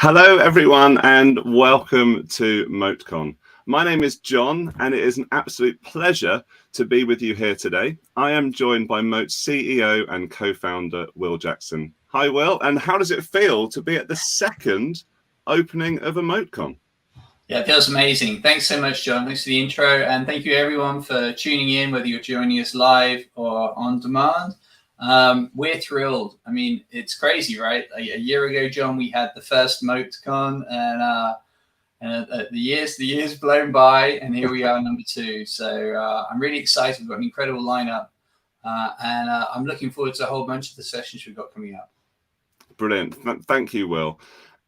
Hello, everyone, and welcome to MoteCon. My name is John, and it is an absolute pleasure to be with you here today. I am joined by Mote's CEO and co-founder, Will Jackson. Hi, Will, and how does it feel to be at the second opening of a MoteCon? Yeah, it feels amazing. Thanks so much, John. Thanks for the intro, and thank you everyone for tuning in, whether you're joining us live or on demand. We're thrilled. I mean, it's crazy, right? A year ago, John, we had the first MoteCon, and the years blown by, and here we are, number two. So I'm really excited. We've got an incredible lineup, and I'm looking forward to a whole bunch of the sessions we've got coming up. Brilliant. Thank you, Will.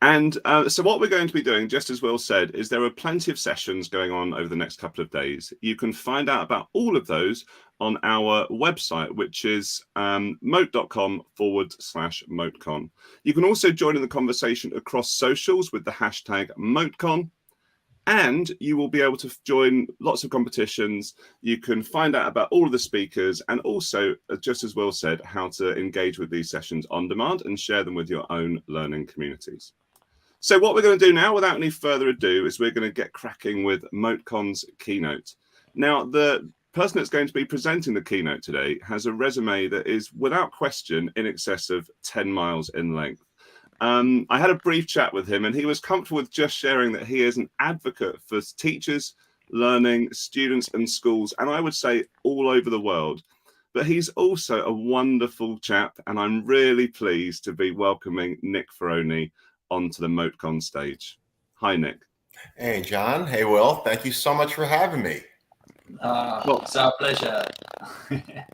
And so what we're going to be doing, just as Will said, is there are plenty of sessions going on over the next couple of days. You can find out about all of those on our website, which is mote.com/MoteCon. You can also join in the conversation across socials with the hashtag MoteCon, and you will be able to join lots of competitions. You can find out about all of the speakers and also, just as Will said, how to engage with these sessions on demand and share them with your own learning communities. So what we're going to do now, without any further ado, is we're going to get cracking with MoteCon's keynote. Now, the person that's going to be presenting the keynote today has a resume that is, without question, in excess of 10 miles in length. I had a brief chat with him, and he was comfortable with just sharing that he is an advocate for teachers, learning, students, and schools, and I would say all over the world. But he's also a wonderful chap, and I'm really pleased to be welcoming Nick Ferroni onto the MoteCon stage. Hi, Nick. Hey, John. Hey, Will. Thank you so much for having me. It's our pleasure.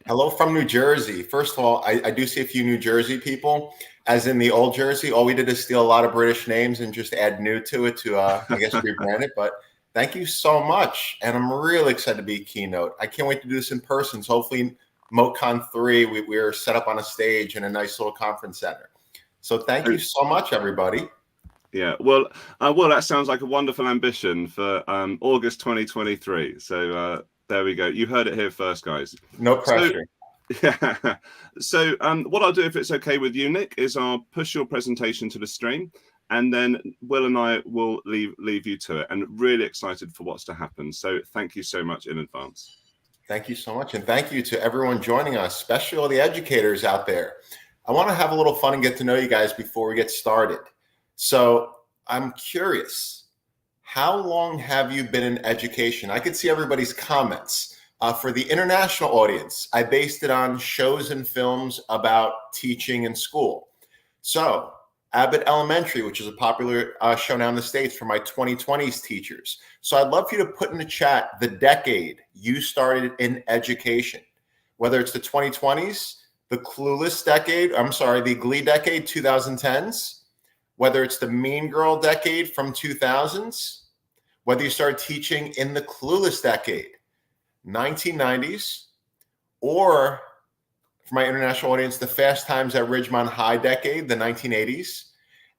Hello from New Jersey. First of all, I do see a few New Jersey people, as in the old Jersey. All we did is steal a lot of British names and just add new to it to, I guess, rebrand it. But thank you so much. And I'm really excited to be Keynote. I can't wait to do this in person. So hopefully MoteCon 3, we're set up on a stage in a nice little conference center. So thank you so much, everybody. Yeah, well, that sounds like a wonderful ambition for August 2023. So there we go. You heard it here first, guys. No pressure. So what I'll do, if it's okay with you, Nick, is I'll push your presentation to the stream, and then Will and I will leave you to it. And really excited for what's to happen. So thank you so much in advance. Thank you so much. And thank you to everyone joining us, especially all the educators out there. I want to have a little fun and get to know you guys before we get started. So I'm curious, how long have you been in education? I could see everybody's comments. For the international audience, I based it on shows and films about teaching in school. So Abbott Elementary, which is a popular show now in the States for my 2020s teachers. So I'd love for you to put in the chat the decade you started in education, whether it's the 2020s, the Clueless decade, the Glee decade, 2010s, whether it's the Mean Girl decade from 2000s, whether you started teaching in the Clueless decade, 1990s, or for my international audience, the Fast Times at Ridgemont High decade, the 1980s.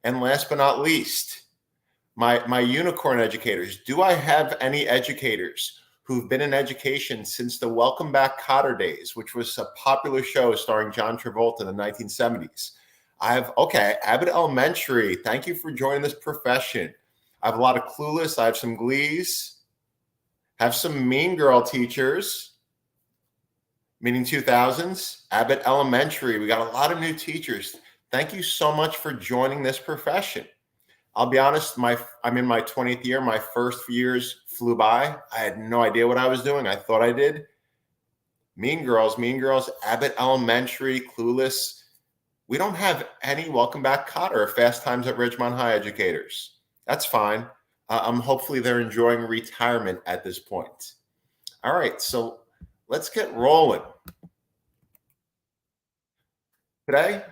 And last but not least, my unicorn educators. Do I have any educators who've been in education since the Welcome Back, Kotter days, which was a popular show starring John Travolta in the 1970s? Abbott Elementary. Thank you for joining this profession. I have a lot of Clueless. I have some Glees. Have some Mean Girl teachers, meaning 2000s. Abbott Elementary. We got a lot of new teachers. Thank you so much for joining this profession. I'll be honest, I'm in my 20th year. My first few years flew by. I had no idea what I was doing. I thought I did. Mean Girls, Abbott Elementary, Clueless. We don't have any Welcome Back, Kotter or Fast Times at Ridgemont High educators. That's fine. Hopefully they're enjoying retirement at this point. All right, so let's get rolling. Today,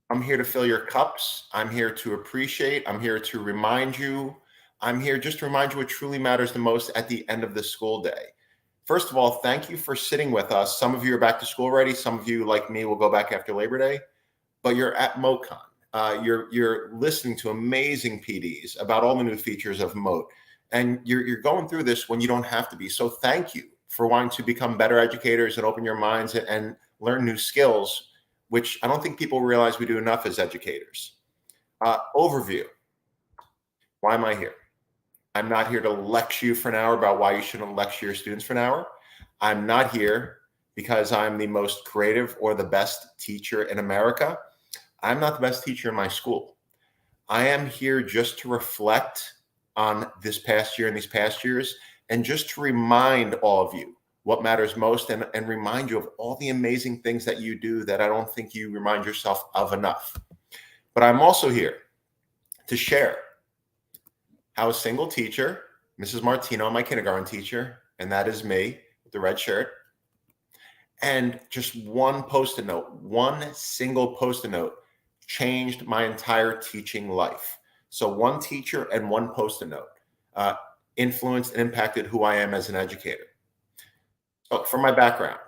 I'm here to fill your cups. I'm here to appreciate. I'm here to remind you. I'm here just to remind you what truly matters the most at the end of the school day. First of all, thank you for sitting with us. Some of you are back to school already. Some of you, like me, will go back after Labor Day. But you're at MoteCon. You're listening to amazing PDs about all the new features of Mote. And you're going through this when you don't have to be. So thank you for wanting to become better educators and open your minds and learn new skills, which I don't think people realize we do enough as educators. Overview. Why am I here? I'm not here to lecture you for an hour about why you shouldn't lecture your students for an hour. I'm not here because I'm the most creative or the best teacher in America. I'm not the best teacher in my school. I am here just to reflect on this past year and these past years, and just to remind all of you what matters most, and remind you of all the amazing things that you do that I don't think you remind yourself of enough. But I'm also here to share how a single teacher, Mrs. Martino, my kindergarten teacher, and that is me with the red shirt, and just one Post-it note, one single Post-it note changed my entire teaching life. So one teacher and one Post-it note influenced and impacted who I am as an educator. So for my background,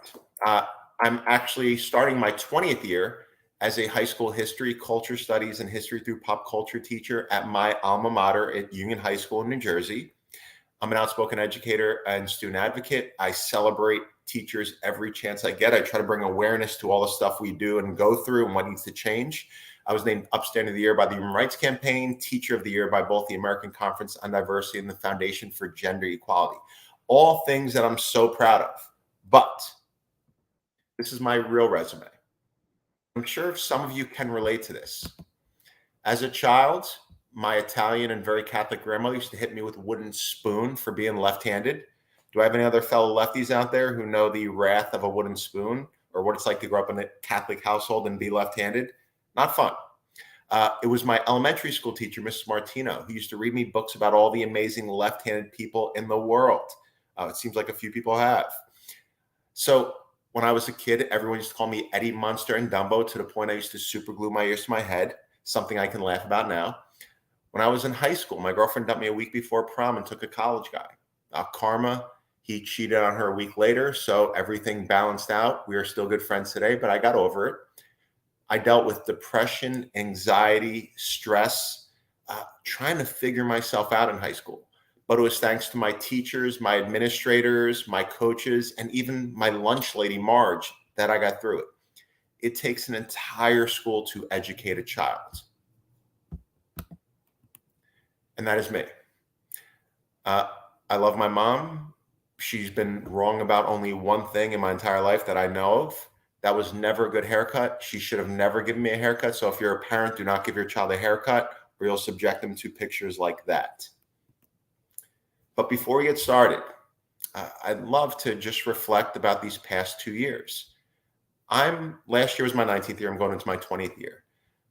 I'm actually starting my 20th year as a high school history, culture studies, and history through pop culture teacher at my alma mater at Union High School in New Jersey. I'm an outspoken educator and student advocate. I celebrate teachers every chance I get. I try to bring awareness to all the stuff we do and go through and what needs to change. I was named Upstanding of the Year by the Human Rights Campaign, Teacher of the Year by both the American Conference on Diversity and the Foundation for Gender Equality. All things that I'm so proud of. But this is my real resume. I'm sure some of you can relate to this. As a child, my Italian and very Catholic grandmother used to hit me with a wooden spoon for being left-handed. Do I have any other fellow lefties out there who know the wrath of a wooden spoon, or what it's like to grow up in a Catholic household and be left-handed? Not fun. It was my elementary school teacher, Mrs. Martino, who used to read me books about all the amazing left-handed people in the world. It seems like a few people have. So when I was a kid, everyone used to call me Eddie Munster and Dumbo, to the point I used to super glue my ears to my head, something I can laugh about now. When I was in high school, my girlfriend dumped me a week before prom and took a college guy. Karma, he cheated on her a week later, so everything balanced out. We are still good friends today, but I got over it. I dealt with depression, anxiety, stress, trying to figure myself out in high school. But it was thanks to my teachers, my administrators, my coaches, and even my lunch lady, Marge, that I got through it. It takes an entire school to educate a child. And that is me. I love my mom. She's been wrong about only one thing in my entire life that I know of. That was never a good haircut. She should have never given me a haircut. So if you're a parent, do not give your child a haircut, or you'll subject them to pictures like that. But before we get started, I'd love to just reflect about these past 2 years. Last year was my 19th year. I'm going into my 20th year.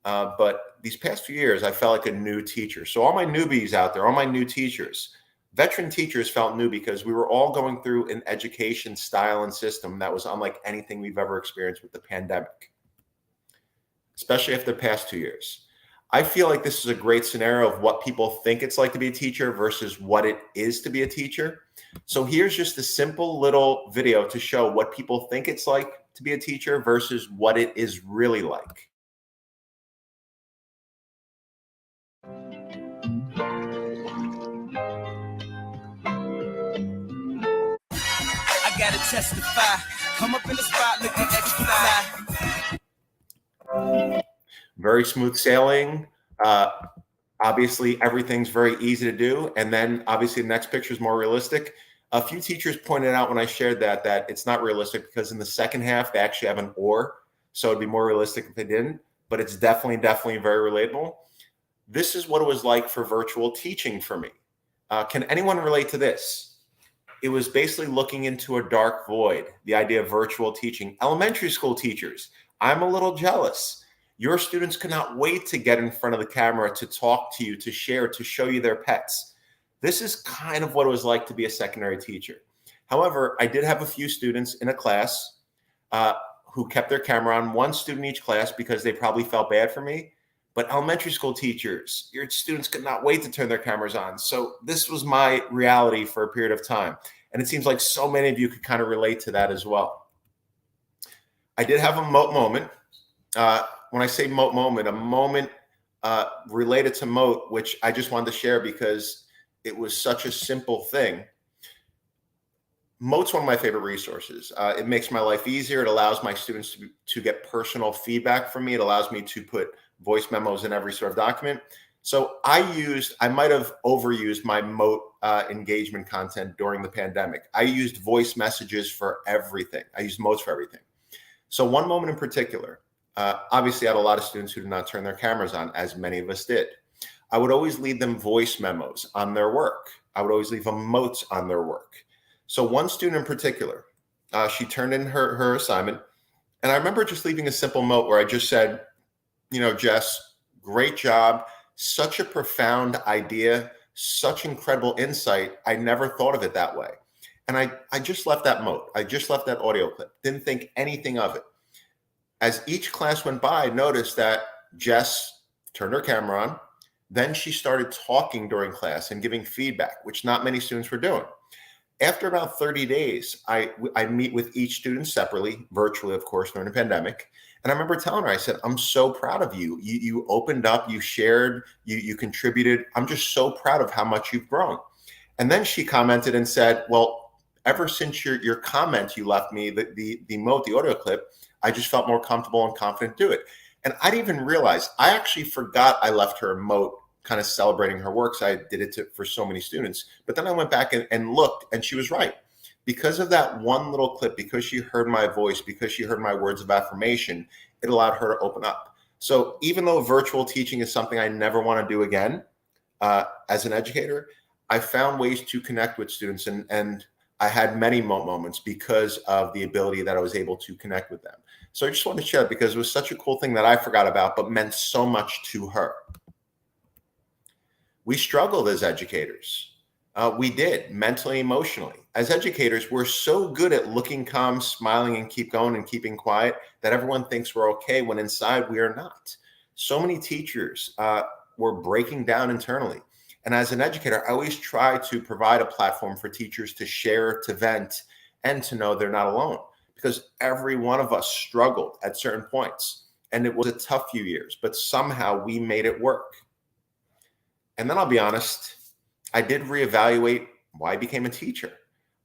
But these past few years, I felt like a new teacher. So all my newbies out there, all my new teachers, veteran teachers felt new because we were all going through an education style and system that was unlike anything we've ever experienced with the pandemic, especially after the past 2 years. I feel like this is a great scenario of what people think it's like to be a teacher versus what it is to be a teacher. So here's just a simple little video to show what people think it's like to be a teacher versus what it is really like. I gotta testify. Come up in the spot looking extra fly. Very smooth sailing. Obviously, everything's very easy to do. And then obviously the next picture is more realistic. A few teachers pointed out when I shared that it's not realistic because in the second half, they actually have an or. So it'd be more realistic if they didn't. But it's definitely very relatable. This is what it was like for virtual teaching for me. Can anyone relate to this? It was basically looking into a dark void, the idea of virtual teaching. Elementary school teachers, I'm a little jealous. Your students cannot wait to get in front of the camera, to talk to you, to share, to show you their pets. This is kind of what it was like to be a secondary teacher. However, I did have a few students in a class who kept their camera on, one student in each class because they probably felt bad for me. But elementary school teachers, your students could not wait to turn their cameras on. So this was my reality for a period of time. And it seems like so many of you could kind of relate to that as well. I did have a Mote moment. When I say Mote moment, a moment related to Mote, which I just wanted to share because it was such a simple thing. Mote's one of my favorite resources. It makes my life easier. It allows my students to get personal feedback from me. It allows me to put voice memos in every sort of document. So I might have overused my Mote engagement content during the pandemic. I used voice messages for everything. I used Motes for everything. So one moment in particular, obviously I had a lot of students who did not turn their cameras on, as many of us did. I would always leave them voice memos on their work. I would always leave them Motes on their work. So one student in particular, she turned in her assignment, and I remember just leaving a simple Mote where I just said, you know, Jess, great job. Such a profound idea, such incredible insight. I never thought of it that way. And I just left that Mote. I just left that audio clip. Didn't think anything of it. As each class went by, I noticed that Jess turned her camera on. Then she started talking during class and giving feedback, which not many students were doing. After about 30 days, I meet with each student separately, virtually, of course, during the pandemic. And I remember telling her, I said, I'm so proud of you. You opened up, you shared, you contributed. I'm just so proud of how much you've grown. And then she commented and said, well, ever since your comment you left me, the Mote, the audio clip, I just felt more comfortable and confident to do it. And I didn't even realize, I actually forgot I left her a Mote kind of celebrating her work. So I did it for so many students. But then I went back and looked, and she was right. Because of that one little clip, because she heard my voice, because she heard my words of affirmation, it allowed her to open up. So even though virtual teaching is something I never want to do again, as an educator, I found ways to connect with students, and I had many Mote moments because of the ability that I was able to connect with them. So I just wanted to share it because it was such a cool thing that I forgot about, but meant so much to her. We struggled as educators. We did, mentally, emotionally. As educators, we're so good at looking calm, smiling, and keep going and keeping quiet that everyone thinks we're okay when inside we are not. So many teachers were breaking down internally. And as an educator, I always try to provide a platform for teachers to share, to vent, and to know they're not alone. Because every one of us struggled at certain points. And it was a tough few years, but somehow we made it work. And then I'll be honest, I did reevaluate why I became a teacher.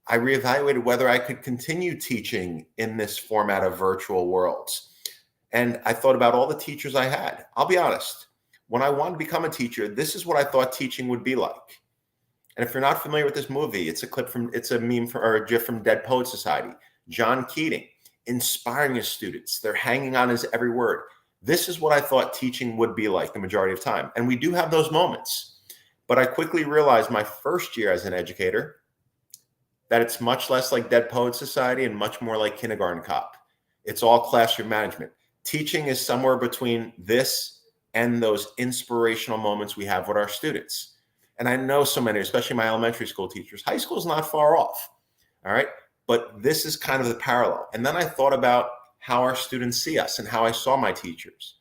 I reevaluated whether I could continue teaching in this format of virtual worlds. And I thought about all the teachers I had. I'll be honest, when I wanted to become a teacher, this is what I thought teaching would be like. And if you're not familiar with this movie, it's a meme or a gif from Dead Poet Society. John Keating, inspiring his students. They're hanging on his every word. This is what I thought teaching would be like the majority of time. And we do have those moments. But I quickly realized my first year as an educator that it's much less like Dead Poet Society and much more like Kindergarten Cop. It's all classroom management. Teaching is somewhere between this and those inspirational moments we have with our students. And I know so many, especially my elementary school teachers, high school is not far off. All right. But this is kind of the parallel. And then I thought about how our students see us and how I saw my teachers.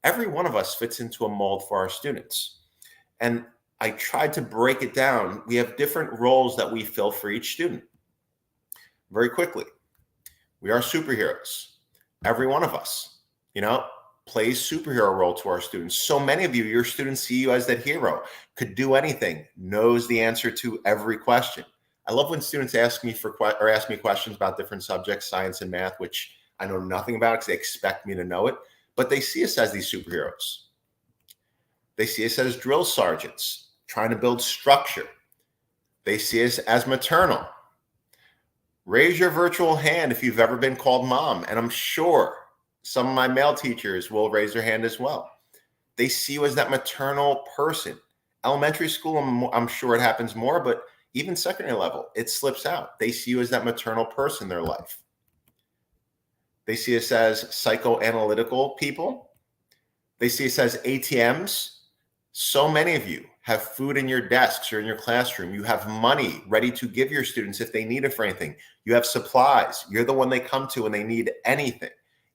Every one of us fits into a mold for our students. And I tried to break it down. We have different roles that we fill for each student. Very quickly, we are superheroes. Every one of us, plays superhero role to our students. So many of you, your students see you as that hero, could do anything, knows the answer to every question. I love when students ask me questions about different subjects, science and math, which I know nothing about because they expect me to know it, but they see us as these superheroes. They see us as drill sergeants, trying to build structure. They see us as maternal. Raise your virtual hand if you've ever been called mom, and I'm sure some of my male teachers will raise their hand as well. They see you as that maternal person. Elementary school, I'm sure it happens more, but even secondary level, it slips out. They see you as that maternal person in their life. They see us as psychoanalytical people. They see us as ATMs. So many of you have food in your desks or in your classroom. You have money ready to give your students if they need it for anything. You have supplies. You're the one they come to when they need anything.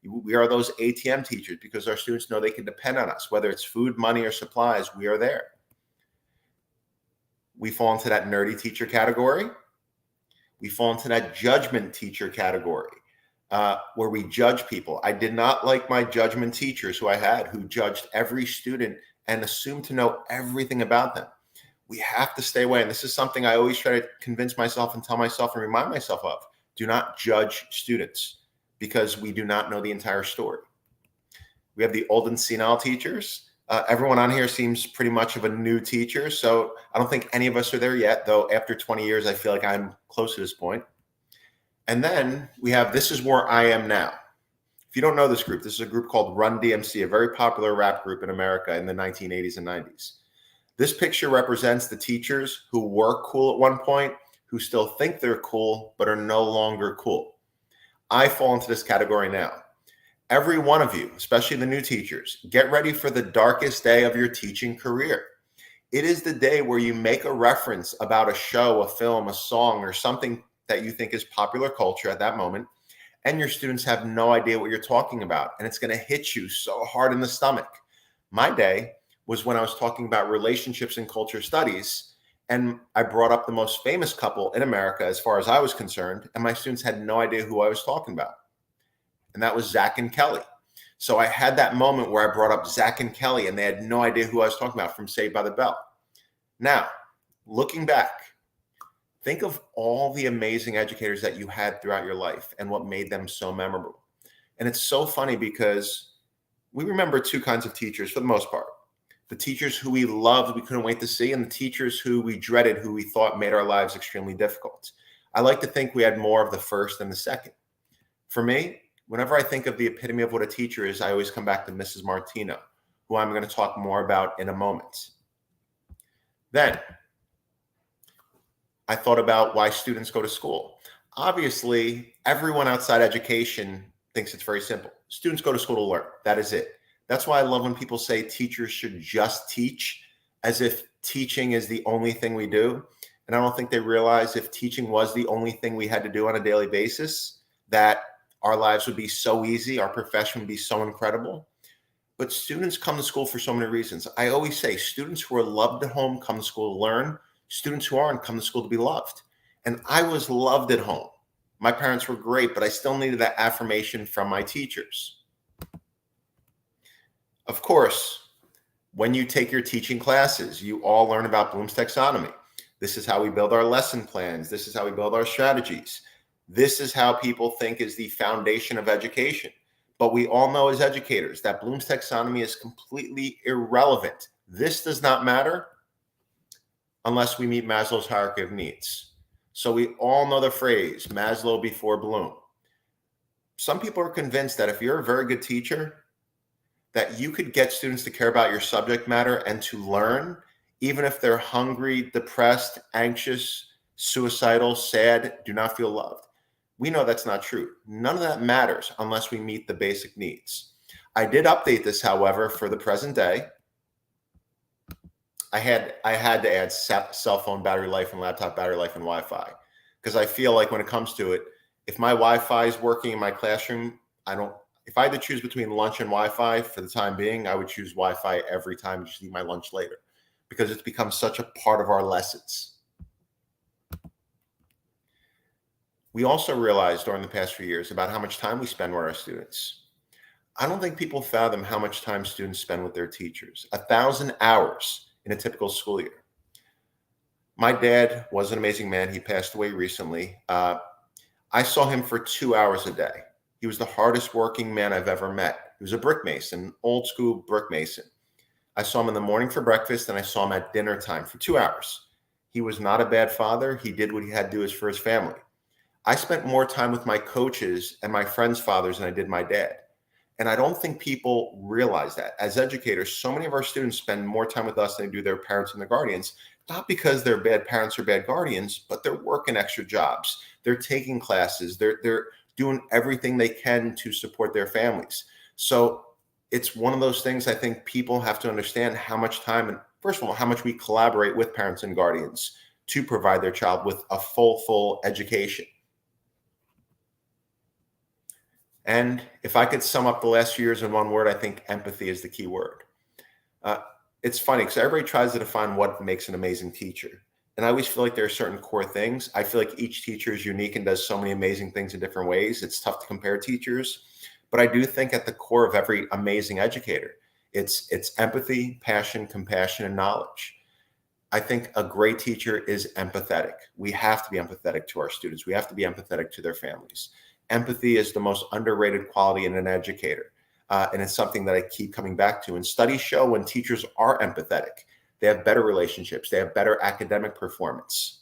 We are those ATM teachers because our students know they can depend on us. Whether it's food, money, or supplies, we are there. We fall into that nerdy teacher category. We fall into that judgment teacher category where we judge people. I did not like my judgment teachers who I had who judged every student and assumed to know everything about them. We have to stay away. And this is something I always try to convince myself and tell myself and remind myself of. Do not judge students because we do not know the entire story. We have the old and senile teachers. Everyone on here seems pretty much of a new teacher, so I don't think any of us are there yet, though after 20 years, I feel like I'm close to this point. And then we have This Is Where I Am Now. If you don't know this group, this is a group called Run DMC, a very popular rap group in America in the 1980s and 90s. This picture represents the teachers who were cool at one point, who still think they're cool, but are no longer cool. I fall into this category now. Every one of you, especially the new teachers, get ready for the darkest day of your teaching career. It is the day where you make a reference about a show, a film, a song, or something that you think is popular culture at that moment, and your students have no idea what you're talking about, and it's going to hit you so hard in the stomach. My day was when I was talking about relationships in culture studies, and I brought up the most famous couple in America as far as I was concerned, and my students had no idea who I was talking about. And that was Zach and Kelly. So I had that moment where I brought up Zach and Kelly, and they had no idea who I was talking about from Saved by the Bell. Now, looking back, think of all the amazing educators that you had throughout your life and what made them so memorable. And it's so funny because we remember two kinds of teachers for the most part. The teachers who we loved, we couldn't wait to see, and the teachers who we dreaded, who we thought made our lives extremely difficult. I like to think we had more of the first than the second. For me, whenever I think of the epitome of what a teacher is, I always come back to Mrs. Martino, who I'm going to talk more about in a moment. Then, I thought about why students go to school. Obviously, everyone outside education thinks it's very simple. Students go to school to learn. That is it. That's why I love when people say teachers should just teach, as if teaching is the only thing we do. And I don't think they realize if teaching was the only thing we had to do on a daily basis, that our lives would be so easy, our profession would be so incredible. But students come to school for so many reasons. I always say students who are loved at home come to school to learn. Students who aren't come to school to be loved. And I was loved at home. My parents were great, but I still needed that affirmation from my teachers. Of course, when you take your teaching classes, you all learn about Bloom's taxonomy. This is how we build our lesson plans. This is how we build our strategies. This is how people think is the foundation of education. But we all know as educators that Bloom's taxonomy is completely irrelevant. This does not matter unless we meet Maslow's hierarchy of needs. So we all know the phrase, Maslow before Bloom. Some people are convinced that if you're a very good teacher, that you could get students to care about your subject matter and to learn, even if they're hungry, depressed, anxious, suicidal, sad, do not feel loved. We know that's not true. None of that matters unless we meet the basic needs. I did update this, however, for the present day. I had to add cell phone battery life and laptop battery life and Wi-Fi, because I feel like when it comes to it, if my Wi-Fi is working in my classroom, if I had to choose between lunch and Wi-Fi for the time being, I would choose Wi-Fi every time and just eat my lunch later, because it's become such a part of our lessons. We also realized during the past few years about how much time we spend with our students. I don't think people fathom how much time students spend with their teachers. 1,000 hours in a typical school year. My dad was an amazing man. He passed away recently. I saw him for 2 hours a day. He was the hardest working man I've ever met. He was a brick mason, old school brick mason. I saw him in the morning for breakfast, and I saw him at dinner time for 2 hours. He was not a bad father. He did what he had to do for his family. I spent more time with my coaches and my friends' fathers than I did my dad. And I don't think people realize that. As educators, so many of our students spend more time with us than they do their parents and their guardians, not because they're bad parents or bad guardians, but they're working extra jobs. They're taking classes. They're doing everything they can to support their families. So it's one of those things I think people have to understand how much time, and first of all, how much we collaborate with parents and guardians to provide their child with a full education. And if I could sum up the last few years in one word, I think empathy is the key word. It's funny because everybody tries to define what makes an amazing teacher. And I always feel like there are certain core things. I feel like each teacher is unique and does so many amazing things in different ways. It's tough to compare teachers. But I do think at the core of every amazing educator, it's empathy, passion, compassion, and knowledge. I think a great teacher is empathetic. We have to be empathetic to our students. We have to be empathetic to their families. Empathy is the most underrated quality in an educator. And it's something that I keep coming back to. And studies show when teachers are empathetic, they have better relationships, they have better academic performance.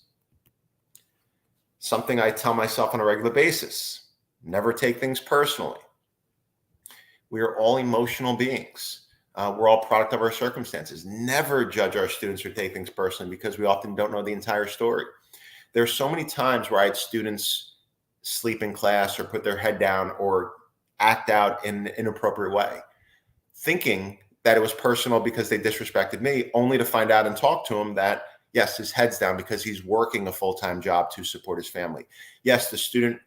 Something I tell myself on a regular basis: never take things personally. We are all emotional beings. We're all product of our circumstances. Never judge our students or take things personally, because we often don't know the entire story. There's so many times where I had students sleep in class or put their head down or act out in an inappropriate way, thinking that it was personal because they disrespected me, only to find out and talk to him that, yes, his head's down because he's working a full-time job to support his family. Yes, the student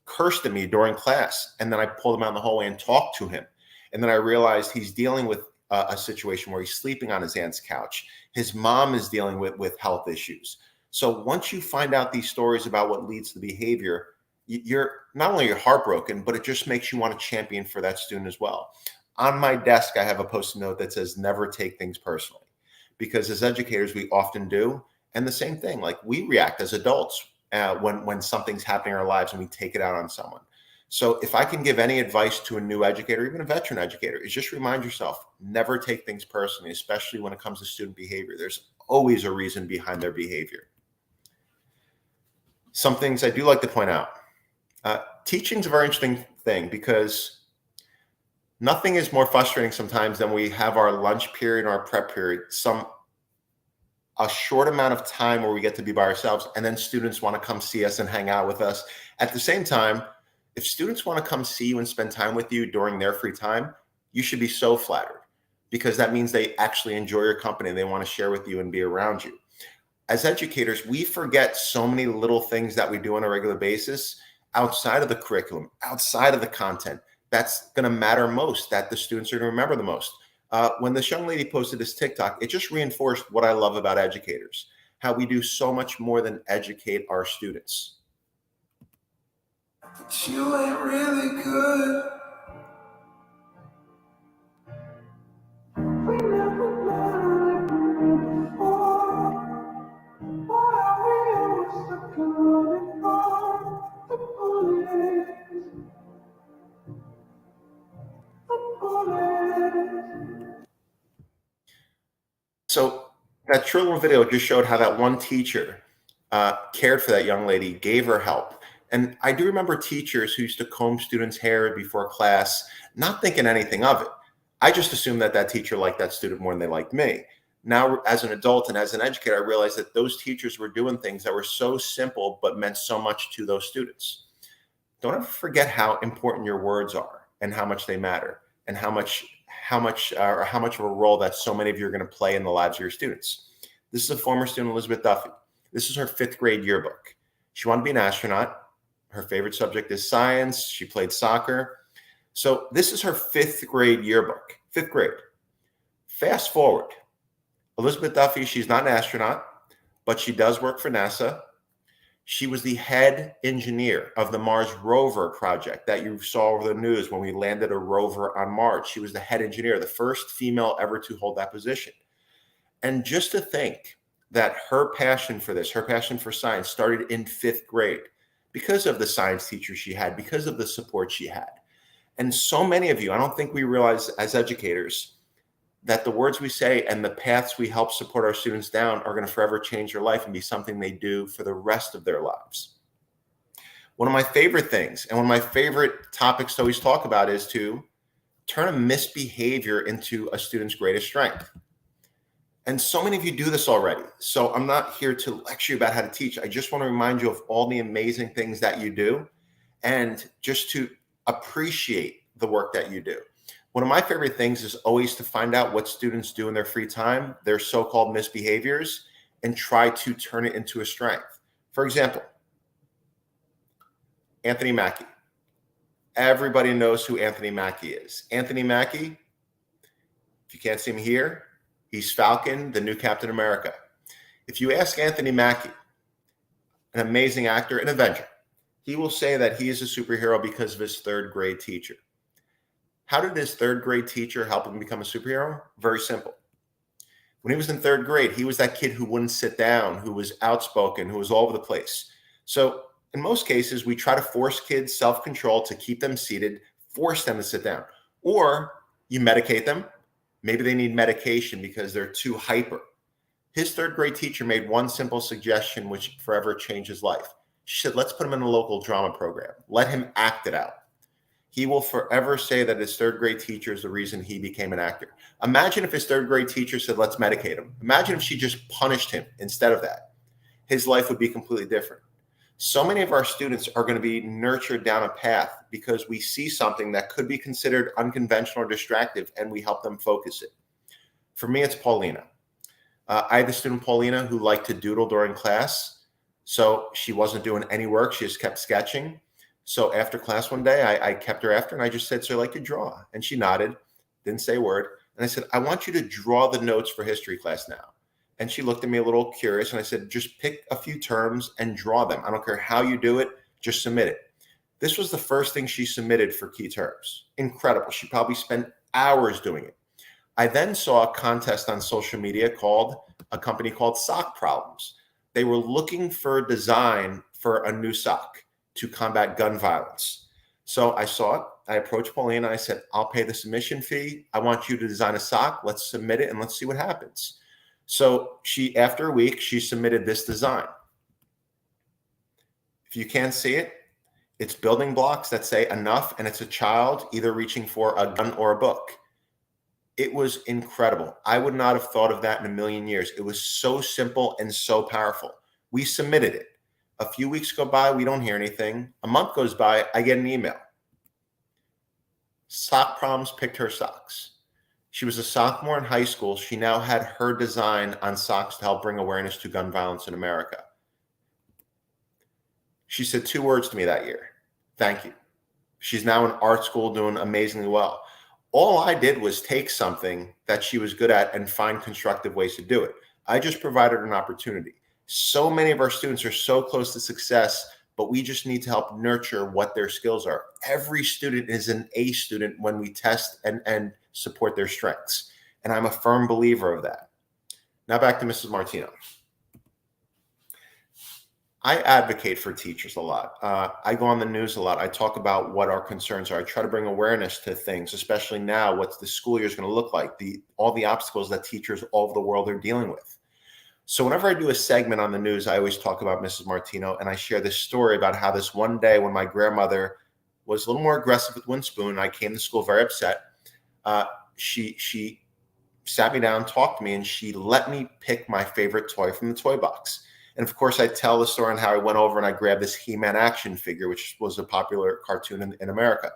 cursed at me during class, and then I pulled him out in the hallway and talked to him. And then I realized he's dealing with a situation where he's sleeping on his aunt's couch. His mom is dealing with health issues. So once you find out these stories about what leads to behavior, you're not only you're heartbroken, but it just makes you want to champion for that student as well. On my desk, I have a post-it note that says, never take things personally, because as educators, we often do. And the same thing, like, we react as adults when something's happening in our lives and we take it out on someone. So if I can give any advice to a new educator, even a veteran educator, is just remind yourself, never take things personally, especially when it comes to student behavior. There's always a reason behind their behavior. Some things I do like to point out. Teaching is a very interesting thing, because nothing is more frustrating sometimes than we have our lunch period or our prep period, a short amount of time where we get to be by ourselves, and then students want to come see us and hang out with us. At the same time, if students want to come see you and spend time with you during their free time, you should be so flattered, because that means they actually enjoy your company and they want to share with you and be around you. As educators, we forget so many little things that we do on a regular basis outside of the curriculum, outside of the content, that's going to matter most, that the students are going to remember the most. When this young lady posted this TikTok, it just reinforced what I love about educators, how we do so much more than educate our students. But you ain't really good. We never met before. Why are we always stuck in running from the bullets? So that short little video just showed how that one teacher cared for that young lady, gave her help. And I do remember teachers who used to comb students' hair before class, not thinking anything of it. I just assumed that that teacher liked that student more than they liked me. Now, as an adult and as an educator, I realized that those teachers were doing things that were so simple but meant so much to those students. Don't ever forget how important your words are and how much they matter, and how much of a role that so many of you are going to play in the lives of your students. This is a former student, Elizabeth Duffy. This is her 5th grade yearbook. She wanted to be an astronaut. Her favorite subject is science. She played soccer. So this is her 5th grade yearbook, 5th grade. Fast forward. Elizabeth Duffy, she's not an astronaut, but she does work for NASA. She was the head engineer of the Mars rover project that you saw over the news when we landed a rover on Mars. She was the head engineer, the first female ever to hold that position. And just to think that her passion for this, her passion for science, started in 5th grade because of the science teacher she had, because of the support she had. And so many of you, I don't think we realize as educators that the words we say and the paths we help support our students down are going to forever change their life and be something they do for the rest of their lives. One of my favorite things and one of my favorite topics to always talk about is to turn a misbehavior into a student's greatest strength. And so many of you do this already. So I'm not here to lecture you about how to teach. I just want to remind you of all the amazing things that you do and just to appreciate the work that you do. One of my favorite things is always to find out what students do in their free time, their so-called misbehaviors, and try to turn it into a strength. For example, Anthony Mackie. Everybody knows who Anthony Mackie is. Anthony Mackie, if you can't see him here, he's Falcon, the new Captain America. If you ask Anthony Mackie, an amazing actor, an Avenger, he will say that he is a superhero because of his 3rd grade teacher. How did his 3rd grade teacher help him become a superhero? Very simple. When he was in 3rd grade, he was that kid who wouldn't sit down, who was outspoken, who was all over the place. So in most cases, we try to force kids self-control to keep them seated, force them to sit down. Or you medicate them. Maybe they need medication because they're too hyper. His third grade teacher made one simple suggestion which forever changed his life. She said, let's put him in a local drama program. Let him act it out. He will forever say that his third grade teacher is the reason he became an actor. Imagine if his third grade teacher said, let's medicate him. Imagine if she just punished him instead of that. His life would be completely different. So many of our students are going to be nurtured down a path because we see something that could be considered unconventional or distractive, and we help them focus it. For me, it's Paulina. I had the student Paulina who liked to doodle during class. So she wasn't doing any work. She just kept sketching. So after class one day, I kept her after and I just said, so I like to draw. And she nodded, didn't say a word. And I said, I want you to draw the notes for history class now. And she looked at me a little curious. And I said, just pick a few terms and draw them. I don't care how you do it, just submit it. This was the first thing she submitted for key terms. Incredible. She probably spent hours doing it. I then saw a contest on social media called a company called Sock Problems. They were looking for a design for a new sock to combat gun violence. So I saw it. I approached Pauline and I said, I'll pay the submission fee. I want you to design a sock. Let's submit it and let's see what happens. So after a week, she submitted this design. If you can't see it, it's building blocks that say enough, and it's a child either reaching for a gun or a book. It was incredible. I would not have thought of that in a million years. It was so simple and so powerful. We submitted it. A few weeks go by, we don't hear anything. A month goes by, I get an email. Sock Problems picked her socks. She was a sophomore in high school. She now had her design on socks to help bring awareness to gun violence in America. She said 2 words to me that year. Thank you. She's now in art school doing amazingly well. All I did was take something that she was good at and find constructive ways to do it. I just provided an opportunity. So many of our students are so close to success, but we just need to help nurture what their skills are. Every student is an A student when we test and support their strengths. And I'm a firm believer of that. Now back to Mrs. Martino. I advocate for teachers a lot. I go on the news a lot. I talk about what our concerns are. I try to bring awareness to things, especially now, what the school year is going to look like, all the obstacles that teachers all over the world are dealing with. So whenever I do a segment on the news, I always talk about Mrs. Martino, and I share this story about how this one day when my grandmother was a little more aggressive with one spoon, and I came to school very upset, she sat me down, talked to me, and she let me pick my favorite toy from the toy box. And of course, I tell the story on how I went over and I grabbed this He-Man action figure, which was a popular cartoon in America.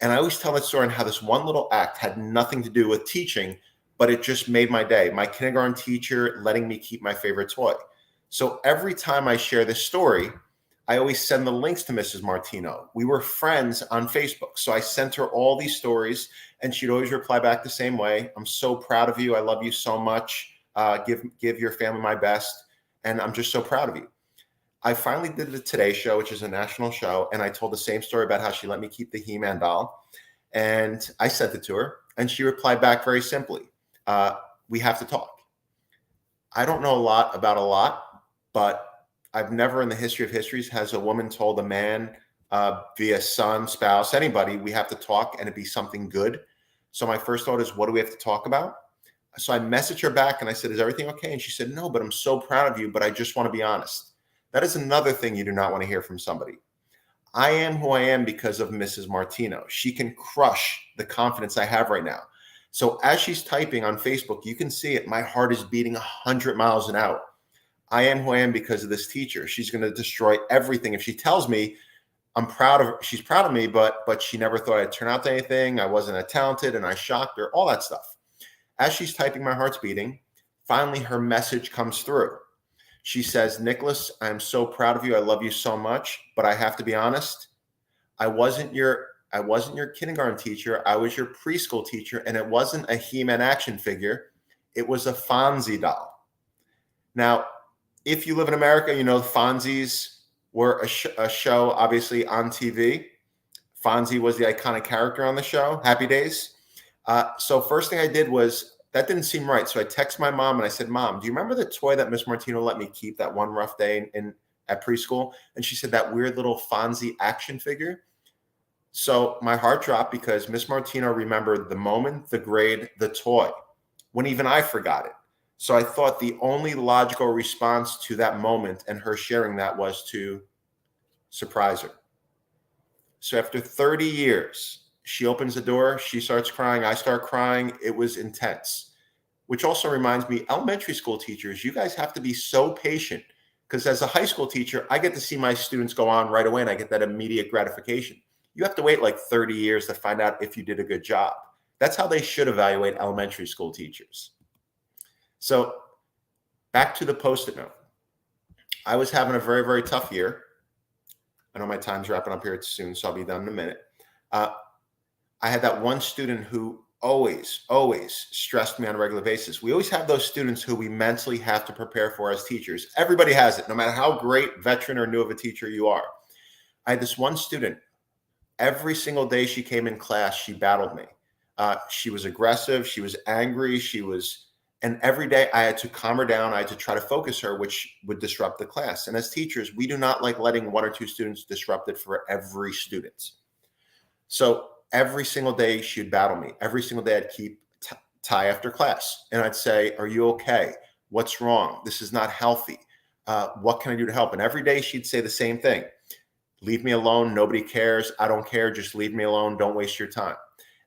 And I always tell that story on how this one little act had nothing to do with teaching, but it just made my day. My kindergarten teacher letting me keep my favorite toy. So every time I share this story, I always send the links to Mrs. Martino. We were friends on Facebook. So I sent her all these stories and she'd always reply back the same way. I'm so proud of you. I love you so much. Give your family my best. And I'm just so proud of you. I finally did the Today Show, which is a national show. And I told the same story about how she let me keep the He-Man doll. And I sent it to her. And she replied back very simply, we have to talk. I don't know a lot about a lot, but I've never in the history of histories has a woman told a man via son, spouse, anybody, we have to talk and it be something good. So my first thought is, what do we have to talk about? So I messaged her back and I said, is everything okay? And she said, no, but I'm so proud of you, but I just want to be honest. That is another thing you do not want to hear from somebody. I am who I am because of Mrs. Martino. She can crush the confidence I have right now. So as she's typing on Facebook, you can see it. My heart is beating 100 miles an hour. I am who I am because of this teacher. She's going to destroy everything. If she tells me she's proud of me, but she never thought I'd turn out to anything. I wasn't that talented and I shocked her, all that stuff. As she's typing, my heart's beating. Finally, her message comes through. She says, Nicholas, I'm so proud of you. I love you so much, but I have to be honest. I wasn't your kindergarten teacher. I was your preschool teacher, and it wasn't a He-Man action figure. It was a Fonzie doll. Now, if you live in America, you know Fonzies were a show, obviously, on TV. Fonzie was the iconic character on the show, Happy Days. So first thing I did was, that didn't seem right. So I texted my mom and I said, Mom, do you remember the toy that Miss Martino let me keep that one rough day at preschool? And she said, that weird little Fonzie action figure. So my heart dropped because Miss Martino remembered the moment, the grade, the toy, when even I forgot it. So I thought the only logical response to that moment and her sharing that was to surprise her. So after 30 years, she opens the door, she starts crying, I start crying. It was intense, which also reminds me, elementary school teachers, you guys have to be so patient, because as a high school teacher, I get to see my students go on right away and I get that immediate gratification. You have to wait like 30 years to find out if you did a good job. That's how they should evaluate elementary school teachers. So back to the Post-it note. I was having a very, very tough year. I know my time's wrapping up here soon, so I'll be done in a minute. I had that one student who always stressed me on a regular basis. We always have those students who we mentally have to prepare for as teachers. Everybody has it, no matter how great, veteran, or new of a teacher you are. I had this one student. Every single day she came in class, she battled me. She was aggressive. She was angry. And every day I had to calm her down. I had to try to focus her, which would disrupt the class. And as teachers, we do not like letting one or two students disrupt it for every student. So every single day she'd battle me. Every single day I'd keep Ty after class. And I'd say, are you okay? What's wrong? This is not healthy. What can I do to help? And every day she'd say the same thing. Leave me alone. Nobody cares. I don't care. Just leave me alone. Don't waste your time.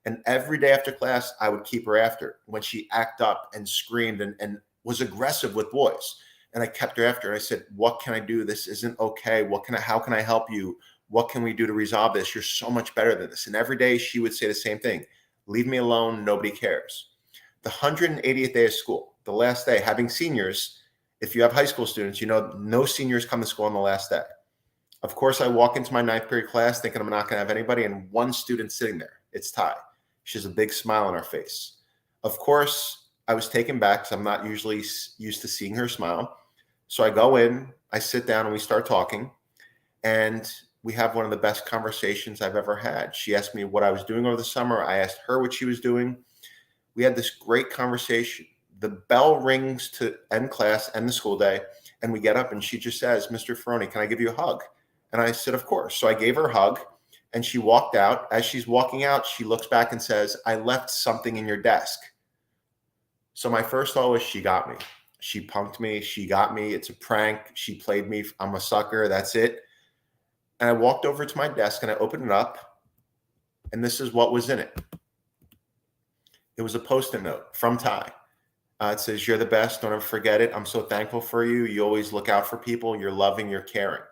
And every day after class, I would keep her after when she acted up and screamed and was aggressive with boys. And I kept her after. And I said, what can I do? This isn't okay. How can I help you? What can we do to resolve this? You're so much better than this. And every day she would say the same thing. Leave me alone. Nobody cares. The 180th day of school, the last day, having seniors, if you have high school students, you know, no seniors come to school on the last day. Of course, I walk into my 9th period class thinking I'm not going to have anybody, and one student sitting there. It's Ty. She has a big smile on her face. Of course, I was taken back because I'm not usually used to seeing her smile. So I go in, I sit down, and we start talking. And we have one of the best conversations I've ever had. She asked me what I was doing over the summer. I asked her what she was doing. We had this great conversation. The bell rings to end class, end the school day, and we get up, and she just says, Mr. Ferroni, can I give you a hug? And I said, of course. So I gave her a hug. And she walked out. As she's walking out, she looks back and says, I left something in your desk. So my first thought was, she got me. She punked me. She got me. It's a prank. She played me. I'm a sucker. That's it. And I walked over to my desk and I opened it up. And this is what was in it. It was a Post-it note from Ty. It says, you're the best. Don't ever forget it. I'm so thankful for you. You always look out for people. You're loving. You're caring.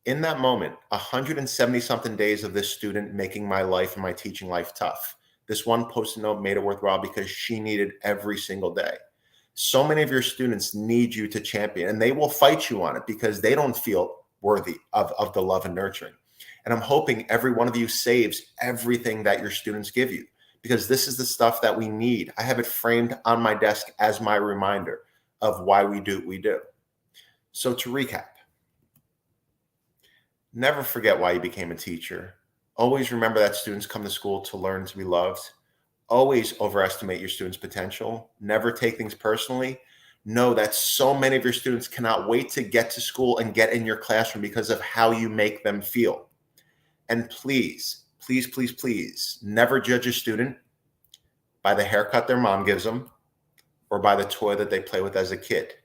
In that moment, 170 something days of this student making my life and my teaching life tough. This one Post-it note made it worthwhile because she needed every single day. So many of your students need you to champion, and they will fight you on it because they don't feel worthy of the love and nurturing. And I'm hoping every one of you saves everything that your students give you, because this is the stuff that we need. I have it framed on my desk as my reminder of why we do what we do. So to recap, never forget why you became a teacher. Always remember that students come to school to learn to be loved. Always overestimate your students' potential. Never take things personally. Know that so many of your students cannot wait to get to school and get in your classroom because of how you make them feel. And please, please, please, please, never judge a student by the haircut their mom gives them or by the toy that they play with as a kid.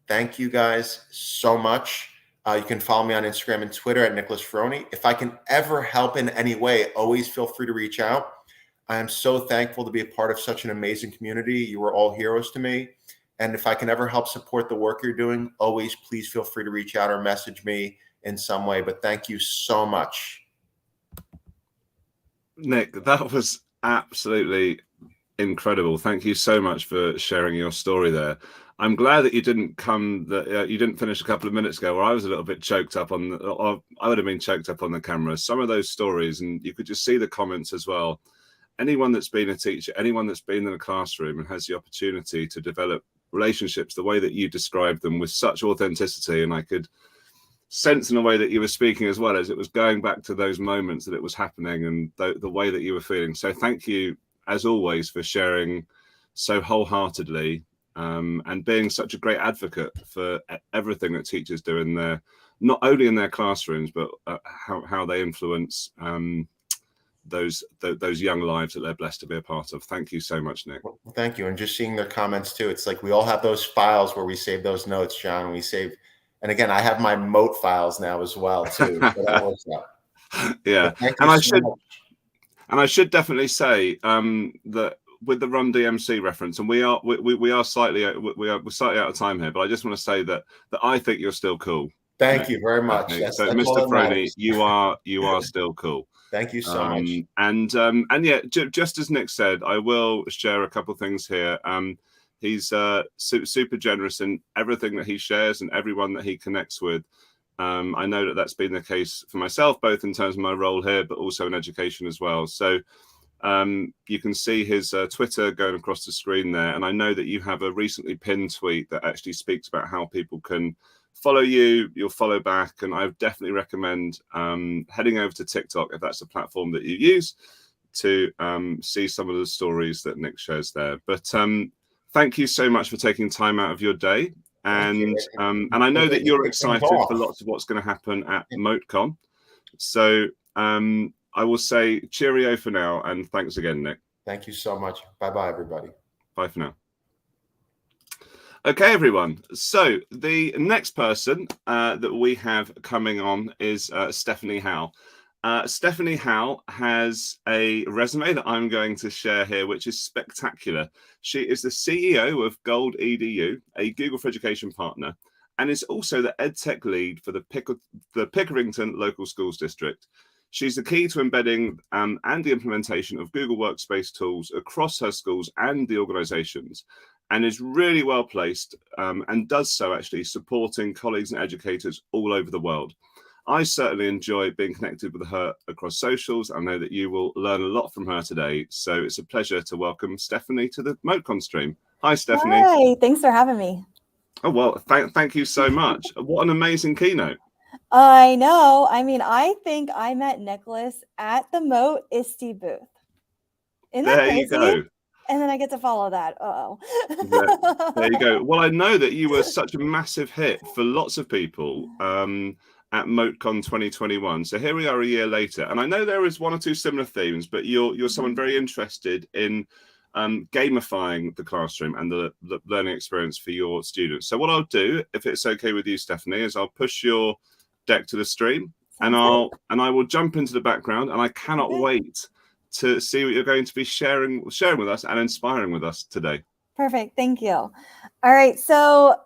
Thank you guys so much. You can follow me on Instagram and Twitter at Nicholas Ferroni. If I can ever help in any way, always feel free to reach out. I am so thankful to be a part of such an amazing community. You are all heroes to me. And if I can ever help support the work you're doing, always please feel free to reach out or message me in some way. But thank you so much. Nick, that was absolutely incredible. Thank you so much for sharing your story there. I'm glad that you didn't finish a couple of minutes ago where I was a little bit choked up on I would have been choked up on the camera. Some of those stories, and you could just see the comments as well. Anyone that's been a teacher, anyone that's been in a classroom and has the opportunity to develop relationships the way that you described them with such authenticity, and I could sense in a way that you were speaking as well as it was going back to those moments that it was happening and the way that you were feeling. So thank you, as always, for sharing so wholeheartedly and being such a great advocate for everything that teachers do in their not only in their classrooms, but how they influence those young lives that they're blessed to be a part of. Thank you so much, Nick. Well, thank you. And just seeing their comments too. It's like we all have those files where we save those notes, John. We save, and again, I have my Mote files now as well too. So that works out. Yeah, and I should definitely say that with the Run DMC reference, and we are slightly out of time here, but I just want to say that I think you're still cool. Thank you very much. So, Mr. Froney, you are still cool. Thank you so much. And yeah, just as Nick said, I will share a couple things here. He's super generous in everything that he shares and everyone that he connects with. I know that that's been the case for myself, both in terms of my role here, but also in education as well. So you can see his Twitter going across the screen there. And I know that you have a recently pinned tweet that actually speaks about how people can follow you, you'll follow back. And I definitely recommend heading over to TikTok, if that's a platform that you use, to see some of the stories that Nick shares there. But thank you so much for taking time out of your day. And I know that you're excited for lots of what's going to happen at MoteCon. So I will say cheerio for now, and thanks again, Nick. Thank you so much. Bye-bye, everybody. Bye for now. Okay, everyone. So the next person that we have coming on is Stephanie Howe. Stephanie Howe has a resume that I'm going to share here, which is spectacular. She is the CEO of Gold EDU, a Google for Education partner, and is also the EdTech lead for the Pickerington Local Schools District. She's the key to embedding and the implementation of Google Workspace tools across her schools and the organizations, and is really well placed and does so actually supporting colleagues and educators all over the world. I certainly enjoy being connected with her across socials. I know that you will learn a lot from her today. So it's a pleasure to welcome Stephanie to the MoteCon stream. Hi, Stephanie. Hi, thanks for having me. Oh, well, thank you so much. What an amazing keynote. I know. I mean, I think I met Nicholas at the Mote ISTE booth. Isn't that crazy? There you go. And then I get to follow that. There you go. Well, I know that you were such a massive hit for lots of people at MoteCon 2021. So here we are a year later, and I know there is one or two similar themes, but you're someone very interested in gamifying the classroom and the learning experience for your students. So what I'll do, if it's okay with you, Stephanie, is I'll push your deck to the stream, and I will jump into the background, and I cannot wait to see what you're going to be sharing with us and inspiring with us today. Perfect. Thank you. All right. So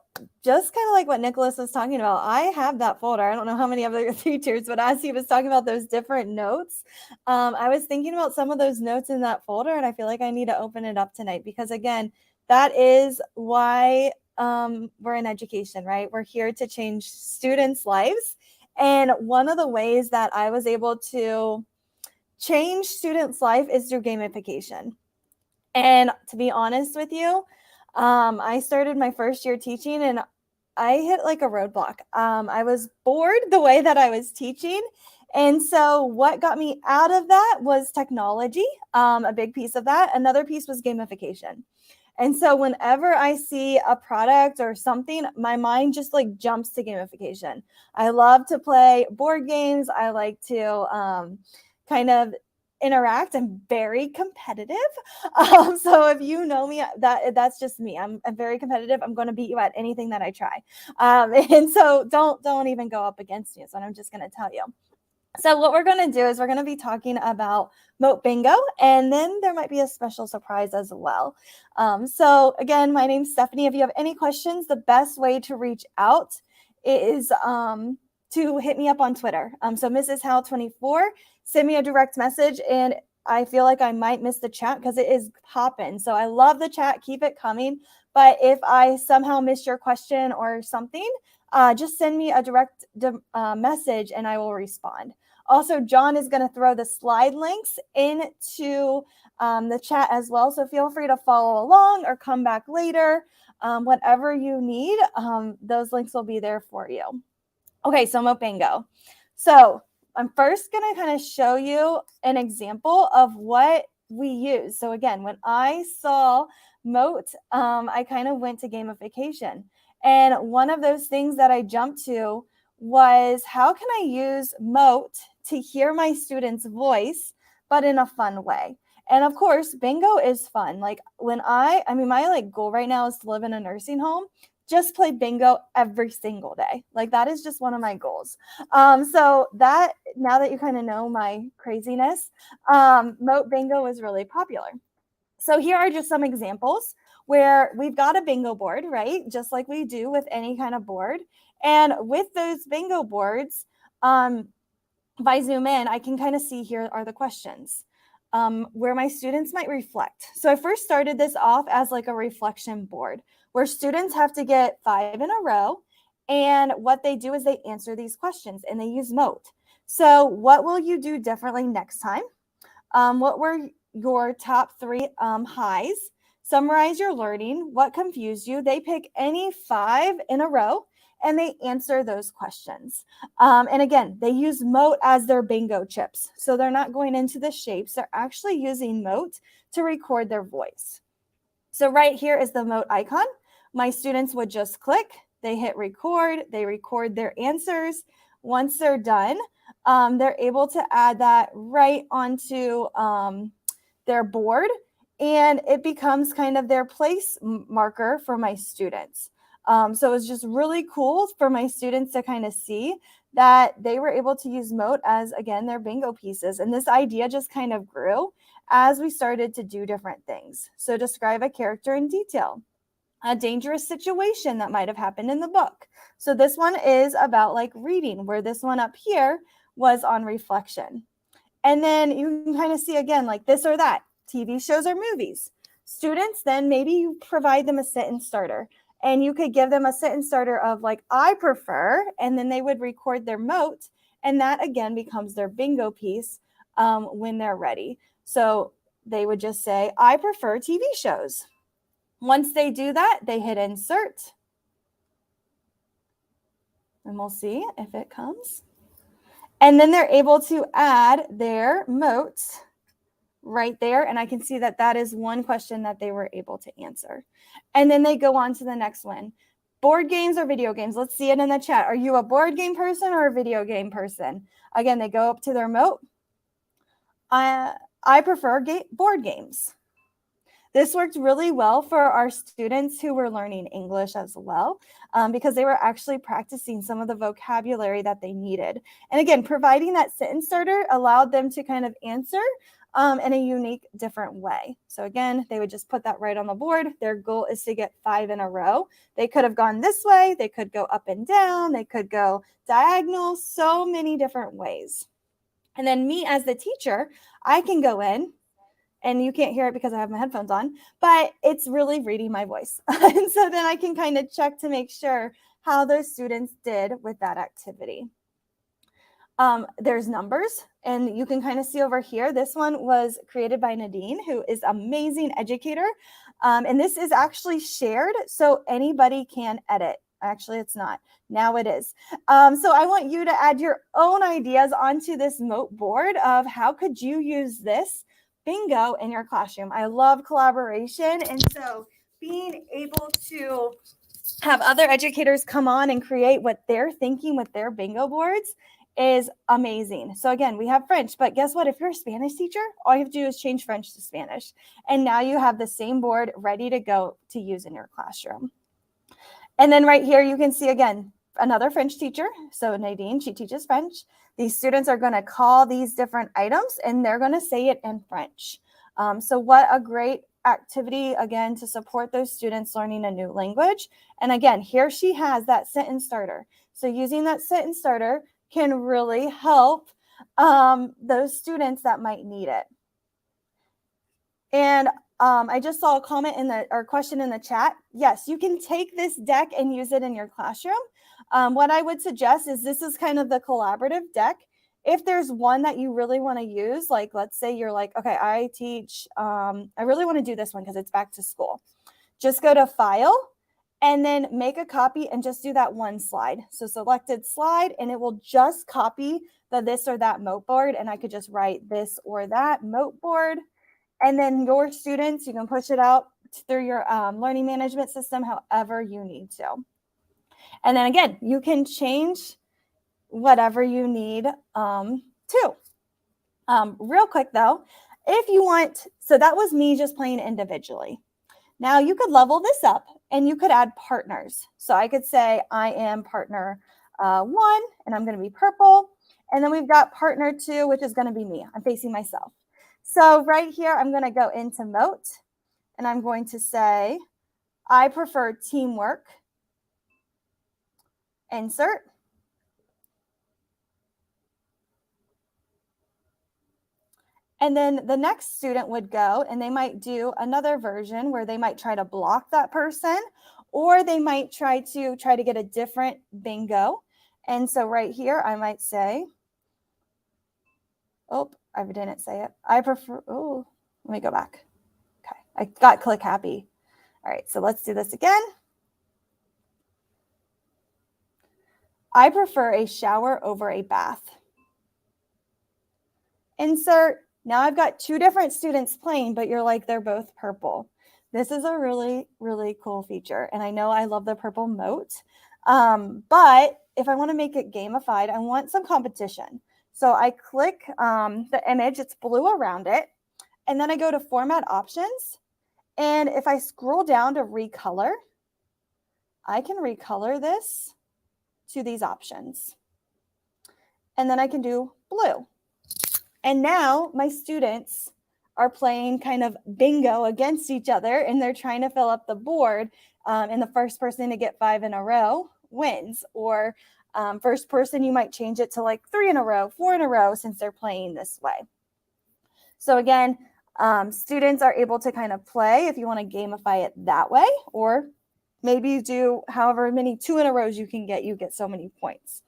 just kind of like what Nicholas was talking about, I have that folder. I don't know how many other features, but as he was talking about those different notes, I was thinking about some of those notes in that folder, and I feel like I need to open it up tonight because, again, that is why we're in education, right? We're here to change students' lives. And one of the ways that I was able to change students' life is through gamification. And to be honest with you, I started my first year teaching and I hit like a roadblock. I was bored the way that I was teaching. And so what got me out of that was technology, a big piece of that. Another piece was gamification. And so whenever I see a product or something, my mind just like jumps to gamification. I love to play board games. I like to kind of interact. I'm very competitive. So if you know me, that's just me. I'm very competitive. I'm going to beat you at anything that I try. And so don't even go up against me. Is what I'm just going to tell you. So what we're going to do is we're going to be talking about Mote Bingo, and then there might be a special surprise as well. So again, my name's Stephanie. If you have any questions, the best way to reach out is to hit me up on Twitter. So Mrs. Howe24, send me a direct message, and I feel like I might miss the chat because it is popping. So I love the chat. Keep it coming. But if I somehow miss your question or something, just send me a direct message and I will respond. Also, John is going to throw the slide links into the chat as well. So feel free to follow along or come back later. Whatever you need, those links will be there for you. Okay, so Mote Bingo. So I'm first going to kind of show you an example of what we use. So again, when I saw Mote, I kind of went to gamification. And one of those things that I jumped to was how can I use Mote to hear my students' voice, but in a fun way? And of course, bingo is fun. Like when my like goal right now is to live in a nursing home, just play bingo every single day. Like that is just one of my goals. So that now that you kind of know my craziness, Mote bingo is really popular. So here are just some examples where we've got a bingo board, right? Just like we do with any kind of board. And with those bingo boards, if I zoom in, I can kind of see here are the questions where my students might reflect. So I first started this off as like a reflection board where students have to get 5 in a row. And what they do is they answer these questions and they use Mote. So what will you do differently next time? What were your top 3 highs? Summarize your learning. What confused you? They pick any 5 in a row and they answer those questions. And again, they use Mote as their bingo chips. So they're not going into the shapes. They're actually using Mote to record their voice. So right here is the Mote icon. My students would just click, they hit record, they record their answers. Once they're done, they're able to add that right onto their board, and it becomes kind of their place marker for my students. So it's just really cool for my students to kind of see that they were able to use Mote as, again, their bingo pieces. And this idea just kind of grew as we started to do different things. So describe a character in detail, a dangerous situation that might have happened in the book. So this one is about like reading, where this one up here was on reflection. And then you can kind of see again, like this or that, TV shows or movies. Students, then maybe you provide them a sentence starter. And you could give them a sentence starter of like, I prefer, and then they would record their Mote. And that again becomes their bingo piece when they're ready. So they would just say, I prefer TV shows. Once they do that, they hit insert. And we'll see if it comes. And then they're able to add their Mote right there. And I can see that that is one question that they were able to answer. And then they go on to the next one. Board games or video games? Let's see it in the chat. Are you a board game person or a video game person? Again, they go up to their Mote. I prefer board games. This worked really well for our students who were learning English as well, because they were actually practicing some of the vocabulary that they needed. And again, providing that sentence starter allowed them to kind of answer in a unique, different way. So again, they would just put that right on the board. Their goal is to get 5 in a row. They could have gone this way. They could go up and down. They could go diagonal, so many different ways. And then me as the teacher, I can go in, and you can't hear it because I have my headphones on, but it's really reading my voice. And so then I can kind of check to make sure how those students did with that activity. There's numbers, and you can kind of see over here, this one was created by Nadine, who is an amazing educator. And this is actually shared, so anybody can edit. Actually, it's not. Now it is. So I want you to add your own ideas onto this Mote board of how could you use this bingo in your classroom. I love collaboration. And so being able to have other educators come on and create what they're thinking with their bingo boards is amazing. So again, we have French, but guess what? If you're a Spanish teacher, all you have to do is change French to Spanish. And now you have the same board ready to go to use in your classroom. And then right here, you can see again, another French teacher. So Nadine, she teaches French. These students are going to call these different items and they're going to say it in French. So what a great activity, again, to support those students learning a new language. And again, here she has that sentence starter. So using that sentence starter can really help those students that might need it. And I just saw a comment or question in the chat. Yes, you can take this deck and use it in your classroom. What I would suggest is this is kind of the collaborative deck. If there's one that you really want to use, like let's say you're like, okay, I teach, I really want to do this one because it's back to school. Just go to File and then make a copy and just do that one slide. So selected slide, and it will just copy the this or that Mote board. And I could just write this or that Mote board. And then your students, you can push it out through your learning management system however you need to. And then again, you can change whatever you need to. Real quick though, if you want, so that was me just playing individually. Now you could level this up and you could add partners. So I could say I am partner 1 and I'm going to be purple. And then we've got partner 2, which is going to be me. I'm facing myself. So right here, I'm going to go into Mote and I'm going to say, I prefer teamwork. Insert. And then the next student would go and they might do another version where they might try to block that person, or they might try to get a different bingo. And so right here, I might say, oh, I didn't say it. I prefer, oh, let me go back. Okay, I got click happy. All right, so let's do this again. I prefer a shower over a bath. Insert. Now I've got 2 different students playing, but you're like, they're both purple. This is a really, really cool feature. And I know I love the purple Mote. But if I want to make it gamified, I want some competition. So I click the image, it's blue around it. And then I go to format options. And if I scroll down to recolor, I can recolor this to these options. And then I can do blue. And now my students are playing kind of bingo against each other, and they're trying to fill up the board. And the first person to get 5 in a row wins. Or first person, you might change it to like 3 in a row, 4 in a row, since they're playing this way. So again, students are able to kind of play if you want to gamify it that way, or maybe you do however many 2 in a rows you get so many points.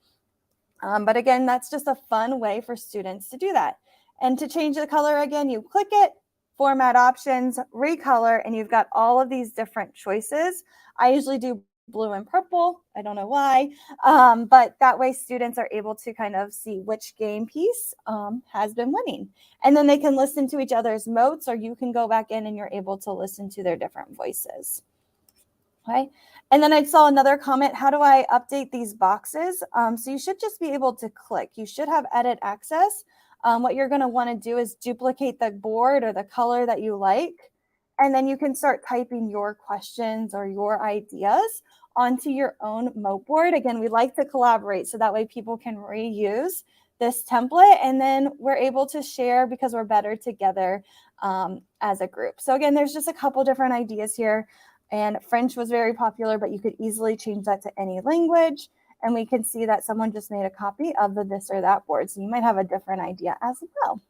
But again, that's just a fun way for students to do that. And to change the color again, you click it, format options, recolor, and you've got all of these different choices. I usually do blue and purple. I don't know why, but that way students are able to kind of see which game piece has been winning. And then they can listen to each other's motes, or you can go back in and you're able to listen to their different voices. Okay. And then I saw another comment, how do I update these boxes? So you should just be able to click. You should have edit access. What you're going to want to do is duplicate the board or the color that you like. And then you can start typing your questions or your ideas onto your own Mote board. Again, we like to collaborate so that way people can reuse this template, and then we're able to share because we're better together as a group. So again, there's just a couple different ideas here. And French was very popular, but you could easily change that to any language. And we can see that someone just made a copy of the this or that board. So you might have a different idea as well.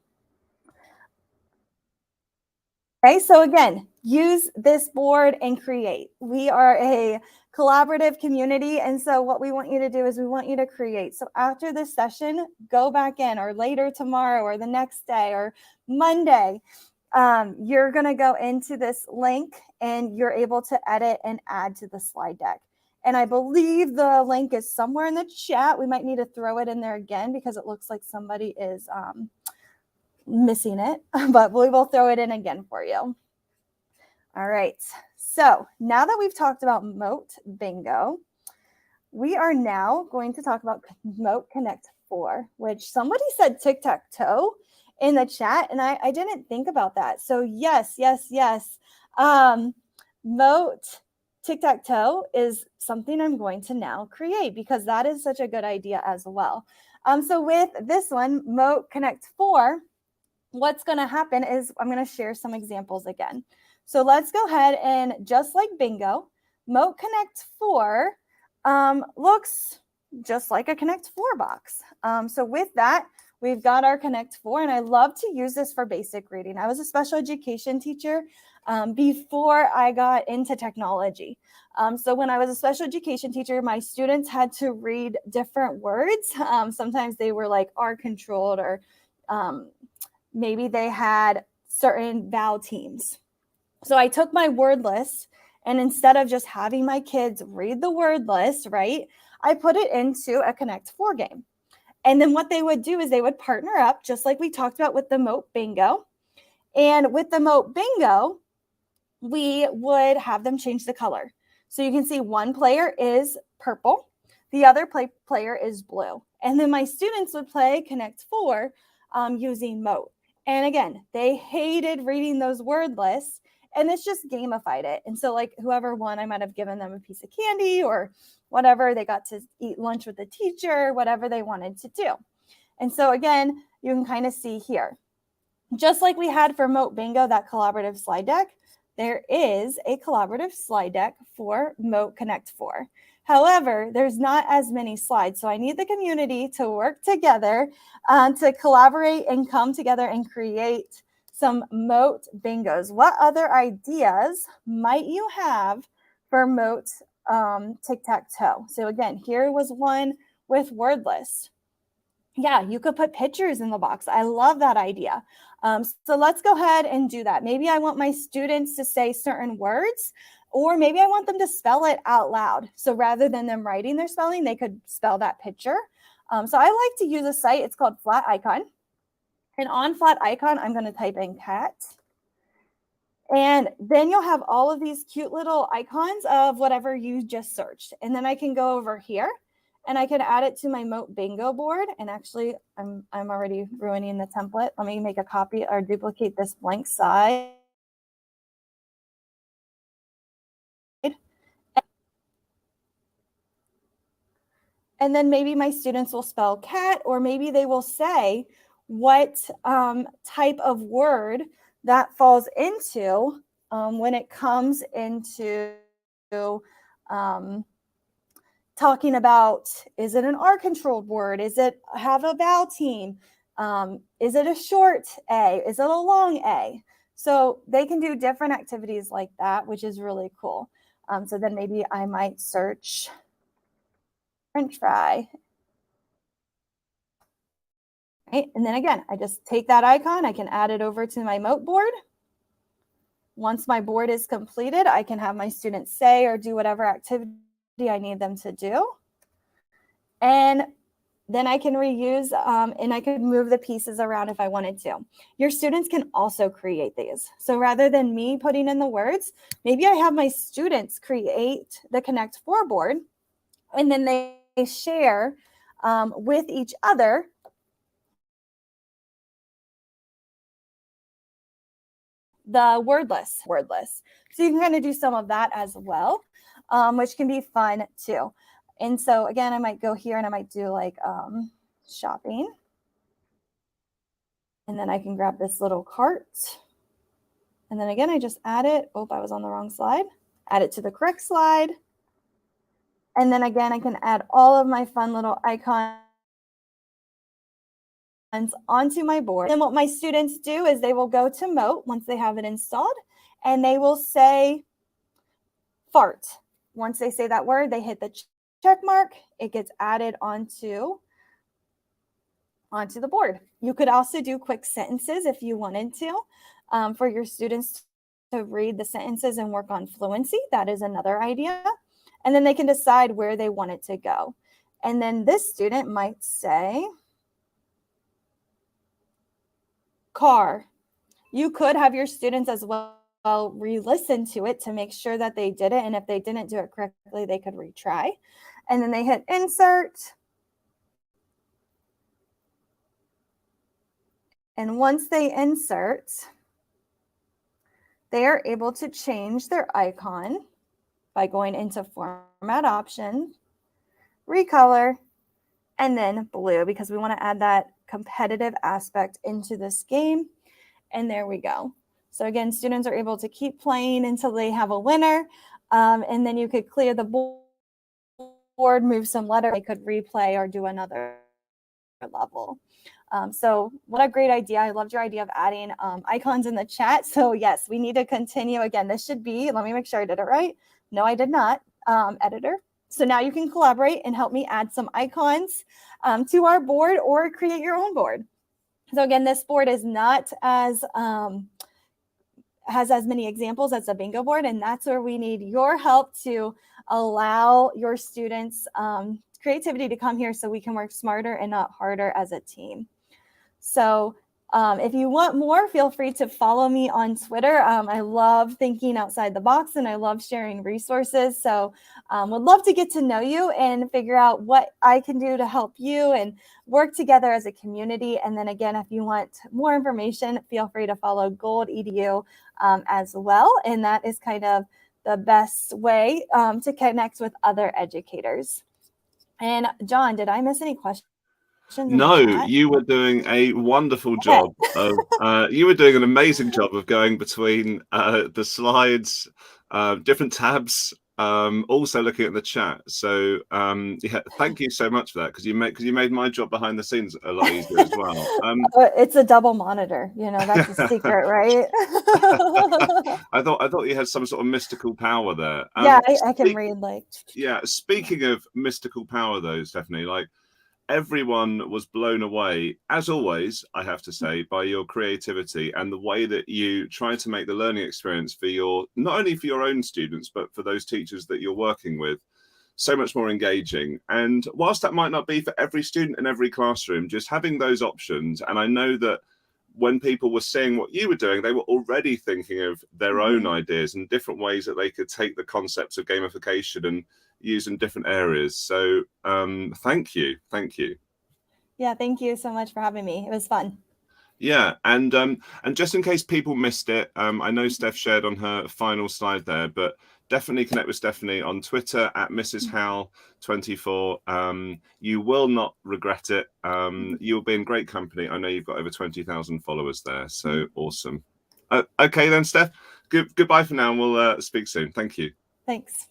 Okay, so again, use this board and create. We are a collaborative community. And so what we want you to do is we want you to create. So after this session, go back in, or later tomorrow or the next day or Monday. You're going to go into this link and you're able to edit and add to the slide deck. And I believe the link is somewhere in the chat. We might need to throw it in there again because it looks like somebody is missing it, but we will throw it in again for you. All right. So now that we've talked about Mote Bingo, we are now going to talk about Mote Connect 4, which somebody said tic-tac-toe in the chat, and I didn't think about that. So yes. Mote tic-tac-toe is something I'm going to now create because that is such a good idea as well. So with this one, Mote Connect 4, what's going to happen is I'm going to share some examples again. So let's go ahead and just like bingo, Mote Connect 4 looks just like a Connect 4 box. So with that, we've got our Connect 4, and I love to use this for basic reading. I was a special education teacher before I got into technology. So when I was a special education teacher, my students had to read different words. Sometimes they were like R controlled, or maybe they had certain vowel teams. So I took my word list, and instead of just having my kids read the word list, right, I put it into a Connect 4 game. And then what they would do is they would partner up, just like we talked about with the Mote Bingo. And with the Mote Bingo, we would have them change the color. So you can see one player is purple, The other player is blue. And then my students would play Connect 4 using Mote. And again, they hated reading those word lists, and it's just gamified it. And so like whoever won, I might have given them a piece of candy or whatever. They got to eat lunch with the teacher, whatever they wanted to do. And so again, you can kind of see here, just like we had for Mote Bingo, that collaborative slide deck, there is a collaborative slide deck for Mote Connect 4. However, there's not as many slides. So I need the community to work together to collaborate and come together and create some Mote bingos. What other ideas might you have for Mote tic-tac-toe? So again, here was one with word lists. Yeah, you could put pictures in the box. I love that idea. So let's go ahead and do that. Maybe I want my students to say certain words, or maybe I want them to spell it out loud. So rather than them writing their spelling, they could spell that picture. So I like to use a site. It's called Flat Icon. And on Flat Icon, I'm going to type in cat. And then you'll have all of these cute little icons of whatever you just searched. And then I can go over here and I can add it to my Mote Bingo board. And actually, I'm already ruining the template. Let me make a copy or duplicate this blank side. And then maybe my students will spell cat, or maybe they will say what type of word that falls into when it comes into talking about, is it an R-controlled word? Is it have a vowel team? Is it a short A? Is it a long A? So they can do different activities like that, which is really cool. So then maybe I might search French fry. Right? And then again, I just take that icon, I can add it over to my Mote board. Once my board is completed, I can have my students say or do whatever activity I need them to do. And then I can reuse and I could move the pieces around if I wanted to. Your students can also create these. So rather than me putting in the words, maybe I have my students create the Connect 4 board, and then they share with each other the word list. So you can kind of do some of that as well, which can be fun too. And so again, I might go here and I might do like shopping. And then I can grab this little cart. And then again, I just add it. Oh, I was on the wrong slide. Add it to the correct slide. And then again, I can add all of my fun little icons onto my board. And what my students do is they will go to Mote once they have it installed, and they will say fart. Once they say that word, they hit the check mark. It gets added onto the board. You could also do quick sentences if you wanted to for your students to read the sentences and work on fluency. That is another idea. And then they can decide where they want it to go. And then this student might say car. You could have your students as well re-listen to it to make sure that they did it. And if they didn't do it correctly, they could retry. And then they hit insert. And once they insert, they are able to change their icon by going into format options, recolor, and then blue, because we want to add that competitive aspect into this game. And there we go. So again, students are able to keep playing until they have a winner. And then you could clear the board, move some letters, they could replay or do another level. So what a great idea. I loved your idea of adding icons in the chat. So yes, we need to continue. Again, this should be, let me make sure I did it right. No, I did not, editor. So now you can collaborate and help me add some icons to our board or create your own board. So again, this board is not as, has as many examples as a bingo board, and that's where we need your help to allow your students creativity to come here so we can work smarter and not harder as a team. So If you want more, feel free to follow me on Twitter. I love thinking outside the box and I love sharing resources. So would love to get to know you and figure out what I can do to help you and work together as a community. And then again, if you want more information, feel free to follow Gold EDU as well. And that is kind of the best way to connect with other educators. And John, did I miss any questions? No, you were doing a wonderful job of you were doing an amazing job of going between the slides, different tabs, also looking at the chat. So yeah, thank you so much for that, because you made my job behind the scenes a lot easier as well. It's a double monitor, you know, that's a secret, right? I thought you had some sort of mystical power there. Yeah, I can read like. Yeah, speaking of mystical power though, Stephanie, like, everyone was blown away, as always, I have to say, by your creativity and the way that you try to make the learning experience for not only for your own students, but for those teachers that you're working with, so much more engaging. And whilst that might not be for every student in every classroom, just having those options. And I know that when people were seeing what you were doing, they were already thinking of their own ideas and different ways that they could take the concepts of gamification and use in different areas. So thank you. Yeah, thank you so much for having me. It was fun. Yeah, and just in case people missed it, I know Steph shared on her final slide there, but definitely connect with Stephanie on Twitter at Mrs. Howell24. You will not regret it. You'll be in great company. I know you've got over 20,000 followers there, so awesome. Okay then, Steph, goodbye for now, and we'll speak soon. Thank you. Thanks.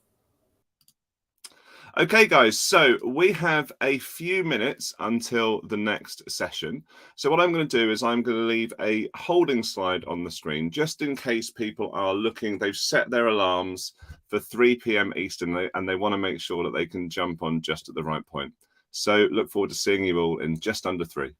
Okay, guys, so we have a few minutes until the next session. So what I'm going to do is I'm going to leave a holding slide on the screen, just in case people are looking, they've set their alarms for 3 p.m. Eastern, and they want to make sure that they can jump on just at the right point. So look forward to seeing you all in just under 3.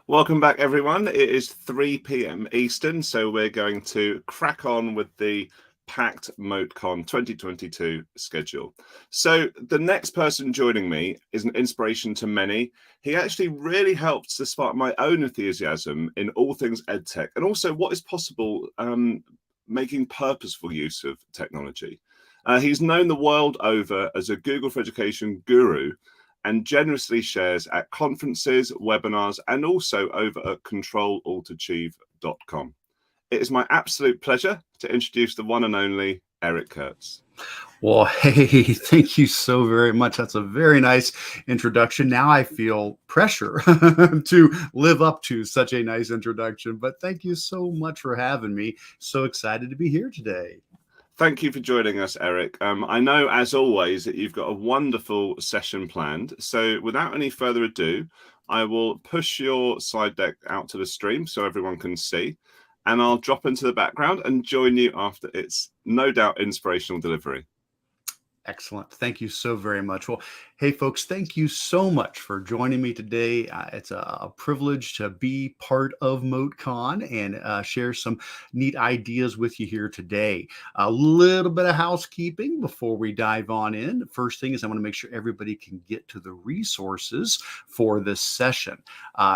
Welcome back, everyone. It is 3 p.m. Eastern, so we're going to crack on with the packed MoteCon 2022 schedule. So the next person joining me is an inspiration to many. He actually really helped to spark my own enthusiasm in all things EdTech, and also what is possible making purposeful use of technology. He's known the world over as a Google for Education guru, and generously shares at conferences, webinars, and also over at controlaltachieve.com. It is my absolute pleasure to introduce the one and only Eric Kurtz. Well, hey, thank you so very much. That's a very nice introduction. Now I feel pressure to live up to such a nice introduction, but thank you so much for having me. So excited to be here today. Thank you for joining us, Eric. I know, as always, that you've got a wonderful session planned. So without any further ado, I will push your slide deck out to the stream so everyone can see, and I'll drop into the background and join you after its no doubt inspirational delivery. Excellent. Thank you so very much. Well, hey, folks, thank you so much for joining me today. It's a privilege to be part of MoteCon and share some neat ideas with you here today. A little bit of housekeeping before we dive on in. First thing is I want to make sure everybody can get to the resources for this session.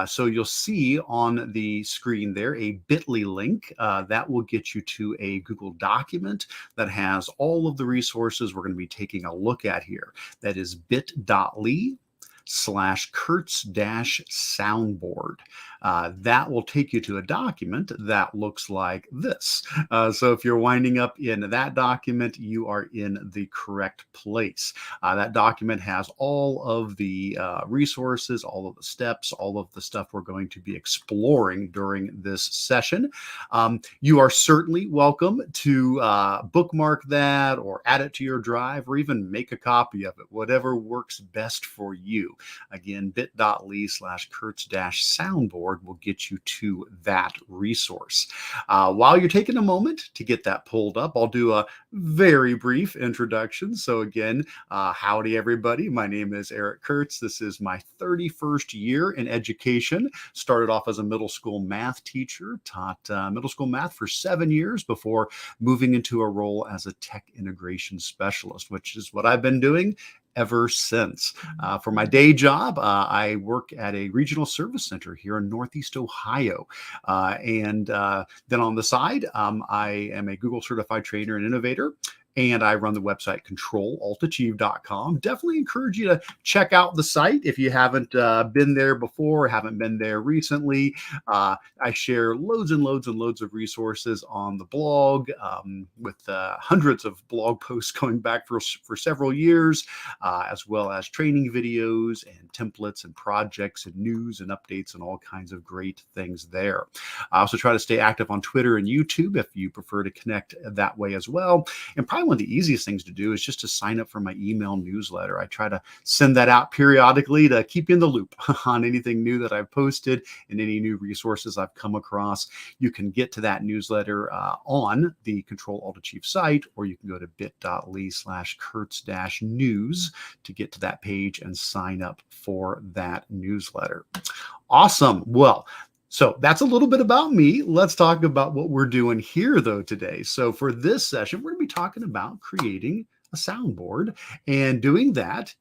So you'll see on the screen there a bit.ly link that will get you to a Google document that has all of the resources we're going to be taking a look at here. That is bit.ly/Kurtz-soundboard. That will take you to a document that looks like this. So if you're winding up in that document, you are in the correct place. That document has all of the resources, all of the steps, all of the stuff we're going to be exploring during this session. You are certainly welcome to bookmark that or add it to your drive or even make a copy of it, whatever works best for you. Again, bit.ly/Kurtz-soundboard will get you to that resource. While you're taking a moment to get that pulled up, I'll do a very brief introduction. So again, howdy everybody. My name is Eric Kurtz. This is my 31st year in education. Started off as a middle school math teacher, taught middle school math for 7 years before moving into a role as a tech integration specialist, which is what I've been doing ever since. For my day job, I work at a regional service center here in Northeast Ohio. And then on the side, I am a Google certified trainer and innovator. And I run the website controlaltachieve.com. Definitely encourage you to check out the site if you haven't been there before, haven't been there recently. I share loads and loads and loads of resources on the blog with hundreds of blog posts going back for several years, as well as training videos and templates and projects and news and updates and all kinds of great things there. I also try to stay active on Twitter and YouTube if you prefer to connect that way as well. And probably one of the easiest things to do is just to sign up for my email newsletter. I try to send that out periodically to keep you in the loop on anything new that I've posted and any new resources I've come across. You can get to that newsletter on the Control Alt Achieve site, or you can go to bit.ly/Kurtz-news to get to that page and sign up for that newsletter. Awesome. Well, so that's a little bit about me. Let's talk about what we're doing here, though, today. So for this session, we're going to be talking about creating a soundboard and doing that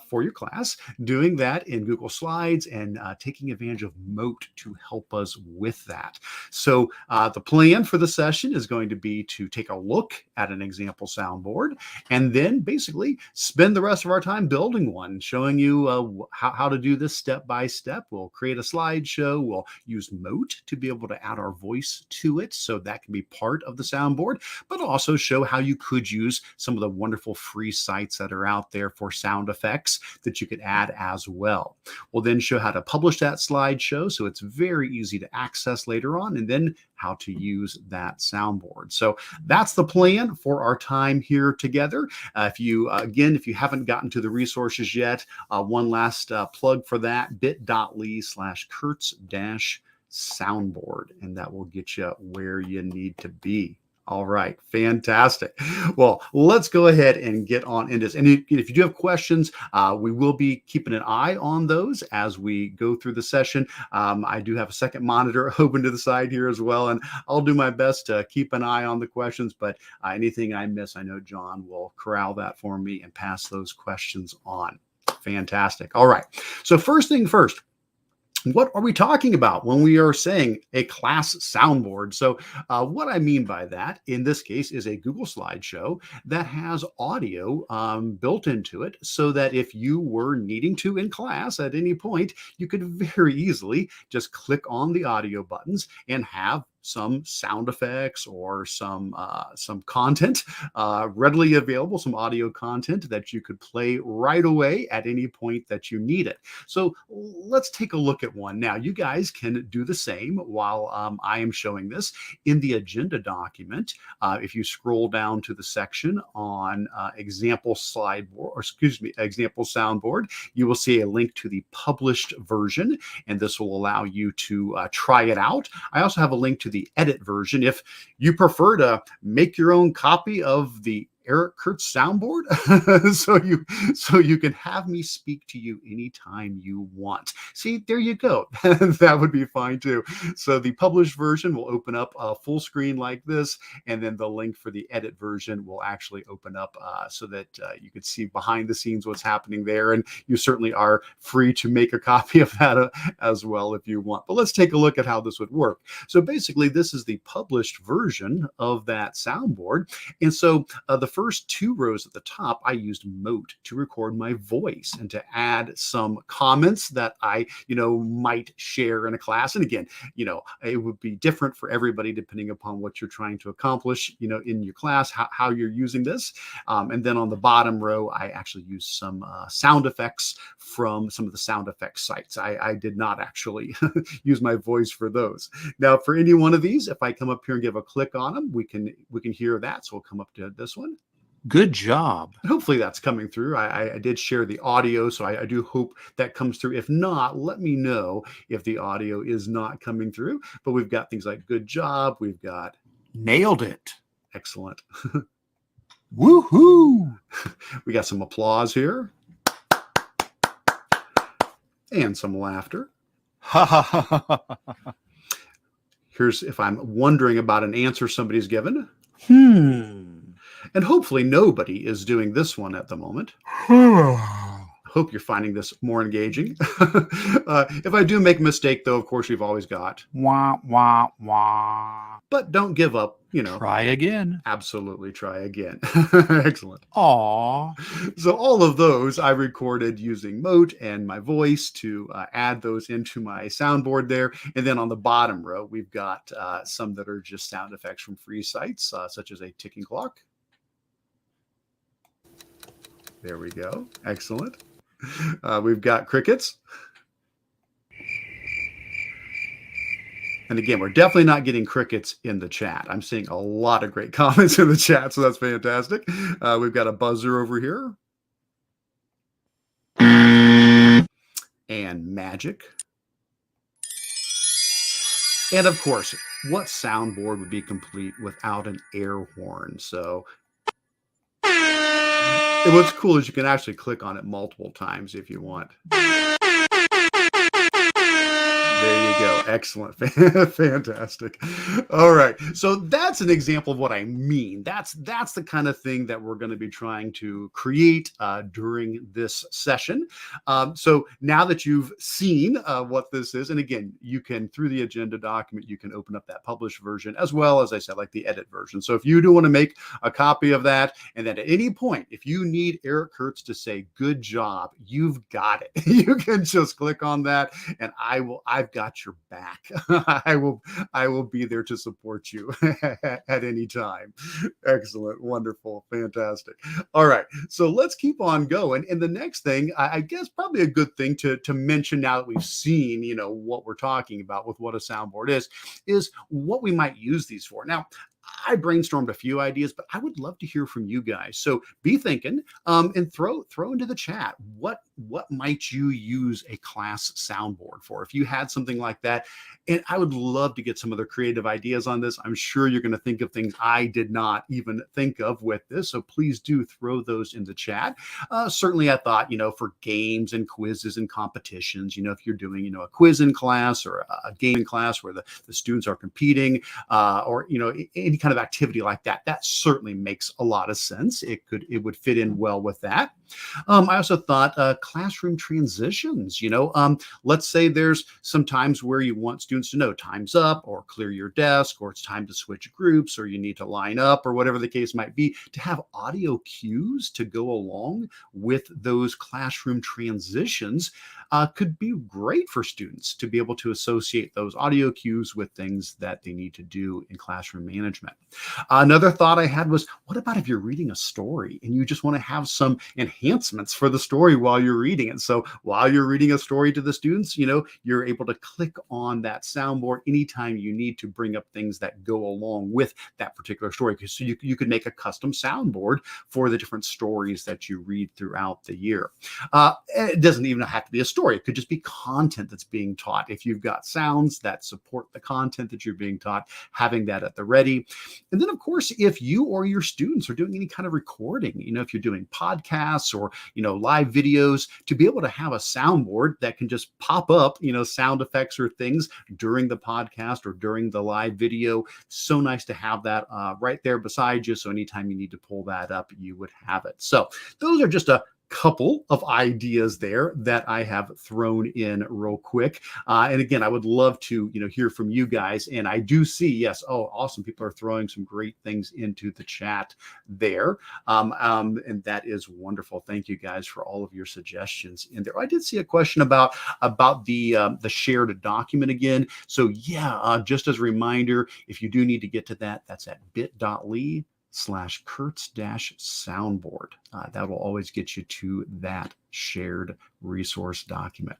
for your class, doing that in Google Slides and taking advantage of Mote to help us with that. So the plan for the session is going to be to take a look at an example soundboard and then basically spend the rest of our time building one, showing you how to do this step by step. We'll create a slideshow. We'll use Mote to be able to add our voice to it, so that can be part of the soundboard, but also show how you could use some of the wonderful free sites that are out there for sound effects that you could add as well. We'll then show how to publish that slideshow so it's very easy to access later on, and then how to use that soundboard. So that's the plan for our time here together. If you haven't gotten to the resources yet, one last plug for that, bit.ly/Kurtz-soundboard, and that will get you where you need to be. All right, fantastic. Well, let's go ahead and get on into this. And if you do have questions, we will be keeping an eye on those as we go through the session. I do have a second monitor open to the side here as well, and I'll do my best to keep an eye on the questions, but anything I miss, I know John will corral that for me and pass those questions on. Fantastic. All right, so first thing first, what are we talking about when we are saying a class soundboard? So what I mean by that in this case is a Google slideshow that has audio built into it, so that if you were needing to in class at any point, you could very easily just click on the audio buttons and have some sound effects or some content readily available, some audio content that you could play right away at any point that you need it. So let's take a look at one. Now, you guys can do the same while I am showing this in the agenda document. If you scroll down to the section on example soundboard, you will see a link to the published version, and this will allow you to try it out. I also have a link to the edit version if you prefer to make your own copy of the Eric Kurtz soundboard, so you can have me speak to you anytime you want. See, there you go. That would be fine too. So the published version will open up a full screen like this, and then the link for the edit version will actually open up so that you can see behind the scenes what's happening there. And you certainly are free to make a copy of that as well if you want. But let's take a look at how this would work. So basically, this is the published version of that soundboard. And so the first two rows at the top, I used Mote to record my voice and to add some comments that I, might share in a class. And again, it would be different for everybody depending upon what you're trying to accomplish, in your class, how you're using this. And then on the bottom row, I actually used some sound effects from some of the sound effects sites. I did not actually use my voice for those. Now, for any one of these, if I come up here and give a click on them, we can hear that. So we'll come up to this one. Good job. Hopefully that's coming through. I did share the audio, so I do hope that comes through. If not, let me know if the audio is not coming through. But we've got things like good job. We've got nailed it. Excellent. Woohoo. We got some applause here. And some laughter. Here's if I'm wondering about an answer somebody's given. And hopefully nobody is doing this one at the moment. Hope you're finding this more engaging. If I do make a mistake, though, of course, we've always got wah, wah, wah. But don't give up, Try again. Absolutely try again. Excellent. Aw. So all of those I recorded using Mote and my voice to add those into my soundboard there. And then on the bottom row, we've got some that are just sound effects from free sites, such as a ticking clock. There we go. Excellent. We've got crickets. And again, we're definitely not getting crickets in the chat. I'm seeing a lot of great comments in the chat, so that's fantastic. We've got a buzzer over here. And magic. And of course, what soundboard would be complete without an air horn? So and what's cool is you can actually click on it multiple times if you want. There you go. Excellent. Fantastic. All right. So that's an example of what I mean. That's the kind of thing that we're going to be trying to create during this session. So now that you've seen what this is, and again, you can, through the agenda document, you can open up that published version as well as I said, like the edit version. So if you do want to make a copy of that, and then at any point, if you need Eric Kurtz to say, good job, you've got it. You can just click on that and I've got your back. I will be there to support you at any time. Excellent. Wonderful. Fantastic. All right. So let's keep on going. And the next thing, I guess probably a good thing to mention now that we've seen, what we're talking about with what a soundboard is what we might use these for. Now, I brainstormed a few ideas, but I would love to hear from you guys. So be thinking and throw into the chat what might you use a class soundboard for if you had something like that. And I would love to get some other creative ideas on this. I'm sure you're going to think of things I did not even think of with this. So please do throw those in the chat. Certainly I thought, for games and quizzes and competitions, if you're doing, a quiz in class or a game in class where the students are competing or, any kind of activity like that, that certainly makes a lot of sense. It would fit in well with that. I also thought classroom transitions, let's say there's some times where you want students to know time's up, or clear your desk, or it's time to switch groups, or you need to line up, or whatever the case might be. To have audio cues to go along with those classroom transitions could be great for students to be able to associate those audio cues with things that they need to do in classroom management. Another thought I had was, what about if you're reading a story and you just want to have some enhancements for the story while you're reading it? So while you're reading a story to the students, you're able to click on that soundboard anytime you need to bring up things that go along with that particular story. So you could make a custom soundboard for the different stories that you read throughout the year. It doesn't even have to be a story. It could just be content that's being taught. If you've got sounds that support the content that you're being taught, having that at the ready. And then, of course, if you or your students are doing any kind of recording, if you're doing podcasts or, live videos, to be able to have a soundboard that can just pop up, sound effects or things during the podcast or during the live video. So nice to have that right there beside you. So anytime you need to pull that up, you would have it. So those are just a couple of ideas there that I have thrown in real quick. And again, I would love to, hear from you guys. And I do see, yes, oh, awesome. People are throwing some great things into the chat there. And that is wonderful. Thank you guys for all of your suggestions in there. I did see a question about the shared document again. So yeah, just as a reminder, if you do need to get to that, that's at bit.ly/Kurtz-soundboard. That will always get you to that shared resource document.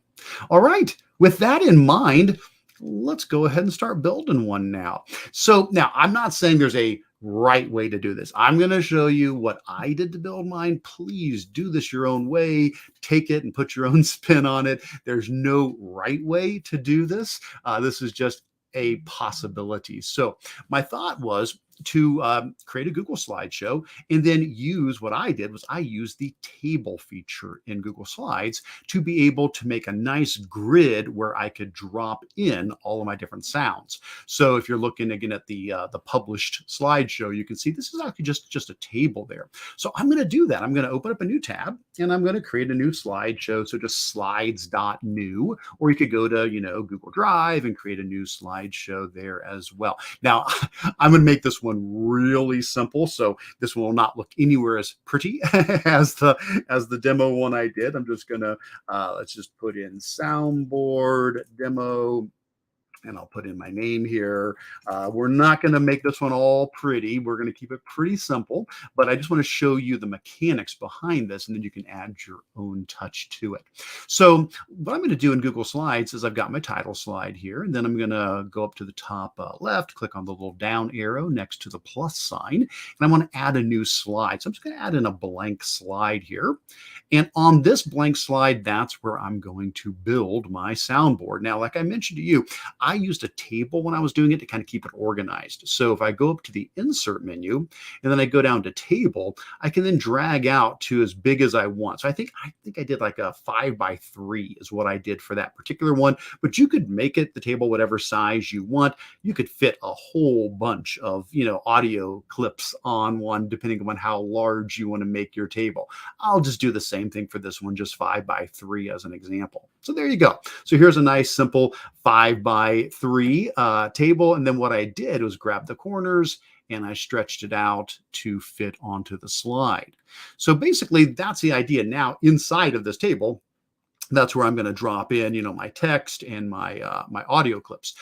All right, with that in mind, let's go ahead and start building one now. So now I'm not saying there's a right way to do this. I'm going to show you what I did to build mine. Please do this your own way. Take it and put your own spin on it. There's no right way to do this. This is just a possibility. So my thought was to create a Google slideshow and then use what I did was I used the table feature in Google Slides to be able to make a nice grid where I could drop in all of my different sounds. So if you're looking again at the published slideshow, you can see this is actually just a table there. So I'm going to do that. I'm going to open up a new tab and I'm going to create a new slideshow. So just slides.new, or you could go to, Google Drive and create a new slideshow there as well. Now I'm going to make this one really simple, so this one will not look anywhere as pretty as the demo one I did. I'm just gonna let's just put in soundboard demo, and I'll put in my name here. We're not going to make this one all pretty. We're going to keep it pretty simple, but I just want to show you the mechanics behind this, and then you can add your own touch to it. So what I'm going to do in Google Slides is I've got my title slide here, and then I'm going to go up to the top left, click on the little down arrow next to the plus sign, and I want to add a new slide. So I'm just going to add in a blank slide here. And on this blank slide, that's where I'm going to build my soundboard. Now, like I mentioned to you, I used a table when I was doing it to kind of keep it organized. So if I go up to the insert menu and then I go down to table, I can then drag out to as big as I want. So I think I did like a 5x3 is what I did for that particular one, but you could make it the table whatever size you want. You could fit a whole bunch of, audio clips on one, depending on how large you want to make your table. I'll just do the same thing for this one, just 5x3 as an example. So there you go. So here's a nice simple 5x3 table. And then what I did was grab the corners and I stretched it out to fit onto the slide. So basically that's the idea. Now inside of this table, that's where I'm going to drop in, my text and my audio clips.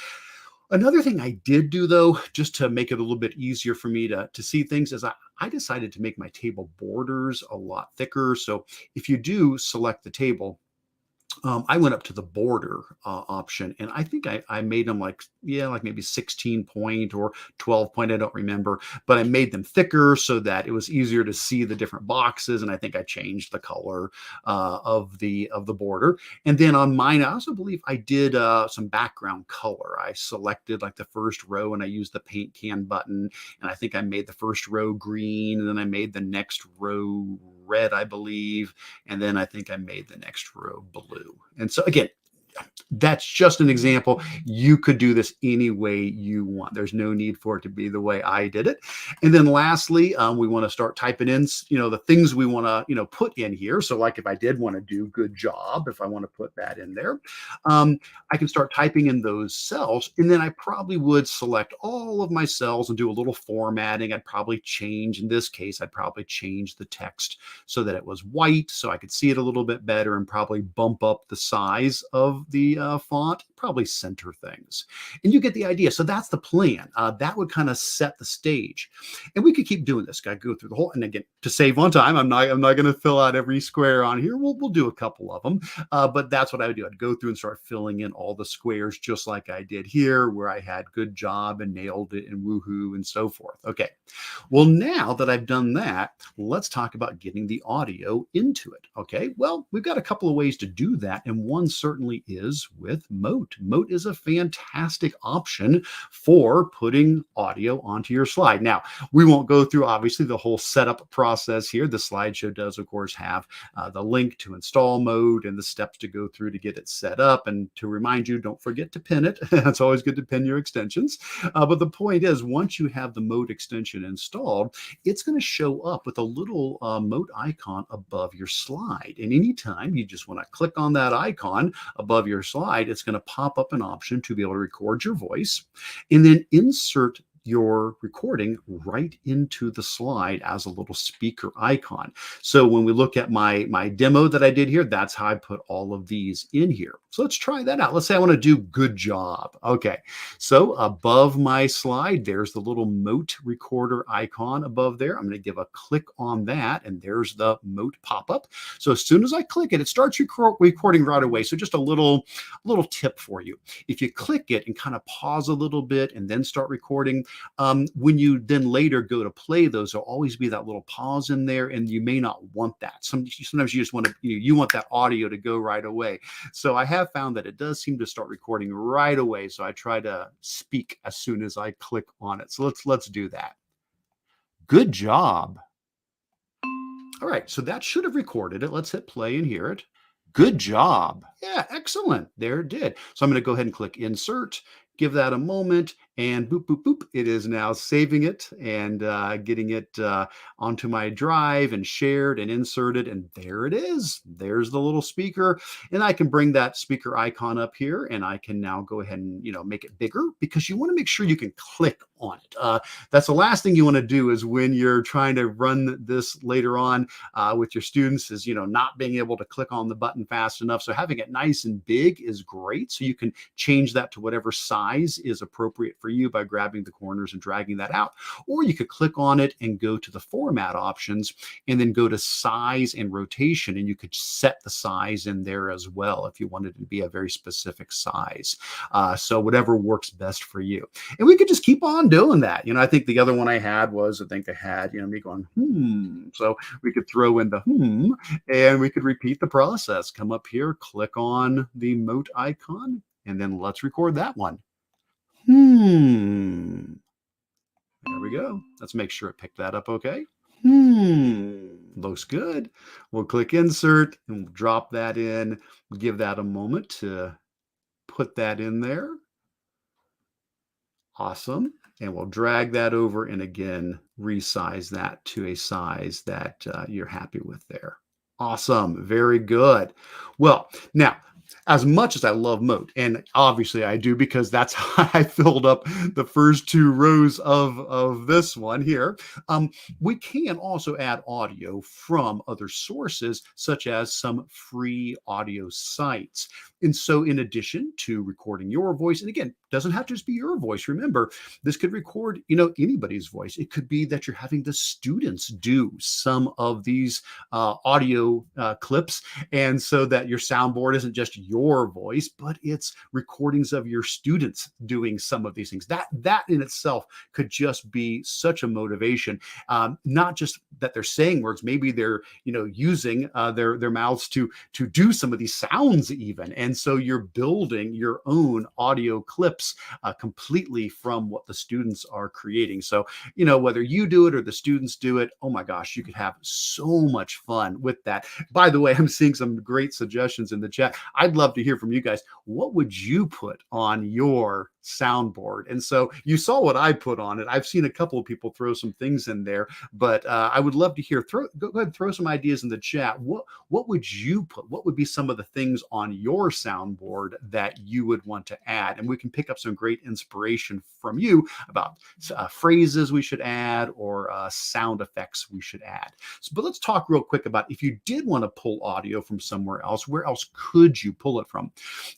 Another thing I did do, though, just to make it a little bit easier for me to see things, is I decided to make my table borders a lot thicker. So if you do select the table, I went up to the border option, and I think I made them like maybe 16 point or 12 point. I don't remember, but I made them thicker so that it was easier to see the different boxes. And I think I changed the color of the border. And then on mine, I also believe I did some background color. I selected like the first row and I used the paint can button. And I think I made the first row green, and then I made the next row red, I believe. And then I think I made the next row blue. And so again, that's just an example. You could do this any way you want. There's no need for it to be the way I did it. And then lastly, we want to start typing in, the things we want to, put in here. So like if I did want to do good job, if I want to put that in there, I can start typing in those cells. And then I probably would select all of my cells and do a little formatting. I'd probably change, in this case, I'd probably change the text so that it was white so I could see it a little bit better, and probably bump up the size of the font, probably center things. And you get the idea. So that's the plan. That would kind of set the stage. And we could keep doing this. Got to go through the whole, and again, to save on time, I'm not going to fill out every square on here. We'll do a couple of them. But that's what I would do. I'd go through and start filling in all the squares just like I did here, where I had good job and nailed it and woohoo and so forth. Okay. Well, now that I've done that, let's talk about getting the audio into it. Okay. Well, we've got a couple of ways to do that. And one certainly is with Mote. Mote is a fantastic option for putting audio onto your slide. Now, we won't go through, obviously, the whole setup process here. The slideshow does, of course, have the link to install Mote and the steps to go through to get it set up. And to remind you, don't forget to pin it. It's always good to pin your extensions. But the point is, once you have the Mote extension installed, it's going to show up with a little Mote icon above your slide. And anytime you just want to click on that icon above your slide, it's going to pop up an option to be able to record your voice and then insert your recording right into the slide as a little speaker icon. So when we look at my demo that I did here, that's how I put all of these in here. So let's try that out. Let's say I want to do good job. Okay. So above my slide, there's the little Mote recorder icon above there. I'm going to give a click on that, and there's the Mote pop-up. So as soon as I click it, it starts recording right away. So just a little tip for you. If you click it and kind of pause a little bit and then start recording, when you then later go to play those, there'll always be that little pause in there, and you may not want that. Sometimes you just want to, you want that audio to go right away. So I have found that it does seem to start recording right away. So I try to speak as soon as I click on it. So let's do that. Good job. All right, so that should have recorded it. Let's hit play and hear it. Good job. Yeah, excellent. There it did. So I'm going to go ahead and click insert, give that a moment, and boop, boop, boop. It is now saving it and getting it onto my drive and shared and inserted. And there it is. There's the little speaker. And I can bring that speaker icon up here, and I can now go ahead and, make it bigger, because you want to make sure you can click on it. That's the last thing you want to do is when you're trying to run this later on with your students is, not being able to click on the button fast enough. So having it nice and big is great. So you can change that to whatever size is appropriate for you by grabbing the corners and dragging that out. Or you could click on it and go to the format options and then go to size and rotation, and you could set the size in there as well if you wanted it to be a very specific size. So whatever works best for you. And we could just keep on doing that. I think the other one I had was, me going, So we could throw in the and we could repeat the process. Come up here, click on the Mote icon, and then let's record that one. There we go. Let's make sure it picked that up okay. Looks good. We'll click insert and we'll drop that in. Give that a moment to put that in there. Awesome. And we'll drag that over and again, resize that to a size that you're happy with there. Awesome. Very good. Well, now, as much as I love Mote, and obviously I do because that's how I filled up the first two rows of this one here, we can also add audio from other sources, such as some free audio sites. And so in addition to recording your voice, and again, doesn't have to just be your voice. Remember, this could record, anybody's voice. It could be that you're having the students do some of these audio clips. And so that your soundboard isn't just your voice, but it's recordings of your students doing some of these things. That in itself could just be such a motivation. Not just that they're saying words, maybe they're, using their mouths to do some of these sounds even. And so you're building your own audio clips completely from what the students are creating. So, whether you do it or the students do it, oh my gosh, you could have so much fun with that. By the way, I'm seeing some great suggestions in the chat. I'd love to hear from you guys. What would you put on your soundboard? And so you saw what I put on it. I've seen a couple of people throw some things in there, but I would love to hear. Go ahead and throw some ideas in the chat. What would you put? What would be some of the things on your soundboard that you would want to add? And we can pick up some great inspiration from you about phrases we should add or sound effects we should add. But let's talk real quick about if you did want to pull audio from somewhere else, where else could you pull it from?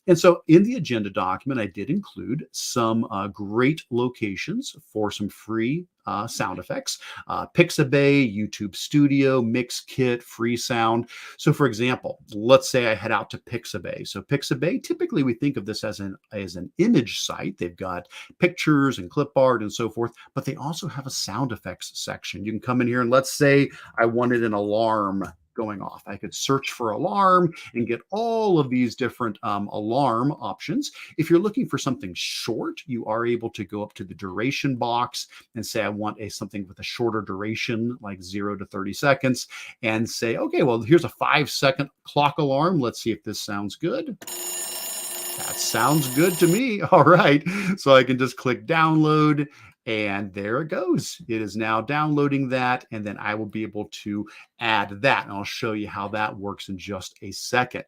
And so in the agenda document, I did include some great locations for some free sound effects. Pixabay, YouTube Studio, Mixkit, Freesound. So for example, let's say I head out to Pixabay. So Pixabay, typically we think of this as an image site. They've got pictures and clip art and so forth, but they also have a sound effects section. You can come in here and let's say I wanted an alarm going off. I could search for alarm and get all of these different alarm options. If you're looking for something short, you are able to go up to the duration box and say, I want something with a shorter duration, like 0 to 30 seconds, and say, okay, well, here's a 5-second clock alarm. Let's see if this sounds good. That sounds good to me. All right. So I can just click download. And there it goes. It is now downloading that, and then I will be able to add that. And I'll show you how that works in just a second.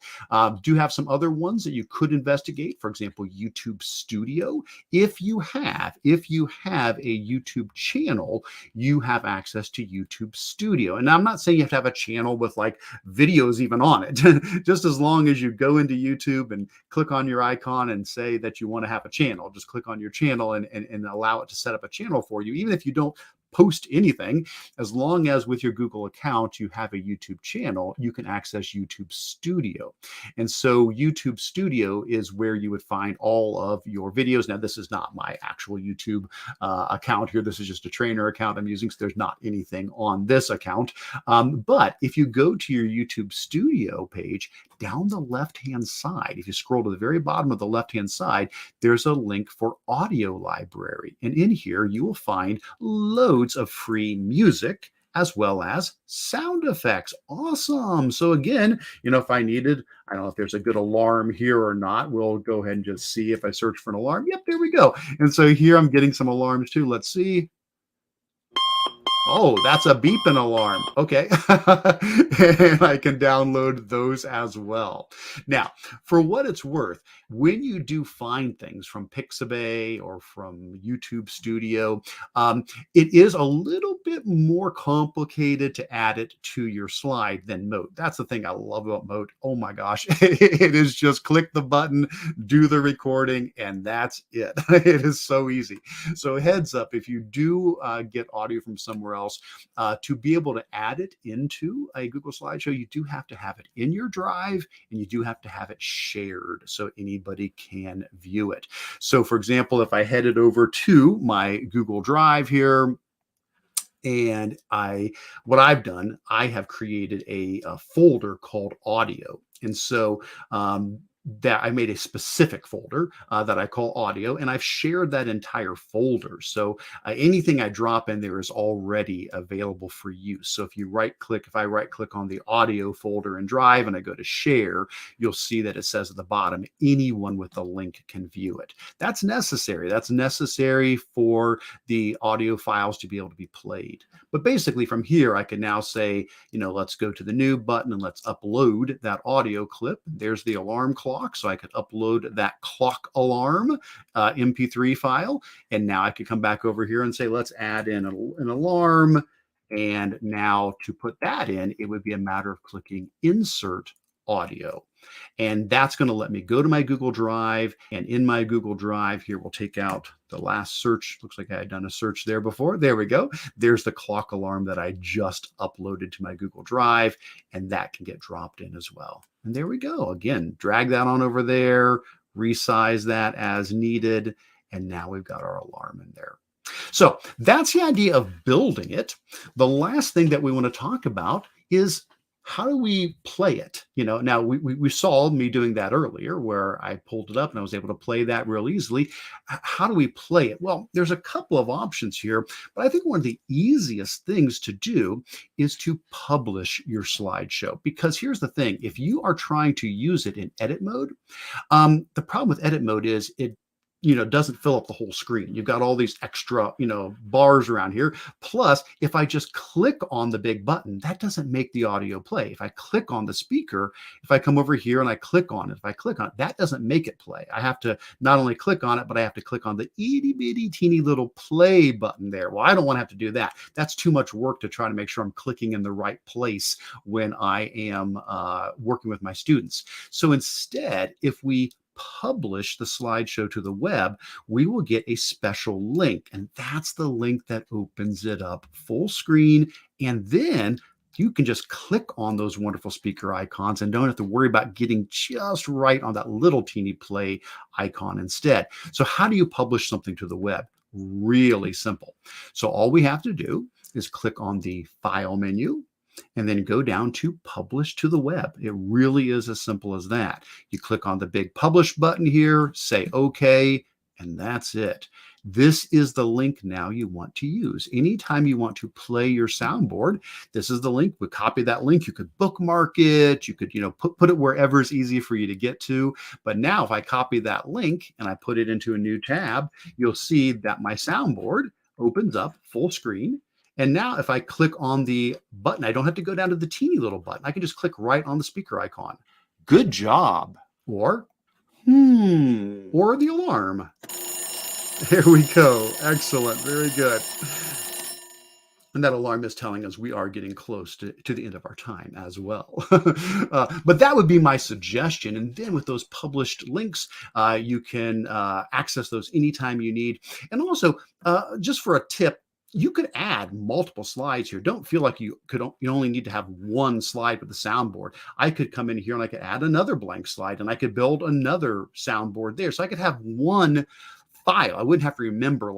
Do have some other ones that you could investigate. For example, YouTube Studio. If you have a YouTube channel, you have access to YouTube Studio. And I'm not saying you have to have a channel with like videos even on it. Just as long as you go into YouTube and click on your icon and say that you want to have a channel, just click on your channel and allow it to set up a channel for you. Even if you don't post anything, as long as with your Google account you have a YouTube channel, you can access YouTube Studio. And so YouTube Studio is where you would find all of your videos. Now, this is not my actual YouTube account here. This is just a trainer account I'm using, so there's not anything on this account. But if you go to your YouTube Studio page, down the left-hand side, if you scroll to the very bottom of the left-hand side, there's a link for audio library. And in here, you will find loads of free music as well as sound effects. Awesome. So again, if I needed, I don't know if there's a good alarm here or not. We'll go ahead and just see if I search for an alarm. Yep, there we go. And so here I'm getting some alarms too. Let's see. Oh, that's a beeping alarm. Okay. And I can download those as well. Now, for what it's worth, when you do find things from Pixabay or from YouTube Studio, it is a little bit more complicated to add it to your slide than Mote. That's the thing I love about Mote. Oh my gosh. It is just click the button, do the recording, and that's it. It is so easy. So heads up, if you do get audio from somewhere else, to be able to add it into a Google slideshow, you do have to have it in your drive and you do have to have it shared so anybody can view it. So for example, if I headed over to my Google Drive here, and what I've done, I have created a folder called audio. And so that I made a specific folder that I call audio, and I've shared that entire folder. So anything I drop in there is already available for use. So if I right click on the audio folder in Drive and I go to share, you'll see that it says at the bottom, anyone with the link can view it. That's necessary. That's necessary for the audio files to be able to be played. But basically from here, I can now say, let's go to the new button and let's upload that audio clip. There's the alarm clock. So I could upload that clock alarm MP3 file. And now I could come back over here and say, let's add in an alarm. And now to put that in, it would be a matter of clicking insert audio. And that's going to let me go to my Google Drive. And in my Google Drive here, we'll take out the last search. Looks like I had done a search there before. There we go. There's the clock alarm that I just uploaded to my Google Drive. And that can get dropped in as well. And there we go. Again, drag that on over there, resize that as needed. And now we've got our alarm in there. So that's the idea of building it. The last thing that we want to talk about is how do we play it? Now we saw me doing that earlier where I pulled it up and I was able to play that real easily. How do we play it? Well, there's a couple of options here, but I think one of the easiest things to do is to publish your slideshow, because here's the thing. If you are trying to use it in edit mode, the problem with edit mode is it doesn't fill up the whole screen. You've got all these extra, bars around here. Plus, if I just click on the big button, that doesn't make the audio play. If I click on the speaker, if I come over here and I click on it, if I click on it, that doesn't make it play. I have to not only click on it, but I have to click on the itty bitty teeny little play button there. Well, I don't want to have to do that. That's too much work to try to make sure I'm clicking in the right place when I am working with my students. So instead, if we publish the slideshow to the web, we will get a special link. And that's the link that opens it up full screen. And then you can just click on those wonderful speaker icons and don't have to worry about getting just right on that little teeny play icon instead. So how do you publish something to the web? Really simple. So all we have to do is click on the File menu and then go down to Publish to the Web. It really is as simple as that. You click on the big Publish button here, say OK, and that's it. This is the link now you want to use. Anytime you want to play your soundboard, this is the link. We copy that link. You could bookmark it. You could, put it wherever it's easy for you to get to. But now if I copy that link and I put it into a new tab, you'll see that my soundboard opens up full screen. And now if I click on the button, I don't have to go down to the teeny little button. I can just click right on the speaker icon. Good job. Or, or the alarm. There we go. Excellent. Very good. And that alarm is telling us we are getting close to the end of our time as well. But that would be my suggestion. And then with those published links, you can access those anytime you need. And also, just for a tip, you could add multiple slides here. Don't feel like you only need to have one slide with the soundboard. I could come in here and I could add another blank slide and I could build another soundboard there. So I could have one file. I wouldn't have to remember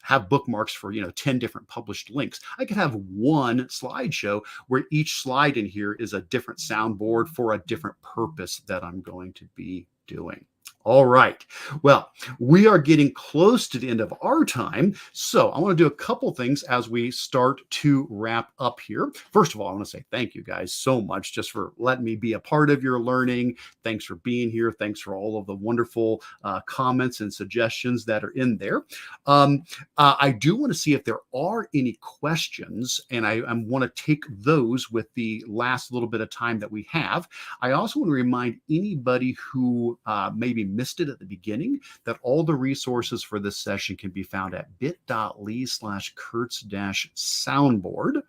have bookmarks for 10 different published links. I could have one slideshow where each slide in here is a different soundboard for a different purpose that I'm going to be doing. All right. Well, we are getting close to the end of our time. So I want to do a couple things as we start to wrap up here. First of all, I want to say thank you guys so much just for letting me be a part of your learning. Thanks for being here. Thanks for all of the wonderful comments and suggestions that are in there. I do want to see if there are any questions, and I want to take those with the last little bit of time that we have. I also want to remind anybody who maybe missed it at the beginning that all the resources for this session can be found at bit.ly/Kurtz-soundboard.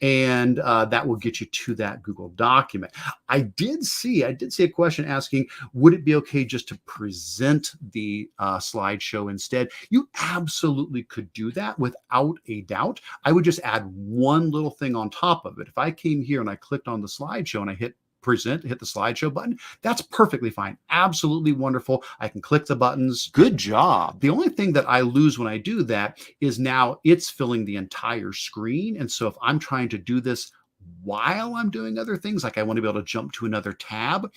And that will get you to that Google document. I did see a question asking, would it be okay just to present the slideshow instead? You absolutely could do that without a doubt. I would just add one little thing on top of it. If I came here and I clicked on the slideshow and I hit present, hit the slideshow button, that's perfectly fine. Absolutely wonderful. I can click the buttons. Good job. The only thing that I lose when I do that is now it's filling the entire screen. And so if I'm trying to do this while I'm doing other things, like I want to be able to jump to another tab,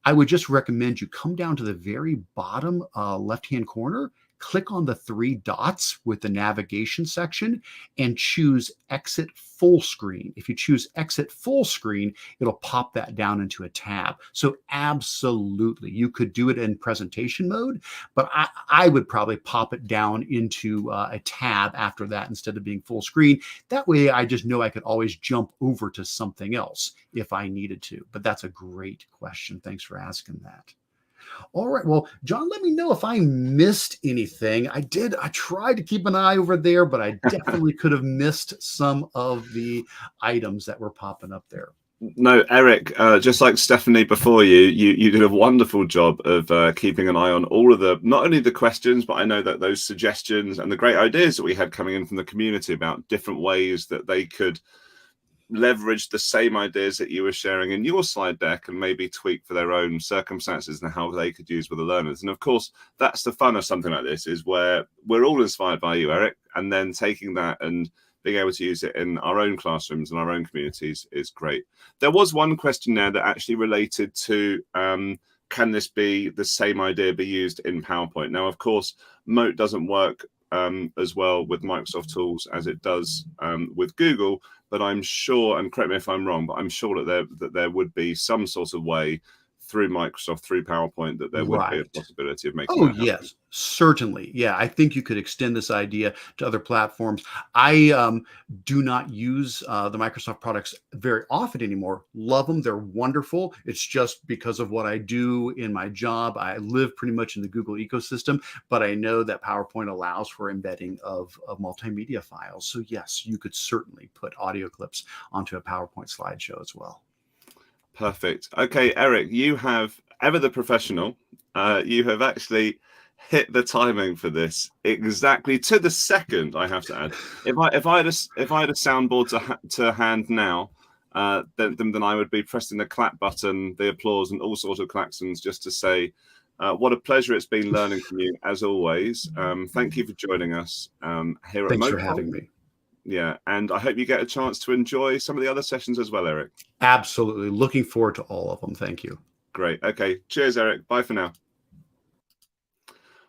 I would just recommend you come down to the very bottom left-hand corner, click on the three dots with the navigation section and choose exit full screen. If you choose exit full screen, it'll pop that down into a tab. So absolutely, you could do it in presentation mode, but I would probably pop it down into a tab after that instead of being full screen. That way I just know I could always jump over to something else if I needed to. But that's a great question. Thanks for asking that. All right. Well, John, let me know if I missed anything. I tried to keep an eye over there, but I definitely could have missed some of the items that were popping up there. No, Eric, just like Stephanie before you did a wonderful job of keeping an eye on all of not only the questions, but I know that those suggestions and the great ideas that we had coming in from the community about different ways that they could leverage the same ideas that you were sharing in your slide deck and maybe tweak for their own circumstances and how they could use with the learners. And of course, that's the fun of something like this, is where we're all inspired by you, Eric, and then taking that and being able to use it in our own classrooms and our own communities is great. There was one question there that actually related to can this be the same idea be used in PowerPoint? Now, of course, Mote doesn't work as well with Microsoft tools as it does with Google, but I'm sure, and correct me if I'm wrong, but I'm sure that there would be some sort of way through Microsoft, through PowerPoint, that there would be a possibility of making Oh, that happen. yes, certainly. Yeah, I think you could extend this idea to other platforms. I do not use the Microsoft products very often anymore. Love them. They're wonderful. It's just because of what I do in my job. I live pretty much in the Google ecosystem, but I know that PowerPoint allows for embedding of multimedia files. So yes, you could certainly put audio clips onto a PowerPoint slideshow as well. Perfect. Okay, Eric, you have, ever the professional, you have actually hit the timing for this exactly to the second, I have to add. If I had a soundboard to hand now, then I would be pressing the clap button, the applause, and all sorts of klaxons just to say what a pleasure it's been learning from you as always. Thank you for joining us here at Thanks MoteCon. for having me. Yeah, and I hope you get a chance to enjoy some of the other sessions as well, Eric. Absolutely. Looking forward to all of them. Thank you. Great. Okay. Cheers, Eric. Bye for now.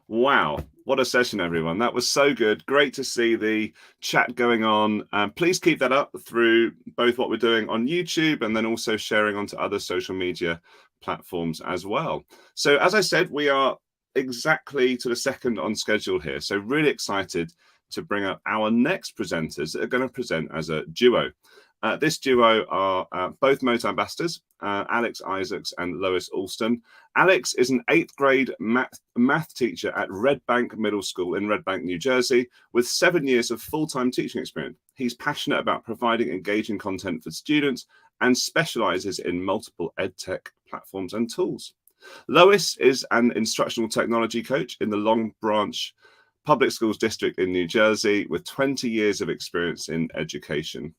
Wow. What a session, everyone. That was so good. Great to see the chat going on. Please keep that up through both what we're doing on YouTube and then also sharing onto other social media platforms as well. So as I said, we are exactly to the second on schedule here. So really excited to bring up our next presenters that are going to present as a duo. This duo are both Mote ambassadors, Alex Isaacs and Lois Alston. Alex is an 8th grade math teacher at Red Bank Middle School in Red Bank, New Jersey, with 7 years of full-time teaching experience. He's passionate about providing engaging content for students and specializes in multiple edtech platforms and tools. Lois is an instructional technology coach in the Long Branch Public Schools District in New Jersey with 20 years of experience in education.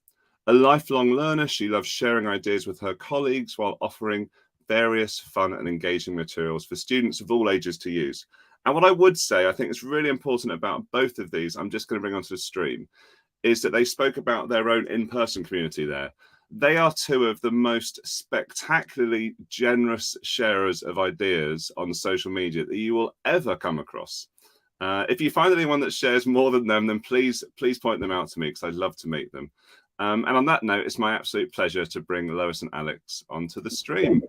A lifelong learner, she loves sharing ideas with her colleagues while offering various fun and engaging materials for students of all ages to use. And what I would say, I think is really important about both of these, I'm just going to bring onto the stream, is that they spoke about their own in-person community there. They are two of the most spectacularly generous sharers of ideas on social media that you will ever come across. If you find anyone that shares more than them, then please point them out to me because I'd love to meet them. And on that note, it's my absolute pleasure to bring Lois and Alex onto the stream.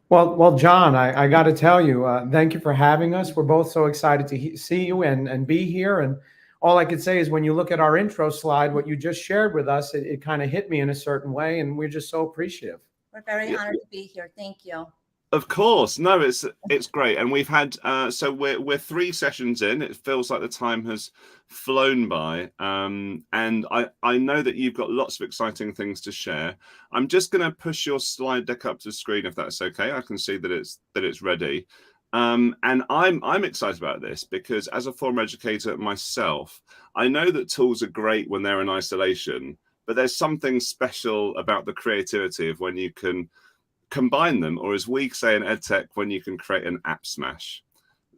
Well, John, I got to tell you, thank you for having us. We're both so excited to see you and be here. And all I could say is when you look at our intro slide, what you just shared with us, it kind of hit me in a certain way. And we're just so appreciative. We're very honored to be here. Thank you. Of course. No, it's great. And we've had, so we're 3 sessions in. It feels like the time has flown by. And I know that you've got lots of exciting things to share. I'm just going to push your slide deck up to the screen, if that's okay. I can see that it's ready. And I'm excited about this because as a former educator myself, I know that tools are great when they're in isolation, but there's something special about the creativity of when you can combine them, or as we say in EdTech, when you can create an app smash.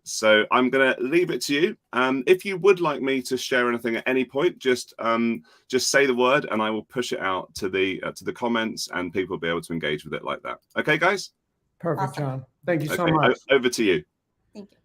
So I'm going to leave it to you. If you would like me to share anything at any point, just say the word and I will push it out to the comments and people will be able to engage with it like that. Okay, guys? Perfect, Awesome. John. Thank you so Okay, much. over to you. Thank you.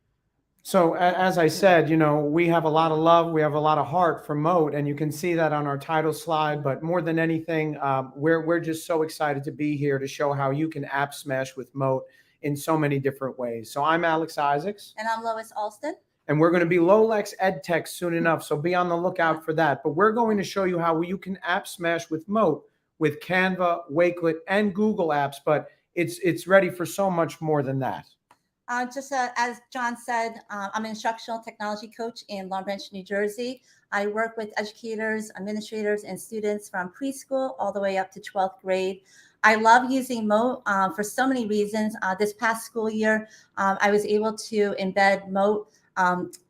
So as I said, we have a lot of love. We have a lot of heart for Mote, and you can see that on our title slide. But more than anything, we're just so excited to be here to show how you can app smash with Mote in so many different ways. So I'm Alex Isaacs. And I'm Lois Alston. And we're going to be Lolex EdTech soon enough. So be on the lookout for that. But we're going to show you how you can app smash with Mote with Canva, Wakelet, and Google Apps. But it's ready for so much more than that. Just as John said, I'm an instructional technology coach in Long Branch, New Jersey. I work with educators, administrators, and students from preschool all the way up to 12th grade. I love using Mote for so many reasons. This past school year, I was able to embed Mote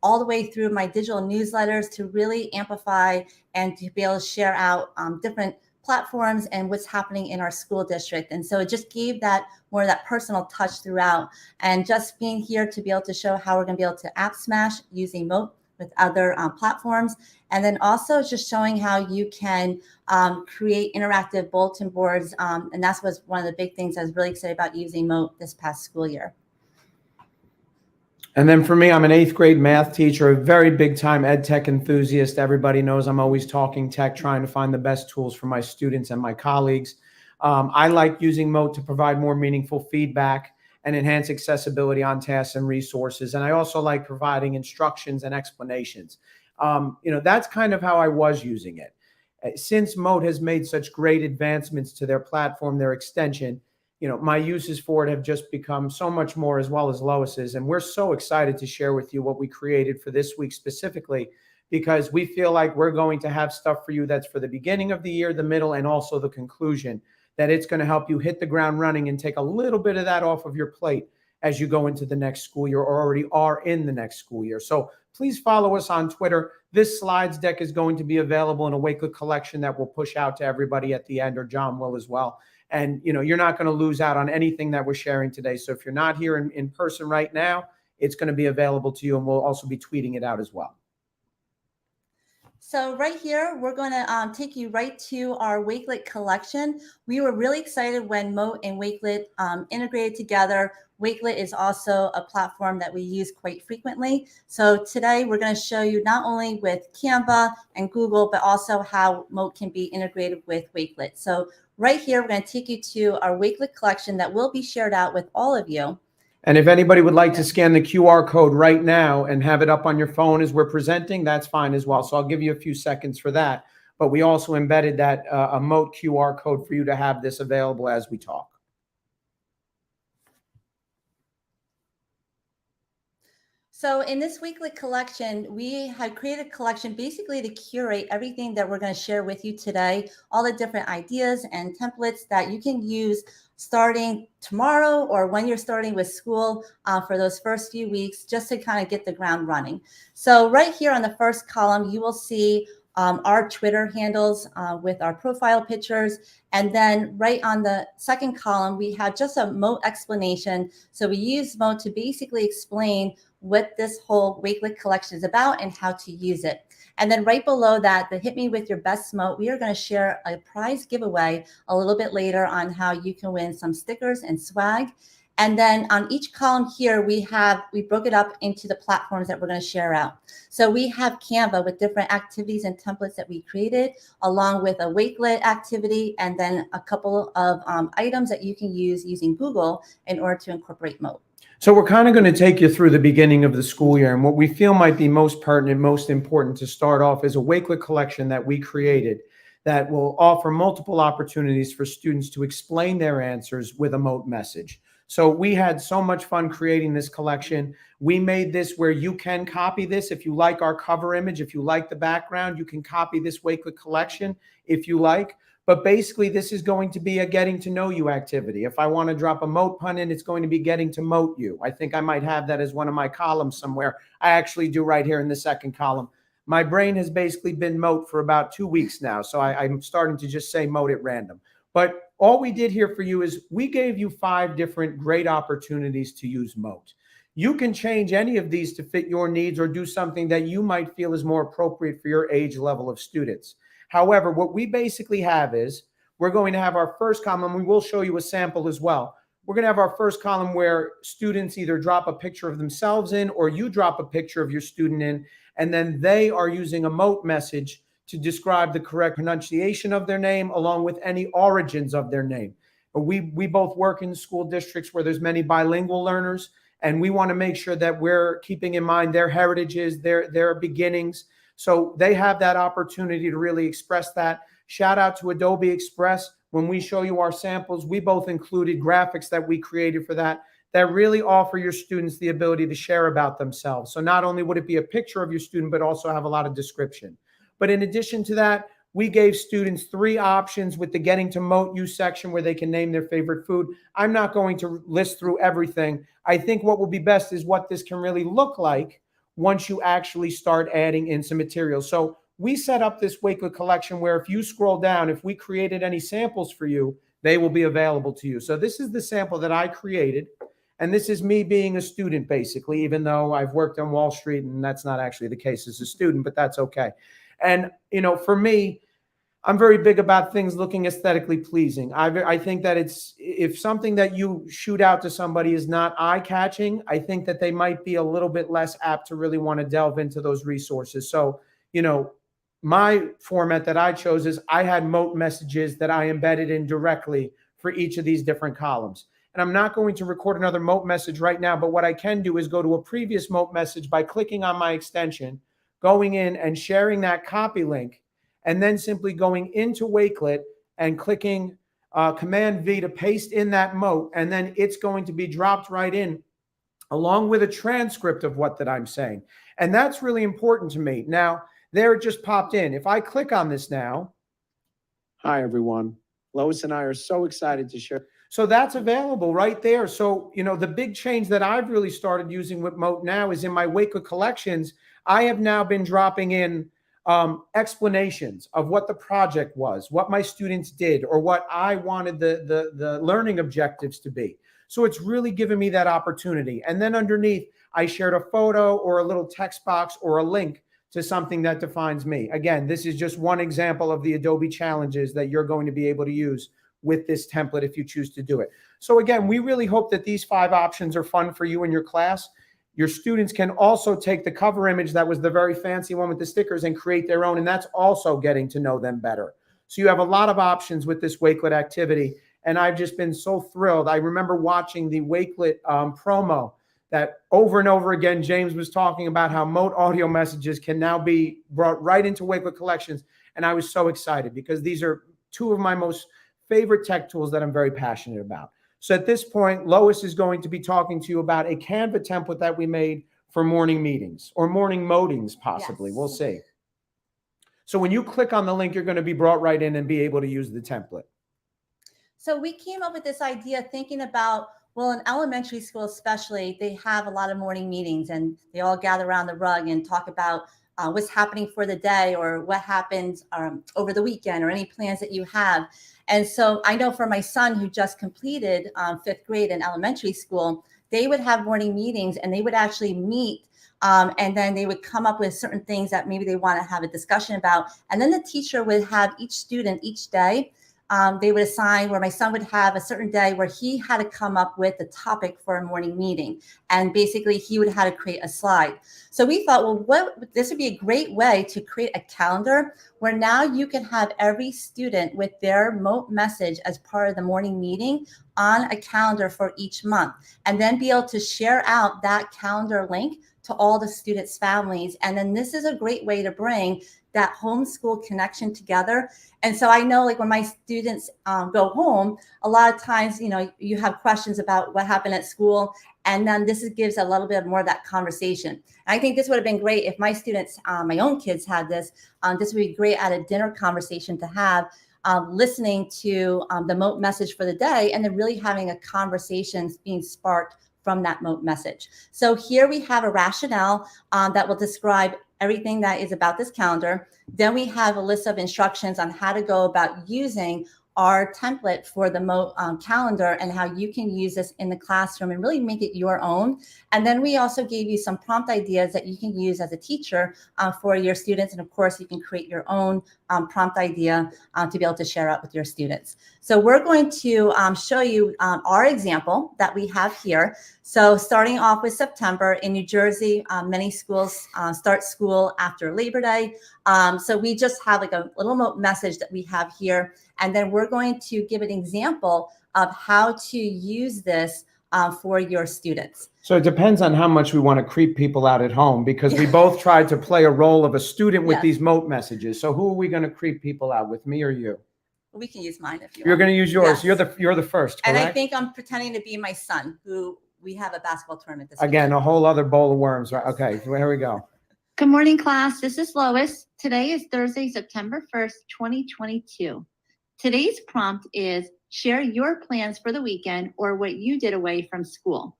all the way through my digital newsletters to really amplify and to be able to share out different platforms and what's happening in our school district. And so it just gave that more of that personal touch throughout. And just being here to be able to show how we're going to be able to app smash using Mote with other platforms. And then also just showing how you can create interactive bulletin boards. And that's was one of the big things I was really excited about using Mote this past school year. And then for me, I'm an 8th grade math teacher, a very big time ed tech enthusiast. Everybody knows I'm always talking tech, trying to find the best tools for my students and my colleagues. I like using Mote to provide more meaningful feedback and enhance accessibility on tasks and resources. And I also like providing instructions and explanations. That's kind of how I was using it. Since Mote has made such great advancements to their platform, their extension, my uses for it have just become so much more, as well as Lois's. And we're so excited to share with you what we created for this week specifically, because we feel like we're going to have stuff for you that's for the beginning of the year, the middle, and also the conclusion, that it's going to help you hit the ground running and take a little bit of that off of your plate as you go into the next school year, or already are in the next school year. So please follow us on Twitter. This slides deck is going to be available in a Wakelet collection that we'll push out to everybody at the end, or John will as well. And you're not going to lose out on anything that we're sharing today. So if you're not here in person right now, it's going to be available to you, and we'll also be tweeting it out as well. So right here, we're going to take you right to our Wakelet collection. We were really excited when Mote and Wakelet integrated together. Wakelet is also a platform that we use quite frequently. So today we're going to show you not only with Canva and Google, but also how Mote can be integrated with Wakelet. So right here, we're going to take you to our Wakelet collection that will be shared out with all of you. And if anybody would like to scan the QR code right now and have it up on your phone as we're presenting, that's fine as well. So I'll give you a few seconds for that. But we also embedded that a Mote QR code for you to have this available as we talk. So in this weekly collection, we had created a collection basically to curate everything that we're going to share with you today, all the different ideas and templates that you can use starting tomorrow or when you're starting with school for those first few weeks, just to kind of get the ground running. So right here on the first column, you will see our Twitter handles with our profile pictures. And then right on the second column, we have just a Mote explanation. So we use Mote to basically explain what this whole Wakelet collection is about and how to use it. And then right below that, the Hit Me With Your Best Mote, we are going to share a prize giveaway a little bit later on how you can win some stickers and swag. And then on each column here, we broke it up into the platforms that we're going to share out. So we have Canva with different activities and templates that we created, along with a Wakelet activity, and then a couple of items that you can use using Google in order to incorporate Mote. So we're kind of going to take you through the beginning of the school year, and what we feel might be most pertinent, most important to start off is a Wakelet collection that we created that will offer multiple opportunities for students to explain their answers with a Mote message. So we had so much fun creating this collection. We made this where you can copy this. If you like our cover image, if you like the background, you can copy this Wakelet collection if you like. But basically, this is going to be a getting to know you activity. If I want to drop a Mote pun in, it's going to be getting to Mote you. I think I might have that as one of my columns somewhere. I actually do right here in the second column. My brain has basically been Mote for about 2 weeks now, so I'm starting to just say Mote at random. But all we did here for you is we gave you 5 different great opportunities to use Mote. You can change any of these to fit your needs or do something that you might feel is more appropriate for your age level of students. However, what we basically have is we're going to have our first column. We will show you a sample as well. We're going to have our first column where students either drop a picture of themselves in, or you drop a picture of your student in, and then they are using a Mote message to describe the correct pronunciation of their name along with any origins of their name. We both work in school districts where there's many bilingual learners, and we want to make sure that we're keeping in mind their heritages, their beginnings. So they have that opportunity to really express that. Shout out to Adobe Express. When we show you our samples, we both included graphics that we created for that really offer your students the ability to share about themselves. So not only would it be a picture of your student, but also have a lot of description. But in addition to that, we gave students 3 options with the Getting to Mote You section where they can name their favorite food. I'm not going to list through everything. I think what will be best is what this can really look like once you actually start adding in some material. So we set up this Wakelet collection where if you scroll down, if we created any samples for you, they will be available to you. So this is the sample that I created. And this is me being a student, basically, even though I've worked on Wall Street, and that's not actually the case as a student, but that's okay. And, you know, for me, I'm very big about things looking aesthetically pleasing. I think that if something that you shoot out to somebody is not eye-catching, I think that they might be a little bit less apt to really want to delve into those resources. So, you know, my format that I chose is I had Mote messages that I embedded in directly for each of these different columns. And I'm not going to record another Mote message right now, but what I can do is go to a previous Mote message by clicking on my extension, going in and sharing that copy link, and then simply going into Wakelet and clicking Command V to paste in that Mote, and then it's going to be dropped right in along with a transcript of what that I'm saying. And that's really important to me. Now, there it just popped in. If I click on this now, hi everyone. Lois and I are so excited to share. So that's available right there. So, you know, the big change that I've really started using with Mote now is in my Wakelet collections, I have now been dropping in explanations of what the project was, what my students did, or what I wanted the learning objectives to be. So it's really given me that opportunity. And then underneath, I shared a photo or a little text box or a link to something that defines me. Again, this is just one example of the Adobe challenges that you're going to be able to use with this template if you choose to do it. So again, we really hope that these 5 options are fun for you and your class. Your students can also take the cover image that was the very fancy one with the stickers and create their own, and that's also getting to know them better. So you have a lot of options with this Wakelet activity, and I've just been so thrilled. I remember watching the Wakelet promo that over and over again, James was talking about how Mote audio messages can now be brought right into Wakelet collections, and I was so excited because these are 2 of my most favorite tech tools that I'm very passionate about. So at this point, Lois is going to be talking to you about a Canva template that we made for morning meetings or morning motings, possibly. Yes. We'll see. So when you click on the link, you're going to be brought right in and be able to use the template. So we came up with this idea thinking about, well, in elementary school especially, they have a lot of morning meetings and they all gather around the rug and talk about what's happening for the day or what happened over the weekend or any plans that you have. And so I know for my son who just completed 5th grade in elementary school, they would have morning meetings and they would actually meet and then they would come up with certain things that maybe they want to have a discussion about. And then the teacher would have each student each day. They would assign where my son would have a certain day where he had to come up with the topic for a morning meeting. And basically he would have to create a slide. So we thought, well, this would be a great way to create a calendar where now you can have every student with their Mote message as part of the morning meeting on a calendar for each month, and then be able to share out that calendar link to all the students' families. And then this is a great way to bring that homeschool connection together. And so I know, like, when my students go home, a lot of times, you know, you have questions about what happened at school, and then this gives a little bit more of that conversation. And I think this would have been great if my students, my own kids had this. This would be great at a dinner conversation to have, listening to the Mote message for the day, and then really having a conversation being sparked from that Mote message. So here we have a rationale that will describe everything that is about this calendar. Then we have a list of instructions on how to go about using our template for the Mote calendar and how you can use this in the classroom and really make it your own. And then we also gave you some prompt ideas that you can use as a teacher for your students. And of course, you can create your own prompt idea to be able to share out with your students. So we're going to show you our example that we have here. So starting off with September in New Jersey, many schools start school after Labor Day. So we just have like a little Mote message that we have here. And then we're going to give an example of how to use this for your students. So it depends on how much we want to creep people out at home, because we both tried to play a role of a student with these Mote messages. So who are we going to creep people out with, me or you? We can use mine if you want. You're going to use yours. Yes. You're the first, correct? And I think I'm pretending to be my son, who we have a basketball tournament this Again, weekend. a whole other bowl of worms, right? Okay, here we go. Good morning, class. This is Lois. Today is Thursday, September 1st, 2022. Today's prompt is share your plans for the weekend or what you did away from school.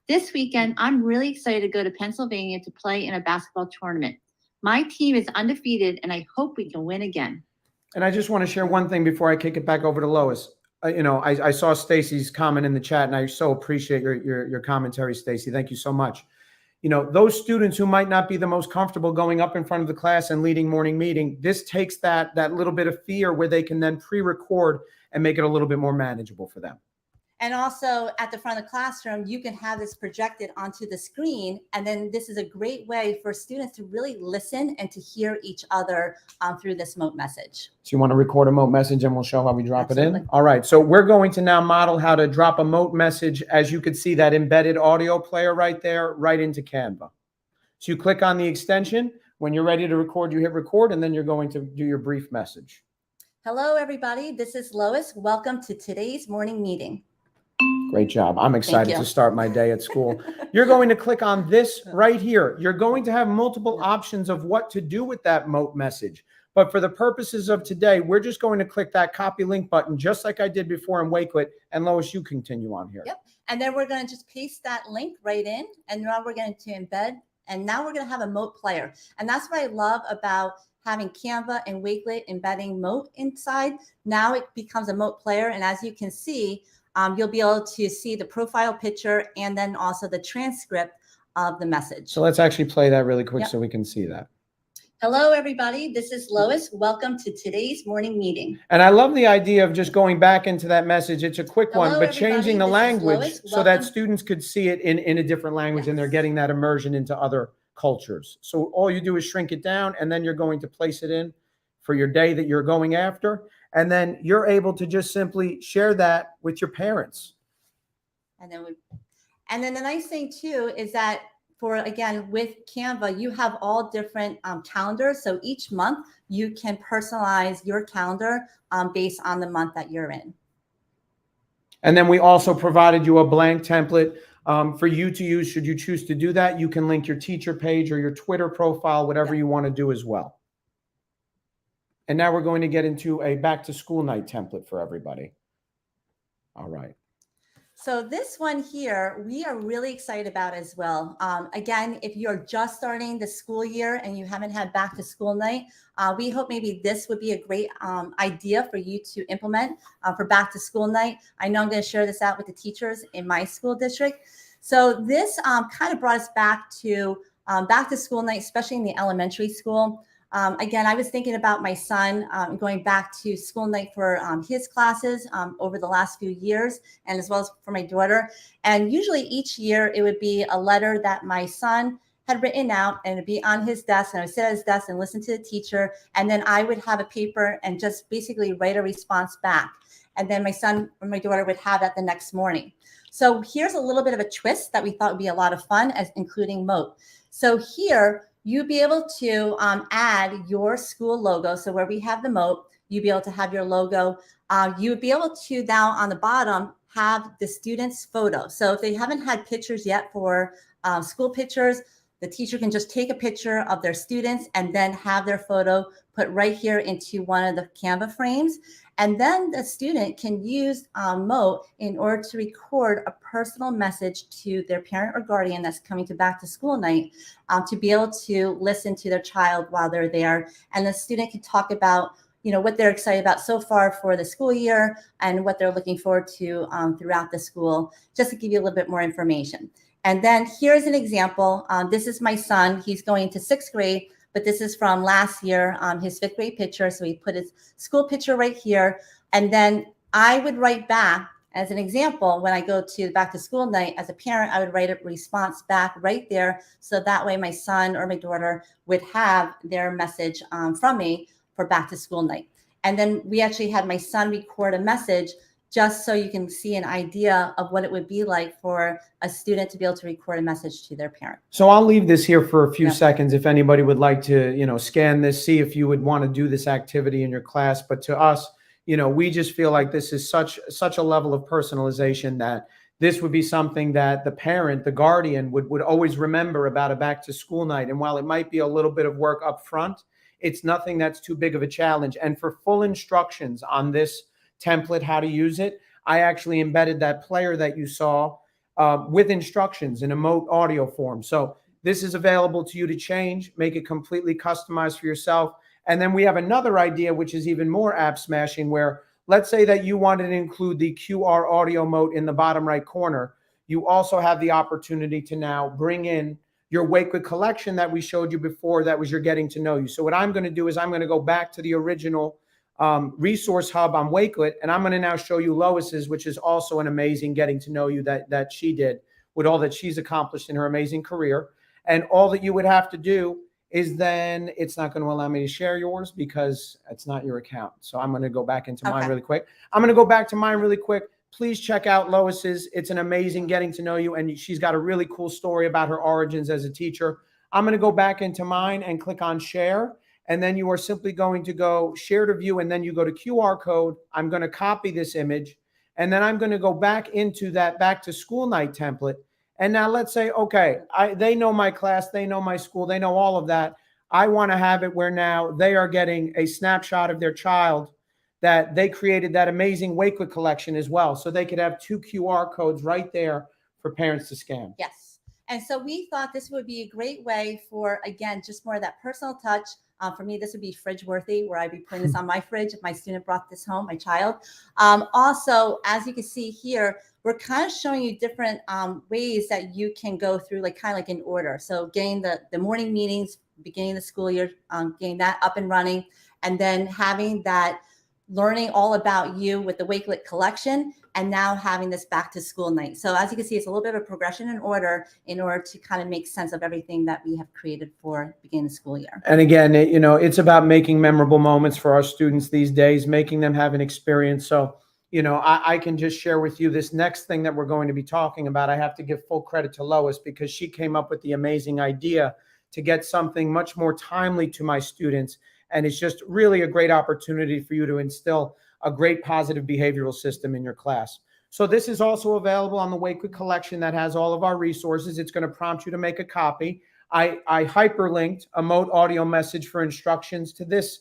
This weekend, I'm really excited to go to Pennsylvania to play in a basketball tournament. My team is undefeated, and I hope we can win again. And I just want to share one thing before I kick it back over to Lois. I saw Stacy's comment in the chat, and I so appreciate your commentary, Stacy. Thank you so much. Those students who might not be the most comfortable going up in front of the class and leading morning meeting, this takes that little bit of fear where they can then pre-record and make it a little bit more manageable for them. And also at the front of the classroom, you can have this projected onto the screen. And then this is a great way for students to really listen and to hear each other through this Mote message. So you want to record a Mote message and we'll show how we drop it Absolutely. in? All right. So we're going to now model how to drop a Mote message. As you can see, that embedded audio player right there, right into Canva. So you click on the extension. When you're ready to record, you hit record, and then you're going to do your brief message. Hello, everybody. This is Lois. Welcome to today's morning meeting. Great job. I'm excited to start my day at school. You're going to click on this right here. You're going to have multiple options of what to do with that Mote message. But for the purposes of today, we're just going to click that copy link button, just like I did before in Wakelet. And Lois, you continue on here. Yep. And then we're going to just paste that link right in. And now we're going to embed. And now we're going to have a Mote player. And that's what I love about having Canva and Wakelet embedding Mote inside. Now it becomes a Mote player. And as you can see, you'll be able to see the profile picture and then also the transcript of the message. So let's actually play that really quick so we can see that. Hello, everybody. This is Lois. Welcome to today's morning meeting. And I love the idea of just going back into that message. It's a quick one, but changing the language so that students could see it in a different language and they're getting that immersion into other cultures. So all you do is shrink it down and then you're going to place it in for your day that you're going after. And then you're able to just simply share that with your parents. And then the nice thing too is that again, with Canva, you have all different calendars. So each month you can personalize your calendar based on the month that you're in. And then we also provided you a blank template for you to use. Should you choose to do that, you can link your teacher page or your Twitter profile, whatever you want to do as well. And now we're going to get into a back to school night template for everybody. All right. So this one here, we are really excited about as well. Again, if you're just starting the school year and you haven't had back to school night, we hope maybe this would be a great idea for you to implement for back to school night. I know I'm going to share this out with the teachers in my school district. So this kind of brought us back to school night, especially in the elementary school. Again, I was thinking about my son going back to school night for his classes over the last few years, and as well as for my daughter. And usually each year it would be a letter that my son had written out, and it'd be on his desk, and I would sit at his desk and listen to the teacher, and then I would have a paper and just basically write a response back. And then my son or my daughter would have that the next morning. So here's a little bit of a twist that we thought would be a lot of fun, as including Mote. So here, you'd be able to add your school logo. So where we have the Mote, you'd be able to have your logo. You would be able to now on the bottom have the student's photo. So if they haven't had pictures yet for school pictures, the teacher can just take a picture of their students and then have their photo put right here into one of the Canva frames. And then the student can use Mote in order to record a personal message to their parent or guardian that's coming to back to school night to be able to listen to their child while they're there. And the student can talk about, what they're excited about so far for the school year and what they're looking forward to throughout the school, just to give you a little bit more information. And then here's an example. This is my son. He's going to 6th grade. But this is from last year, his 5th grade picture. So he put his school picture right here. And then I would write back, as an example, when I go to back to school night, as a parent, I would write a response back right there. So that way my son or my daughter would have their message from me for back to school night. And then we actually had my son record a message just so you can see an idea of what it would be like for a student to be able to record a message to their parent. So I'll leave this here for a few seconds if anybody would like to, scan this, see if you would want to do this activity in your class. But to us, we just feel like this is such a level of personalization that this would be something that the parent, the guardian would always remember about a back to school night. And while it might be a little bit of work up front, it's nothing that's too big of a challenge. And for full instructions on this template, how to use it, I actually embedded that player that you saw with instructions in a Mote audio form. So this is available to you to change, make it completely customized for yourself. And then we have another idea, which is even more app smashing, where let's say that you wanted to include the QR audio mode in the bottom right corner. You also have the opportunity to now bring in your Wakelet collection that we showed you before. That was your getting to know you. So what I'm going to do is I'm going to go back to the original resource hub on Wakelet, and I'm going to now show you Lois's, which is also an amazing getting to know you that she did with all that she's accomplished in her amazing career. And all that you would have to do is then it's not going to allow me to share yours because it's not your account. So I'm going to go back into mine really quick. I'm going to go back to mine really quick. Please check out Lois's. It's an amazing getting to know you. And she's got a really cool story about her origins as a teacher. I'm going to go back into mine and click on share. And then you are simply going to go share to view. And then you go to QR code. I'm going to copy this image. And then I'm going to go back into that back to school night template. And now let's say, okay, they know my class, they know my school, they know all of that. I want to have it where now they are getting a snapshot of their child that they created that amazing Wakelet collection as well. So they could have 2 QR codes right there for parents to scan. Yes. And so we thought this would be a great way for, again, just more of that personal touch. For me, this would be fridge worthy, where I'd be putting this on my fridge if my student brought this home, my child. Also, as you can see here, we're kind of showing you different ways that you can go through, like kind of like in order. So getting the morning meetings, beginning of the school year, getting that up and running, and then having that learning all about you with the Wakelet collection, and now having this back to school night. So as you can see, it's a little bit of a progression in order to kind of make sense of everything that we have created for beginning the school year. And again, it's about making memorable moments for our students these days, making them have an experience. So, I can just share with you this next thing that we're going to be talking about. I have to give full credit to Lois because she came up with the amazing idea to get something much more timely to my students. And it's just really a great opportunity for you to instill a great positive behavioral system in your class. So this is also available on the Wakelet collection that has all of our resources. It's going to prompt you to make a copy. I hyperlinked a Mote audio message for instructions to this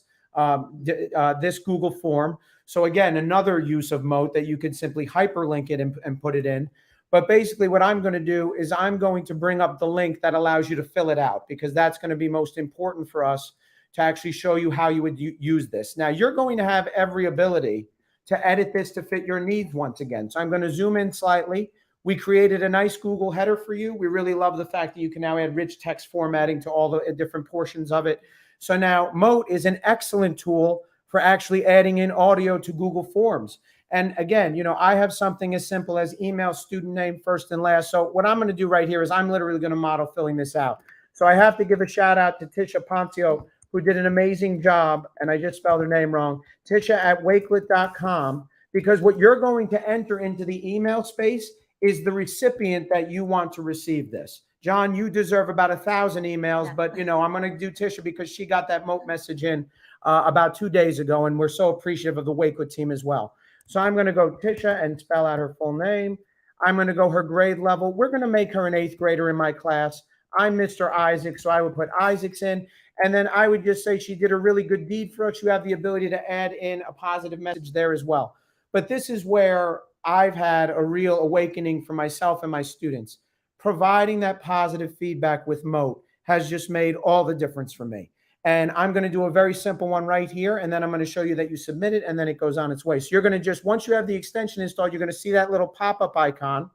Google form. So again, another use of Mote that you could simply hyperlink it and put it in. But basically what I'm going to do is I'm going to bring up the link that allows you to fill it out, because that's going to be most important for us to actually show you how you would use this. Now, you're going to have every ability to edit this to fit your needs once again. So I'm going to zoom in slightly. We created a nice Google header for you. We really love the fact that you can now add rich text formatting to all the different portions of it. So now Mote is an excellent tool for actually adding in audio to Google Forms. And again, I have something as simple as email, student name, first and last. So what I'm going to do right here is I'm literally going to model filling this out. So I have to give a shout out to Tisha Poncio, who did an amazing job, and I just spelled her name wrong, Tisha at wakelet.com, because what you're going to enter into the email space is the recipient that you want to receive this. John, you deserve about 1,000 emails, but I'm going to do Tisha because she got that Mote message in about 2 days ago, and we're so appreciative of the Wakelet team as well. So I'm going to go Tisha and spell out her full name. I'm going to go her grade level. We're going to make her an 8th grader in my class. I'm Mr. Isaac, so I would put Isaacs in. And then I would just say she did a really good deed for us. You have the ability to add in a positive message there as well. But this is where I've had a real awakening for myself and my students. Providing that positive feedback with Mote has just made all the difference for me. And I'm going to do a very simple one right here. And then I'm going to show you that you submit it and then it goes on its way. So you're going to just, once you have the extension installed, you're going to see that little pop-up icon.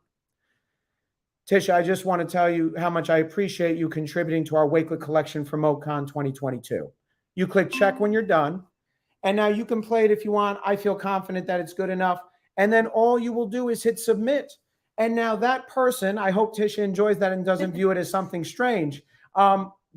Tisha, I just want to tell you how much I appreciate you contributing to our Wakelet collection for MoteCon 2022. You click check when you're done. And now you can play it if you want. I feel confident that it's good enough. And then all you will do is hit submit. And now that person, I hope Tisha enjoys that and doesn't view it as something strange.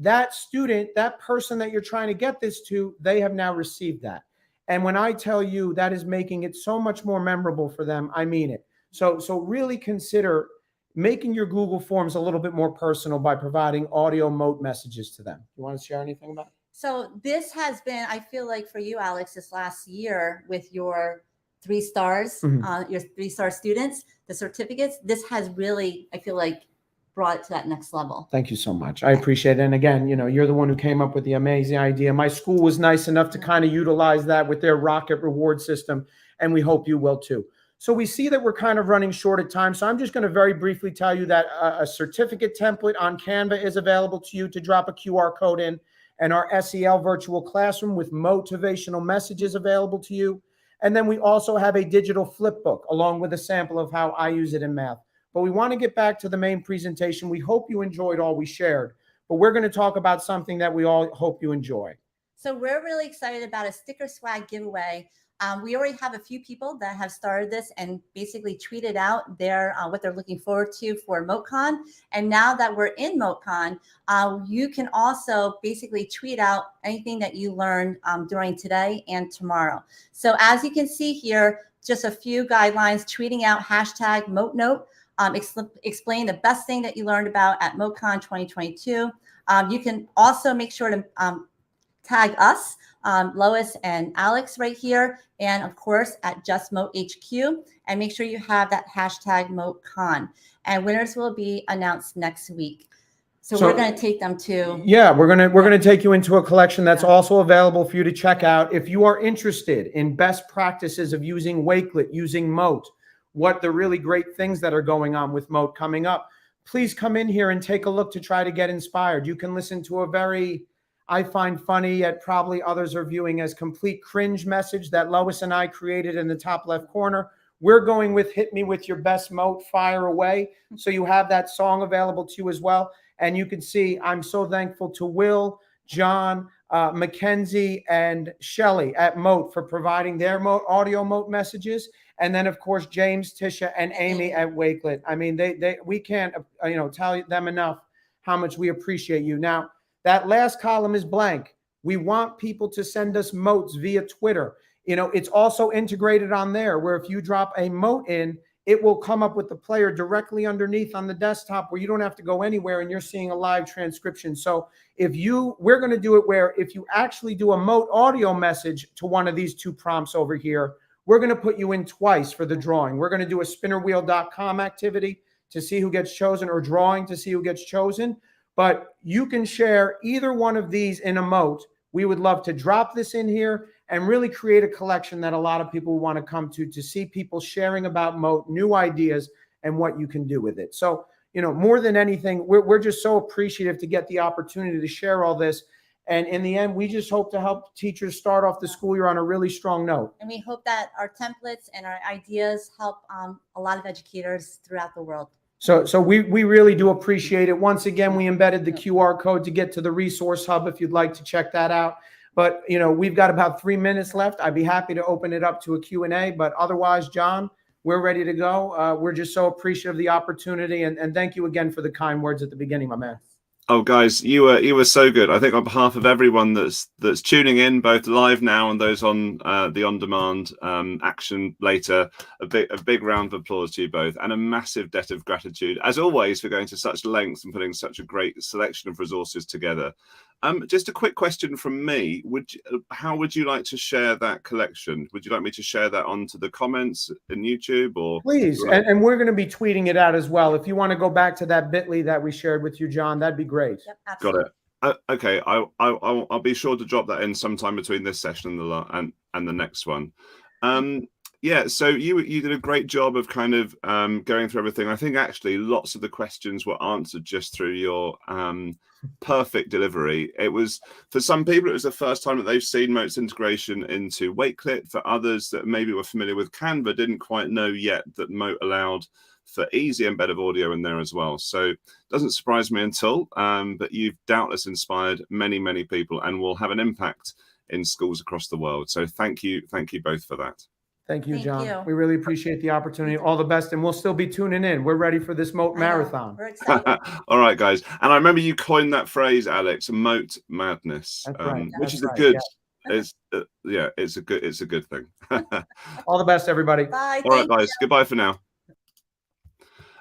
That student, that person that you're trying to get this to, they have now received that. And when I tell you that is making it so much more memorable for them, I mean it. So really consider making your Google Forms a little bit more personal by providing audio Mote messages to them. You want to share anything about it? So this has been, I feel like for you, Alex, this last year with your 3 stars, your 3-star students, the certificates, this has really, I feel like, brought it to that next level. Thank you so much. I appreciate it. And again, you're the one who came up with the amazing idea. My school was nice enough to kind of utilize that with their rocket reward system, and we hope you will too. So we see that we're kind of running short of time. So I'm just going to very briefly tell you that a certificate template on Canva is available to you to drop a QR code in, and our SEL virtual classroom with motivational messages available to you. And then we also have a digital flip book along with a sample of how I use it in math. But we want to get back to the main presentation. We hope you enjoyed all we shared, but we're going to talk about something that we all hope you enjoy. So we're really excited about a sticker swag giveaway. We already have a few people that have started this and basically tweeted out their what they're looking forward to for MoteCon. And now that we're in MoteCon, you can also basically tweet out anything that you learned during today and tomorrow. So as you can see here, just a few guidelines: tweeting out hashtag MoteNote, explain the best thing that you learned about at MoteCon 2022. You can also make sure to tag us, Lois and Alex right here, and of course at Just Mote HQ, and make sure you have that hashtag MoteCon. And winners will be announced next week. So we're going to take them to. Yeah, we're gonna take you into a collection that's also available for you to check out. If you are interested in best practices of using Wakelet, using Mote, what the really great things that are going on with Mote coming up, please come in here and take a look to try to get inspired. You can listen to a very, I find funny, yet probably others are viewing as complete cringe message that Lois and I created in the top left corner. We're going with Hit Me With Your Best Mote, Fire Away. So you have that song available to you as well. And you can see I'm so thankful to Will, John, Mackenzie, and Shelly at Mote for providing their audio Mote messages. And then, of course, James, Tisha, and Amy at Wakelet. I mean, we can't tell them enough how much we appreciate you. Now, that last column is blank. We want people to send us Motes via Twitter. It's also integrated on there, where if you drop a Mote in, it will come up with the player directly underneath on the desktop, where you don't have to go anywhere and you're seeing a live transcription. So we're going to do it where if you actually do a Mote audio message to one of these two prompts over here, we're going to put you in twice for the drawing. We're going to do a spinnerwheel.com activity to see who gets chosen, or drawing to see who gets chosen. But you can share either one of these in a Mote. We would love to drop this in here and really create a collection that a lot of people want to come to see people sharing about Mote, new ideas, and what you can do with it. So, more than anything, we're just so appreciative to get the opportunity to share all this. And in the end, we just hope to help teachers start off the school year on a really strong note. And we hope that our templates and our ideas help a lot of educators throughout the world. So we really do appreciate it. Once again, we embedded the QR code to get to the resource hub if you'd like to check that out. But, we've got about 3 minutes left. I'd be happy to open it up to a Q&A. But otherwise, John, we're ready to go. We're just so appreciative of the opportunity. And thank you again for the kind words at the beginning, my man. Oh, guys, you were so good. I think on behalf of everyone that's tuning in, both live now and those on the on-demand action later, a big round of applause to you both, and a massive debt of gratitude, as always, for going to such lengths and putting such a great selection of resources together. Just a quick question from me. How would you like to share that collection? Would you like me to share that onto the comments in YouTube, or please? And we're going to be tweeting it out as well. If you want to go back to that bit.ly that we shared with you, John, that'd be great. Yep, absolutely. Got it. Okay, I'll be sure to drop that in sometime between this session and the next one. Yeah, so you did a great job of kind of going through everything. I think actually lots of the questions were answered just through your perfect delivery. It was, for some people, it was the first time that they've seen Mote's integration into Wakelet. For others that maybe were familiar with Canva, didn't quite know yet that Mote allowed for easy embedded audio in there as well. So it doesn't surprise me at all, but you've doubtless inspired many people and will have an impact in schools across the world. So thank you both for that. Thank you, John. We really appreciate the opportunity. All the best, and we'll still be tuning in. We're ready for this Mote marathon. We're excited. All right, guys. And I remember you coined that phrase, Alex, Mote madness, which is a good. Yeah. It's a good thing. All the best, everybody. Bye. All right, guys. Goodbye for now.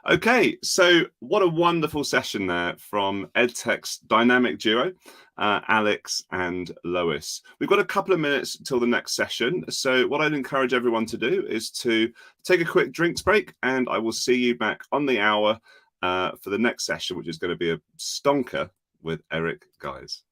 Okay, so what a wonderful session there from EdTech's dynamic duo, Alex and Lois. We've got a couple of minutes till the next session. So what I'd encourage everyone to do is to take a quick drinks break, and I will see you back on the hour for the next session, which is going to be a stonker with Eric Guys.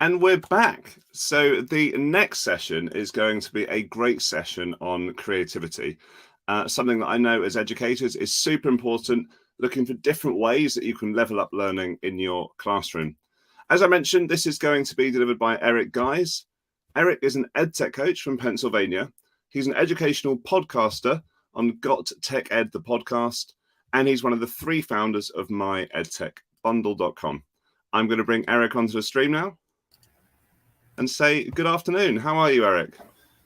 And we're back. So the next session is going to be a great session on creativity, something that I know as educators is super important, looking for different ways that you can level up learning in your classroom. As I mentioned, this is going to be delivered by Eric Guys. Eric is an EdTech coach from Pennsylvania. He's an educational podcaster on Got Tech Ed, the podcast, and he's one of the 3 founders of myedtechbundle.com. I'm going to bring Eric onto the stream now and say good afternoon. How are you, Eric?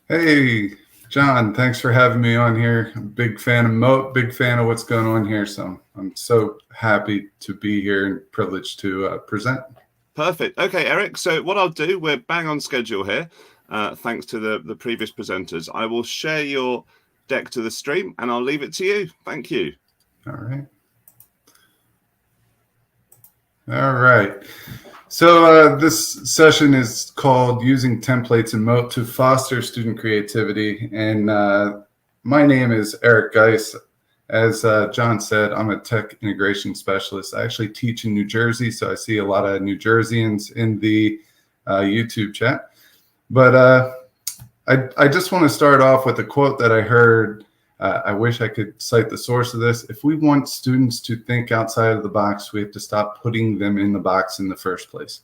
Hey, John, thanks for having me on here. I'm a big fan of Mote, big fan of what's going on here. So I'm so happy to be here and privileged to present. Perfect. Okay, Eric. So what I'll do, we're bang on schedule here. Thanks to the previous presenters. I will share your deck to the stream and I'll leave it to you. Thank you. All right. All right. So this session is called Using Templates in Mote to Foster Student Creativity. And my name is Eric Geis. As John said, I'm a tech integration specialist. I actually teach in New Jersey, so I see a lot of New Jerseyans in the YouTube chat. But I just want to start off with a quote that I heard. I wish I could cite the source of this. If we want students to think outside of the box, we have to stop putting them in the box in the first place.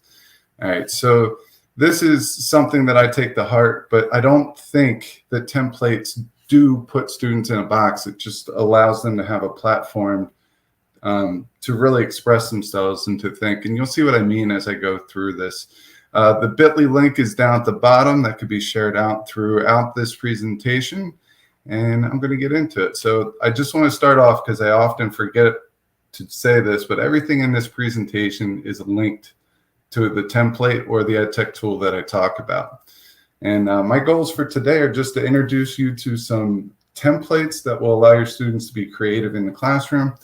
All right, so this is something that I take to heart, but I don't think that templates do put students in a box. It just allows them to have a platform to really express themselves and to think. And you'll see what I mean as I go through this. The bit.ly link is down at the bottom. That could be shared out throughout this presentation. And I'm going to get into it. So I just want to start off because I often forget to say this, but everything in this presentation is linked to the template or the EdTech tool that I talk about. And my goals for today are just to introduce you to some templates that will allow your students to be creative in the classroom.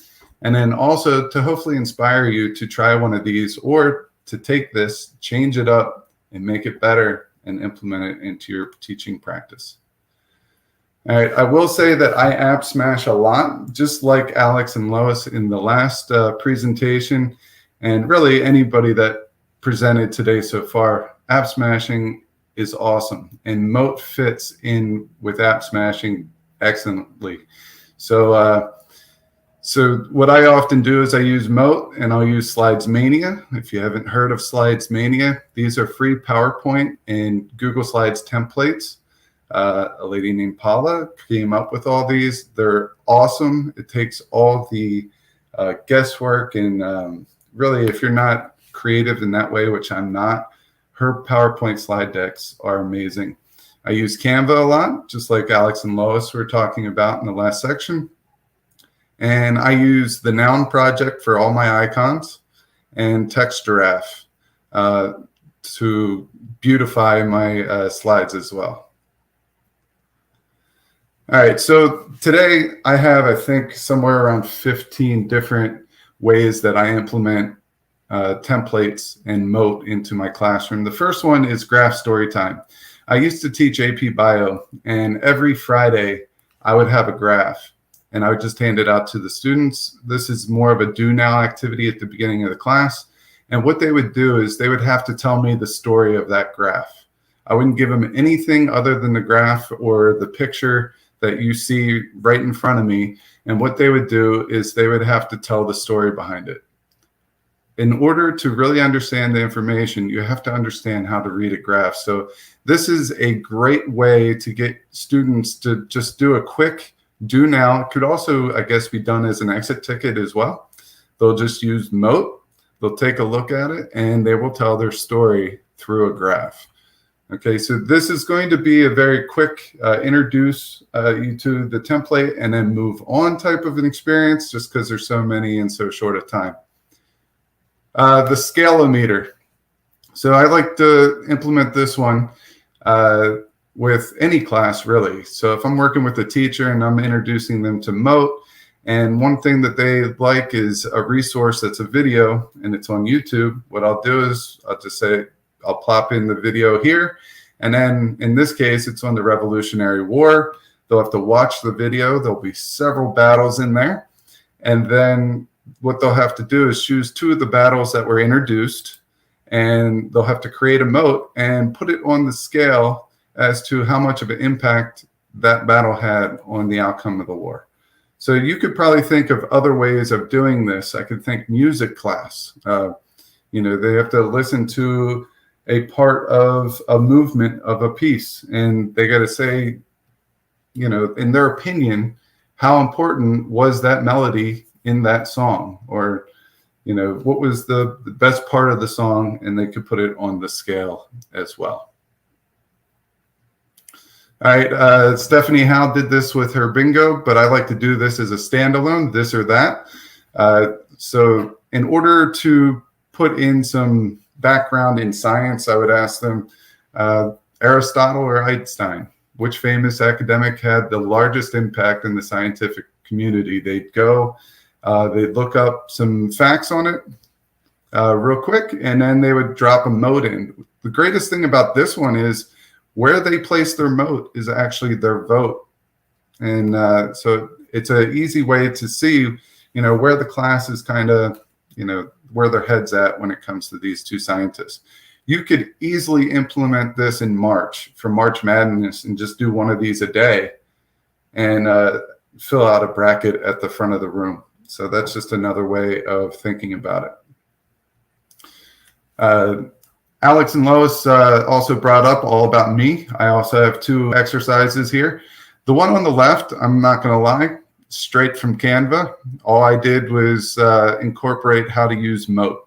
And then also to hopefully inspire you to try one of these or to take this, change it up and make it better and implement it into your teaching practice. All right, I will say that I app smash a lot, just like Alex and Lois in the last presentation, and really anybody that presented today so far. App smashing is awesome, and Mote fits in with app smashing excellently. So, so what I often do is I use Mote, and I'll use Slides Mania. If you haven't heard of Slides Mania, these are free PowerPoint and Google Slides templates. A lady named Paula came up with all these. They're awesome. It takes all the guesswork and really, if you're not creative in that way, which I'm not, her PowerPoint slide decks are amazing. I use Canva a lot, just like Alex and Lois were talking about in the last section. And I use the Noun Project for all my icons and Text Giraffe to beautify my slides as well. All right, so today I have, I think, somewhere around 15 different ways that I implement templates and Mote into my classroom. The first one is graph story time. I used to teach AP Bio, and every Friday I would have a graph, and I would just hand it out to the students. This is more of a do now activity at the beginning of the class, and what they would do is they would have to tell me the story of that graph. I wouldn't give them anything other than the graph or the picture that you see right in front of me. And what they would do is they would have to tell the story behind it. In order to really understand the information, you have to understand how to read a graph. So this is a great way to get students to just do a quick do now. It could also, I guess, be done as an exit ticket as well. They'll just use Mote, they'll take a look at it, and they will tell their story through a graph. Okay, so this is going to be a very quick introduce you to the template and then move on type of an experience, just because there's so many in so short a time. The scale-o-meter. So I like to implement this one with any class, really. So if I'm working with a teacher and I'm introducing them to Mote, and one thing that they like is a resource that's a video and it's on YouTube, what I'll do is I'll just say, I'll plop in the video here. And then in this case, it's on the Revolutionary War. They'll have to watch the video. There'll be several battles in there. And then what they'll have to do is choose 2 of the battles that were introduced and they'll have to create a mote and put it on the scale as to how much of an impact that battle had on the outcome of the war. So you could probably think of other ways of doing this. I could think music class. You know, they have to listen to a part of a movement of a piece, and they got to say, you know, in their opinion, how important was that melody in that song, or, you know, what was the best part of the song, and they could put it on the scale as well. All right, Stephanie Howe did this with her bingo, but I like to do this as a standalone, this or that. So in order to put in some background in science, I would ask them, Aristotle or Einstein, which famous academic had the largest impact in the scientific community? They'd go, they'd look up some facts on it real quick, and then they would drop a mote in. The greatest thing about this one is where they place their mote is actually their vote. And so it's an easy way to see, you know, where the class is kind of, you know, where their head's at when it comes to these two scientists. You could easily implement this in March for March Madness and just do one of these a day and fill out a bracket at the front of the room. So that's just another way of thinking about it. Alex and Lois also brought up all about me. I also have two exercises here. The one on the left, I'm not going to lie, straight from Canva. All I did was incorporate how to use Mote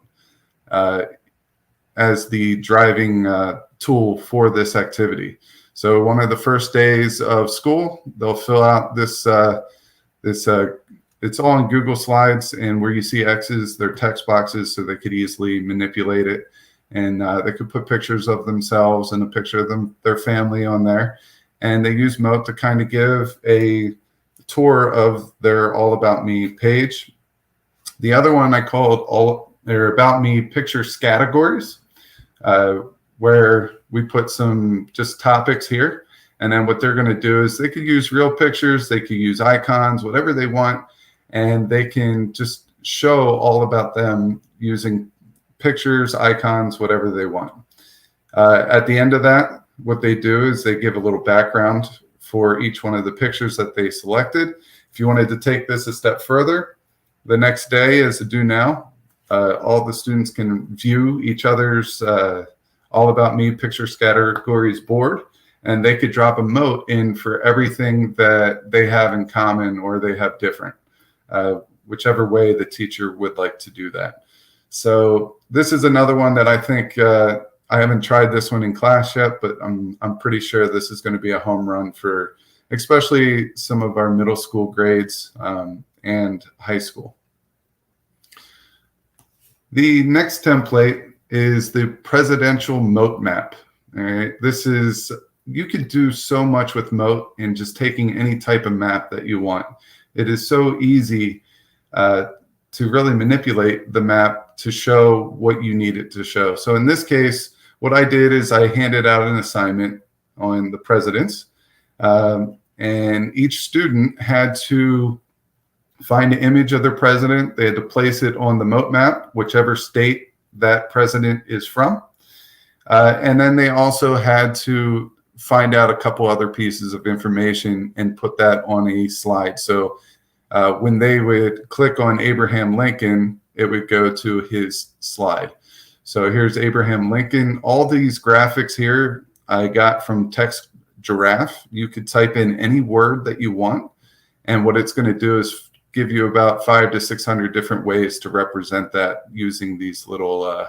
as the driving tool for this activity. So one of the first days of school, they'll fill out this, it's all in Google Slides, and where you see X's, they're text boxes, so they could easily manipulate it. And they could put pictures of themselves and a picture of them, their family on there. And they use Mote to kind of give a tour of their All About Me page. The other one I called their About Me picture categories, where we put some just topics here. And then what they're going to do is they could use real pictures, they could use icons, whatever they want, and they can just show all about them using pictures, icons, whatever they want. At the end of that, what they do is they give a little background for each one of the pictures that they selected. If you wanted to take this a step further, the next day is a do now. All the students can view each other's All About Me picture categories board, and they could drop a mote in for everything that they have in common or they have different, whichever way the teacher would like to do that. So this is another one that I think I haven't tried this one in class yet, but I'm pretty sure this is going to be a home run for especially some of our middle school grades and high school. The next template is the presidential Mote map. All right, this is, you can do so much with Mote in just taking any type of map that you want. It is so easy to really manipulate the map to show what you need it to show. So in this case, what I did is I handed out an assignment on the presidents, and each student had to find an image of their president. They had to place it on the Mote map, whichever state that president is from. And then they also had to find out a couple other pieces of information and put that on a slide. So when they would click on Abraham Lincoln, it would go to his slide. So here's Abraham Lincoln. All these graphics here I got from Text Giraffe. You could type in any word that you want, and what it's going to do is give you about 500 to 600 different ways to represent that using these little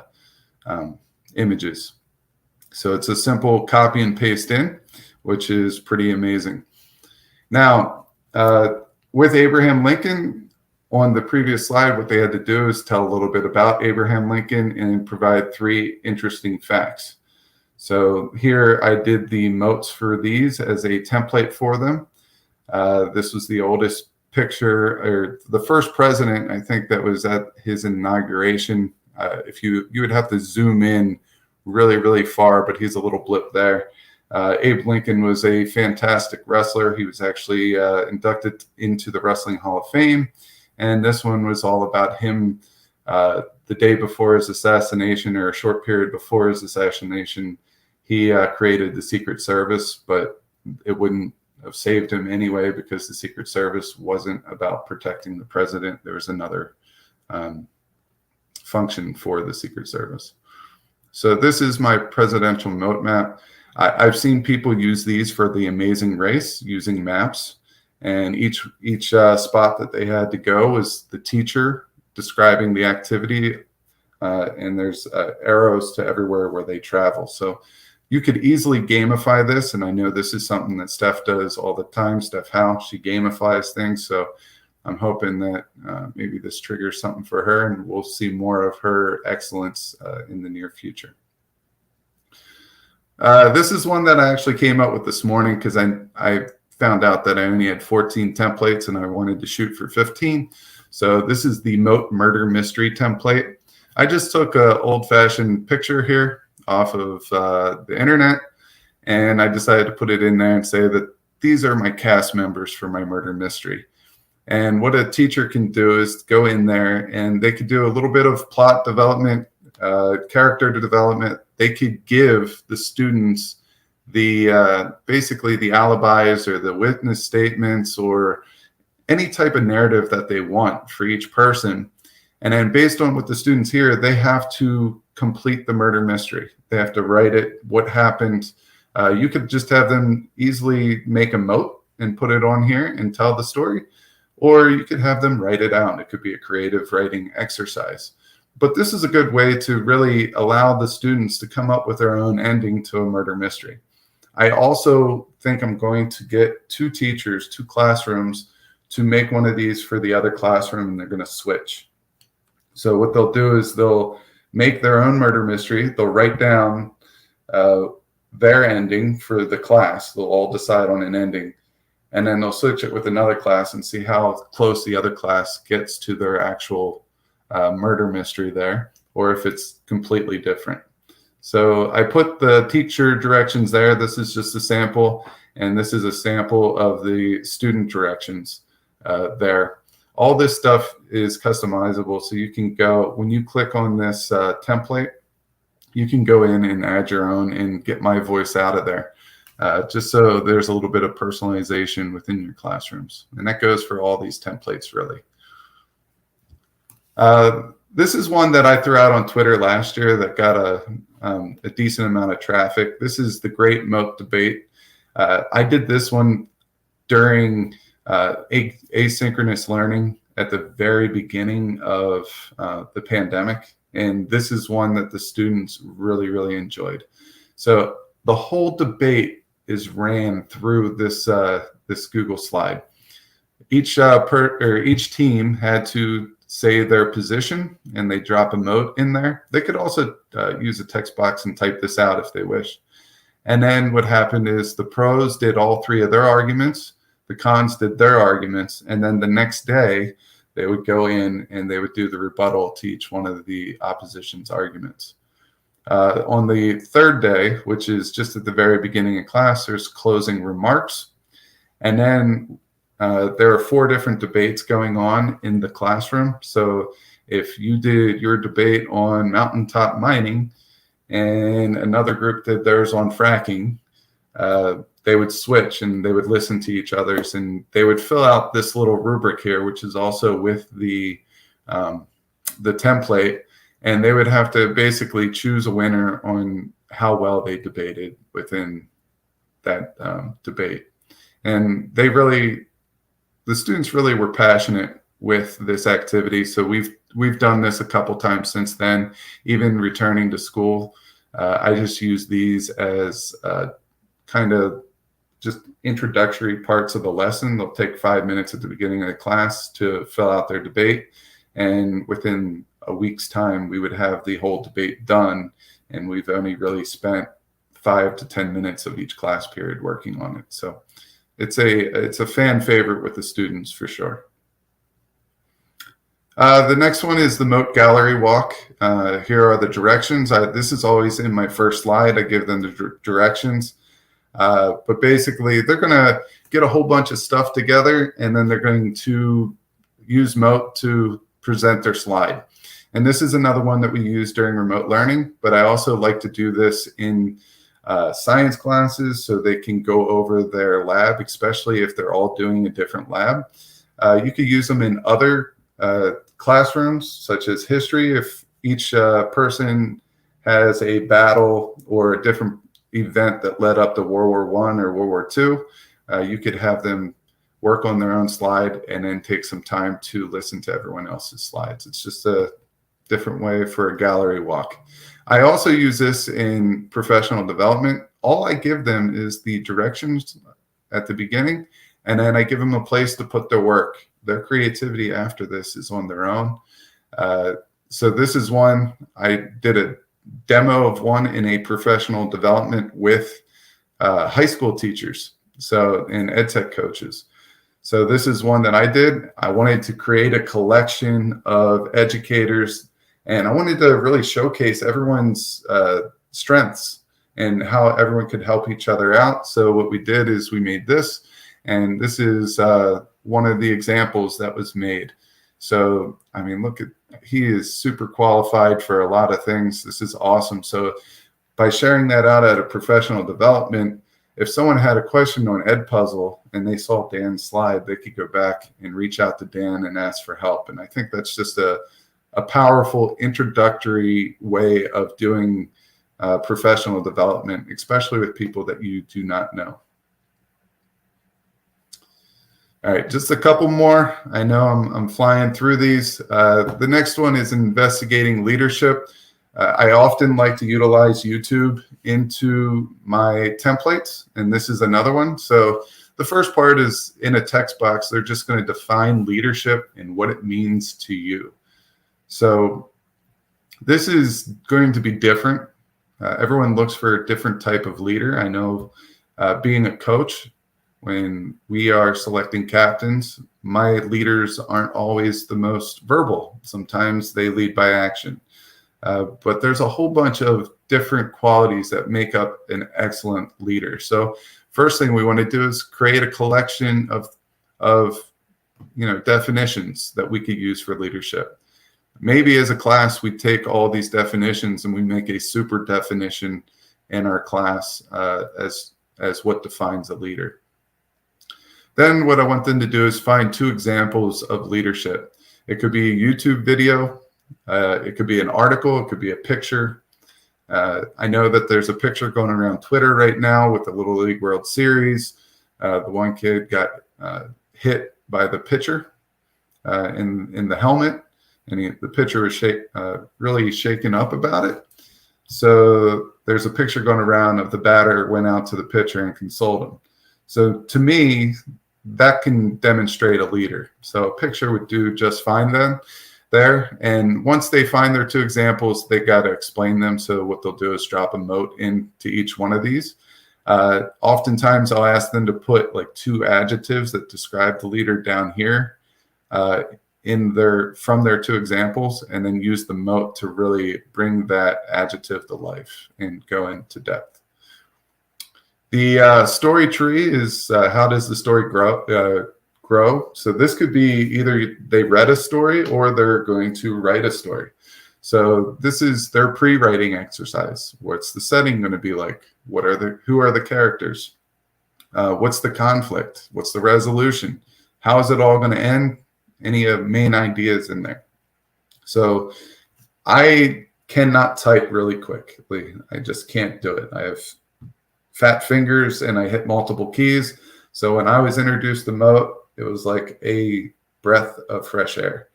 images. So it's a simple copy and paste in, which is pretty amazing. Now, with Abraham Lincoln, on the previous slide, what they had to do is tell a little bit about Abraham Lincoln and provide 3 interesting facts. So here I did the motes for these as a template for them. This was the oldest picture, or the first president, I think, that was at his inauguration. If you would have to zoom in really, really far, but he's a little blip there. Abe Lincoln was a fantastic wrestler. He was actually inducted into the Wrestling Hall of Fame. And this one was all about him, the day before his assassination, or a short period before his assassination, he created the Secret Service, but it wouldn't have saved him anyway because the Secret Service wasn't about protecting the president. There was another function for the Secret Service. So this is my presidential Mote map. I've seen people use these for the Amazing Race using maps, and each spot that they had to go was the teacher describing the activity, and there's arrows to everywhere where they travel. So you could easily gamify this, and I know this is something that Steph does all the time. Steph Howe, she gamifies things, so I'm hoping that maybe this triggers something for her, and we'll see more of her excellence in the near future. This is one that I actually came up with this morning because I found out that I only had 14 templates and I wanted to shoot for 15. So this is the Mote Murder Mystery template. I just took an old-fashioned picture here off of the internet, and I decided to put it in there and say that these are my cast members for my murder mystery. And what a teacher can do is go in there and they could do a little bit of plot development, character development. They could give the students the basically the alibis or the witness statements or any type of narrative that they want for each person. And then based on what the students hear, they have to complete the murder mystery. They have to write it, what happened. You could just have them easily make a mote and put it on here and tell the story, or you could have them write it out. It could be a creative writing exercise. But this is a good way to really allow the students to come up with their own ending to a murder mystery. I also think I'm going to get two teachers, two classrooms, to make one of these for the other classroom, and they're going to switch. So what they'll do is they'll make their own murder mystery. They'll write down their ending for the class. They'll all decide on an ending, and then they'll switch it with another class and see how close the other class gets to their actual murder mystery there, or if it's completely different. So I put the teacher directions there. This is just a sample, and this is a sample of the student directions there. All this stuff is customizable, so you can go, when you click on this template, you can go in and add your own and get my voice out of there, just so there's a little bit of personalization within your classrooms. And that goes for all these templates, really. This is one that I threw out on Twitter last year that got a decent amount of traffic. This is the Great Mote Debate. I did this one during asynchronous learning at the very beginning of the pandemic. And this is one that the students really, really enjoyed. So the whole debate is ran through this, this Google slide. Each team had to say their position, and they drop a mote in there. They could also use a text box and type this out if they wish. And then what happened is the pros did all three of their arguments, the cons did their arguments, and then the next day they would go in and they would do the rebuttal to each one of the opposition's arguments. On the third day, which is just at the very beginning of class, there's closing remarks. And then there are 4 different debates going on in the classroom. So if you did your debate on mountaintop mining and another group did theirs on fracking, they would switch and they would listen to each other's, and they would fill out this little rubric here, which is also with the template, and they would have to basically choose a winner on how well they debated within that debate. And they really, the students really were passionate with this activity. So we've done this a couple times since then, even returning to school. I just use these as kind of just introductory parts of the lesson. They'll take 5 minutes at the beginning of the class to fill out their debate. And within a week's time, we would have the whole debate done. And we've only really spent 5 to 10 minutes of each class period working on it. So it's a fan favorite with the students for sure. The next one is the Mote Gallery Walk. Here are the directions. This is always in my first slide. I give them the directions. But basically, they're going to get a whole bunch of stuff together, and then they're going to use Mote to present their slide. And this is another one that we use during remote learning, but I also like to do this in science classes so they can go over their lab, especially if they're all doing a different lab. You could use them in other classrooms, such as history. If each person has a battle or a different event that led up to World War I or World War II, you could have them work on their own slide and then take some time to listen to everyone else's slides. It's just a different way for a gallery walk. I also use this in professional development. All I give them is the directions at the beginning, and then I give them a place to put their work. Their creativity after this is on their own. So this is one, I did a demo of one in a professional development with high school teachers, and ed tech coaches. So this is one that I did. I wanted to create a collection of educators, and I wanted to really showcase everyone's strengths and how everyone could help each other out. So what we did is we made this, and this is one of the examples that was made. So, I mean, look at, he is super qualified for a lot of things. This is awesome. So by sharing that out at a professional development, if someone had a question on Edpuzzle and they saw Dan's slide, they could go back and reach out to Dan and ask for help. And I think that's just a powerful introductory way of doing professional development, especially with people that you do not know. All right, just a couple more. I know I'm flying through these. The next one is investigating leadership. I often like to utilize YouTube into my templates, and this is another one. So the first part is in a text box. They're just going to define leadership and what it means to you. So this is going to be different. Everyone looks for a different type of leader. I know being a coach, when we are selecting captains, my leaders aren't always the most verbal. Sometimes they lead by action. But there's a whole bunch of different qualities that make up an excellent leader. So first thing we want to do is create a collection of definitions that we could use for leadership. Maybe as a class, we take all these definitions and we make a super definition in our class as what defines a leader. Then what I want them to do is find 2 examples of leadership. It could be a YouTube video. It could be an article. It could be a picture. I know that there's a picture going around Twitter right now with the Little League World Series. The one kid got hit by the pitcher in the helmet, and the pitcher was really shaken up about it. So there's a picture going around of the batter went out to the pitcher and consoled him. So to me, that can demonstrate a leader. So a picture would do just fine then. There, and once they find their 2 examples, they got to explain them. So what they'll do is drop a Mote into each one of these. Oftentimes I'll ask them to put like 2 adjectives that describe the leader down here from their 2 examples, and then use the Mote to really bring that adjective to life and go into depth. The story tree is how does the story grow? So this could be either they read a story or they're going to write a story. So this is their pre-writing exercise. What's the setting going to be like? Who are the characters? What's the conflict? What's the resolution? How is it all going to end? Any main ideas in there? So I cannot type really quickly. I just can't do it. I have fat fingers and I hit multiple keys. So when I was introduced to Mote, it was like a breath of fresh air.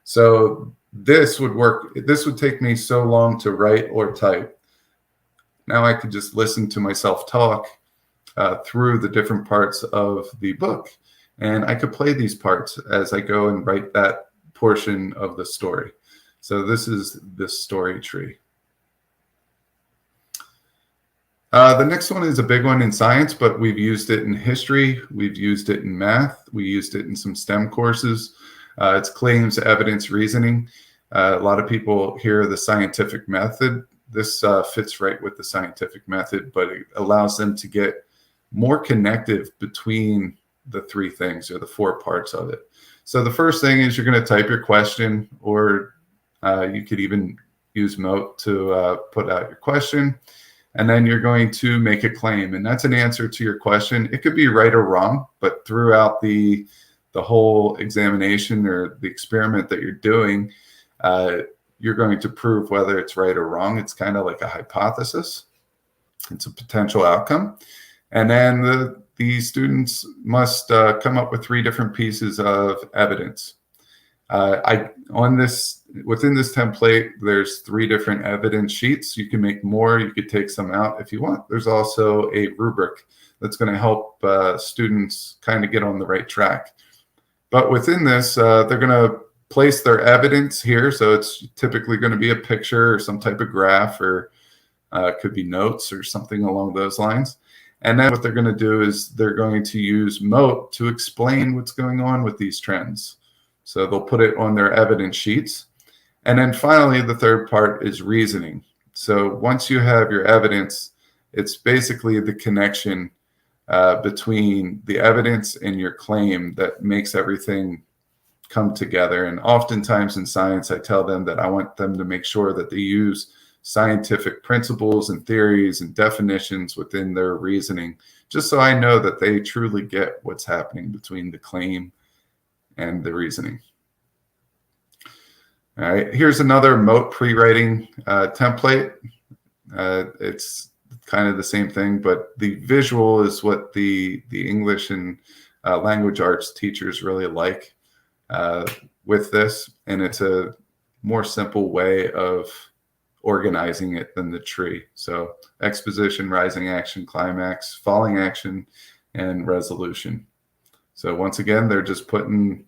So this would work. This would take me so long to write or type. Now I could just listen to myself talk through the different parts of the book. And I could play these parts as I go and write that portion of the story. So this is the story tree. The next one is a big one in science, but we've used it in history. We've used it in math. We used it in some STEM courses. It's claims, evidence, reasoning. A lot of people hear the scientific method. This fits right with the scientific method, but it allows them to get more connective between the 3 things or the 4 parts of it. So the first thing is you're going to type your question, or You could even use Mote to put out your question. And then you're going to make a claim. And that's an answer to your question. It could be right or wrong, but throughout the whole examination or the experiment that you're doing, you're going to prove whether it's right or wrong. It's kind of like a hypothesis. It's a potential outcome. And then the students must come up with 3 different pieces of evidence. Within this template, there's 3 different evidence sheets. You can make more. You could take some out if you want. There's also a rubric that's going to help students kind of get on the right track. But within this, they're going to place their evidence here. So it's typically going to be a picture or some type of graph, or it could be notes or something along those lines. And then what they're going to do is they're going to use Mote to explain what's going on with these trends. So they'll put it on their evidence sheets. And then finally, the third part is reasoning. So once you have your evidence, it's basically the connection between the evidence and your claim that makes everything come together. And oftentimes in science, I tell them that I want them to make sure that they use scientific principles and theories and definitions within their reasoning, just so I know that they truly get what's happening between the claim and the reasoning. All right, here's another Mote pre-writing template. It's kind of the same thing, but the visual is what the English and language arts teachers really like with this, and it's a more simple way of organizing it than the tree. So exposition, rising action, climax, falling action, and resolution. So once again, they're just putting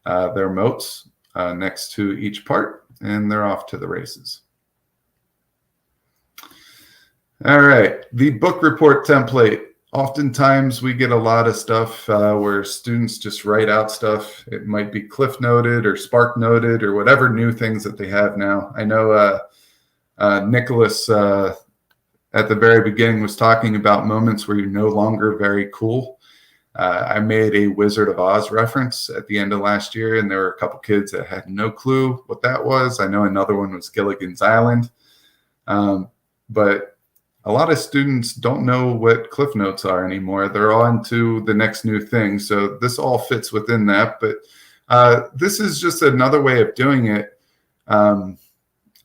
their motes next to each part, and they're off to the races. All right, the book report template. Oftentimes we get a lot of stuff where students just write out stuff. It might be cliff noted or spark noted or whatever new things that they have now. I know Nicholas at the very beginning was talking about moments where you're no longer very cool. I made a Wizard of Oz reference at the end of last year, and there were a couple kids that had no clue what that was. I know another one was Gilligan's Island. But a lot of students don't know what Cliff Notes are anymore. They're on to the next new thing. So this all fits within that. But this is just another way of doing it.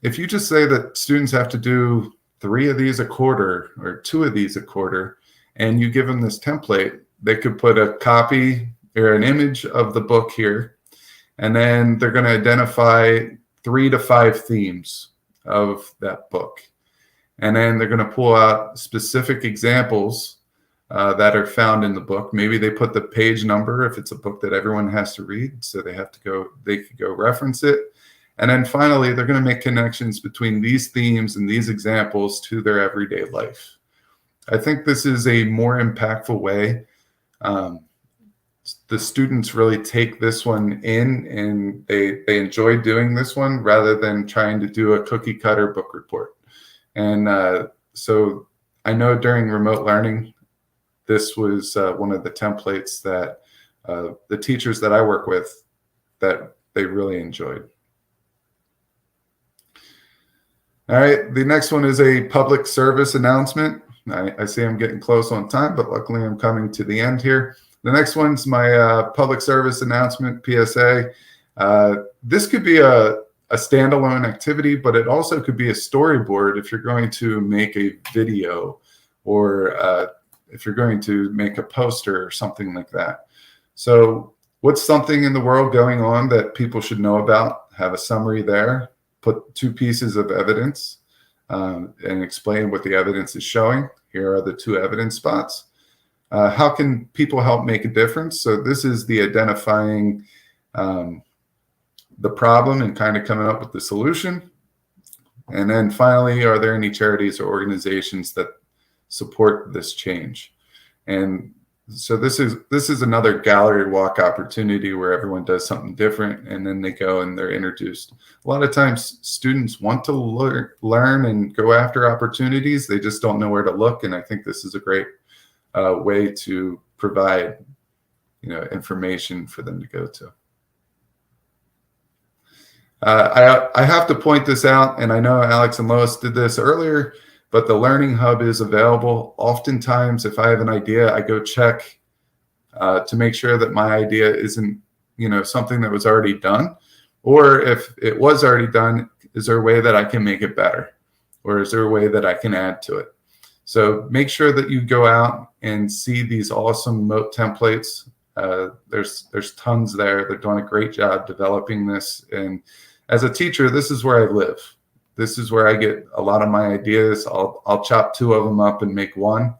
If you just say that students have to do 3 of these a quarter or 2 of these a quarter, and you give them this template, they could put a copy or an image of the book here, and then they're going to identify 3 to 5 themes of that book. And then they're going to pull out specific examples that are found in the book. Maybe they put the page number if it's a book that everyone has to read, so they could go reference it. And then finally, they're going to make connections between these themes and these examples to their everyday life. I think this is a more impactful way. The students really take this one in, and they enjoy doing this one rather than trying to do a cookie cutter book report. And so I know during remote learning, this was one of the templates that the teachers that I work with, that they really enjoyed. All right, the next one is a public service announcement. I see I'm getting close on time, but luckily I'm coming to the end here. The next one's my public service announcement, PSA. This could be a standalone activity, but it also could be a storyboard if you're going to make a video, or if you're going to make a poster or something like that. So what's something in the world going on that people should know about? Have a summary there, put 2 pieces of evidence, and explain what the evidence is showing. Here are the 2 evidence spots. How can people help make a difference? So this is the identifying the problem and kind of coming up with the solution. And then finally, are there any charities or organizations that support this change? And so this is another gallery walk opportunity where everyone does something different, and then they go and they're introduced. A lot of times students want to learn and go after opportunities. They just don't know where to look. And I think this is a great way to provide, information for them to go to. I have to point this out, and I know Alex and Lois did this earlier, but the Learning Hub is available. Oftentimes, if I have an idea, I go check to make sure that my idea isn't, something that was already done. Or if it was already done, is there a way that I can make it better? Or is there a way that I can add to it? So make sure that you go out and see these awesome Mote templates. There's tons there. They're doing a great job developing this. And as a teacher, this is where I live. This is where I get a lot of my ideas. I'll chop two of them up and make one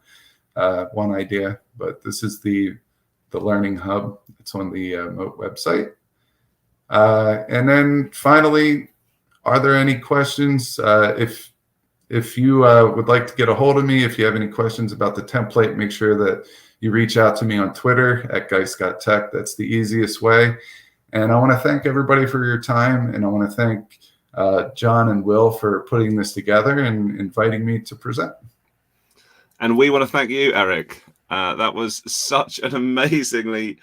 idea. But this is the Learning Hub. It's on the Mote website. And then finally, are there any questions? If you would like to get a hold of me, if you have any questions about the template, make sure that you reach out to me on Twitter at @GeistGotTech. That's the easiest way. And I want to thank everybody for your time. And I want to thank John and Will for putting this together and inviting me to present. And we want to thank you, Eric. That was such an amazingly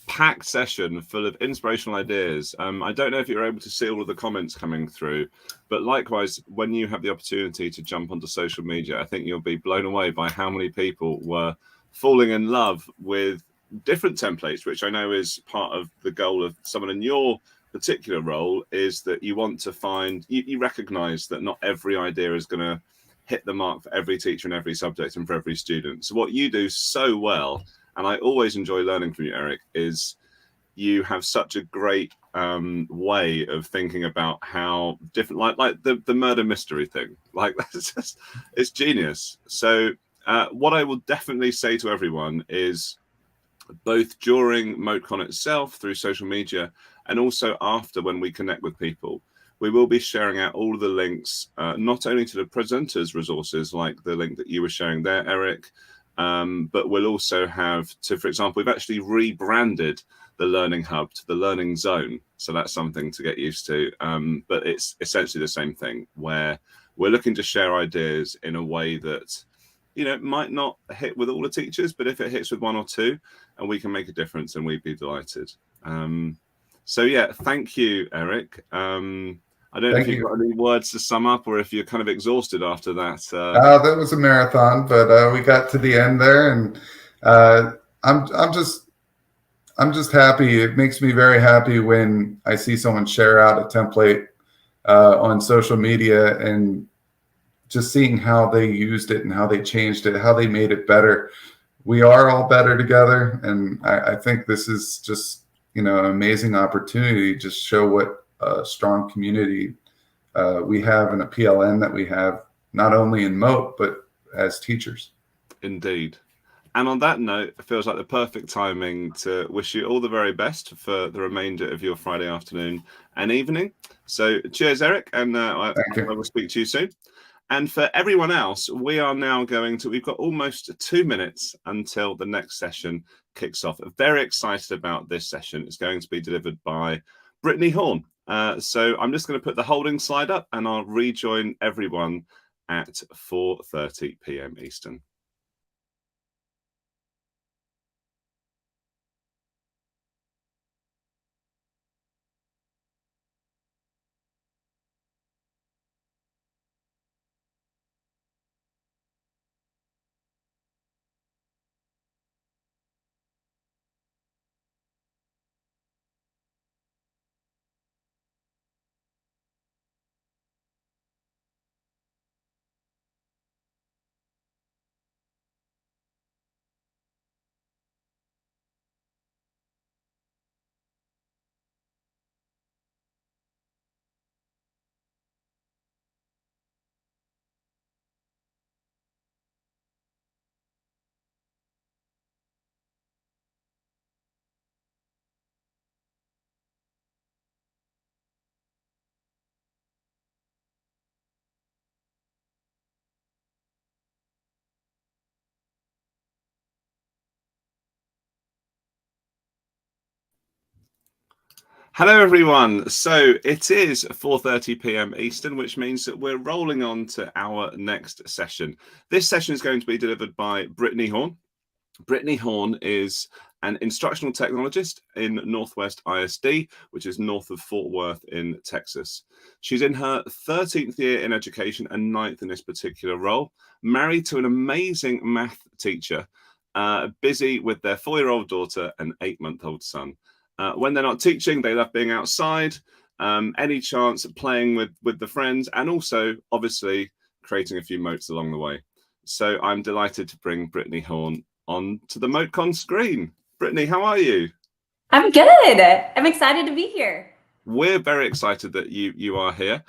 packed session full of inspirational ideas. I don't know if you're able to see all of the comments coming through, but likewise, when you have the opportunity to jump onto social media, I think you'll be blown away by how many people were falling in love with different templates, which I know is part of the goal of someone in your particular role, is that you want to find, you recognize that not every idea is going to hit the mark for every teacher in every subject and for every student. So what you do so well, and I always enjoy learning from you, Eric, is you have such a great way of thinking about how different, like the murder mystery thing, like that's just, it's genius. So what I will definitely say to everyone is, both during MoteCon itself through social media and also after, when we connect with people, we will be sharing out all of the links, not only to the presenters' resources, like the link that you were sharing there, Eric, but we'll also have to, for example, we've actually rebranded the Learning Hub to the Learning Zone. So that's something to get used to. But it's essentially the same thing, where we're looking to share ideas in a way that, might not hit with all the teachers, but if it hits with one or two and we can make a difference, then we'd be delighted. So yeah, thank you, Eric. I don't know if you've got any words to sum up, or if you're kind of exhausted after that. That was a marathon, but we got to the end there, and I'm just happy. It makes me very happy when I see someone share out a template on social media, and just seeing how they used it and how they changed it, how they made it better. We are all better together, and I think this is just an amazing opportunity to just show what a strong community we have, and a PLN that we have, not only in Mote, but as teachers. Indeed. And on that note, it feels like the perfect timing to wish you all the very best for the remainder of your Friday afternoon and evening. So cheers, Eric, and I will speak to you soon. And for everyone else, we are now we've got almost 2 minutes until the next session kicks off. Very excited about this session. It's going to be delivered by Brittany Horn. So I'm just going to put the holding slide up, and I'll rejoin everyone at 4:30 p.m. Eastern. Hello, everyone. So it is 4:30 p.m. Eastern, which means that we're rolling on to our next session. This session is going to be delivered by Brittany Horn. Brittany Horn is an instructional technologist in Northwest ISD, which is north of Fort Worth in Texas. She's in her 13th year in education and 9th in this particular role, married to an amazing math teacher, busy with their 4-year-old daughter and 8-month-old son. When they're not teaching, they love being outside, any chance of playing with the friends, and also, obviously, creating a few motes along the way. So I'm delighted to bring Brittany Horn on to the MoteCon screen. Brittany, how are you? I'm good. I'm excited to be here. We're very excited that you are here.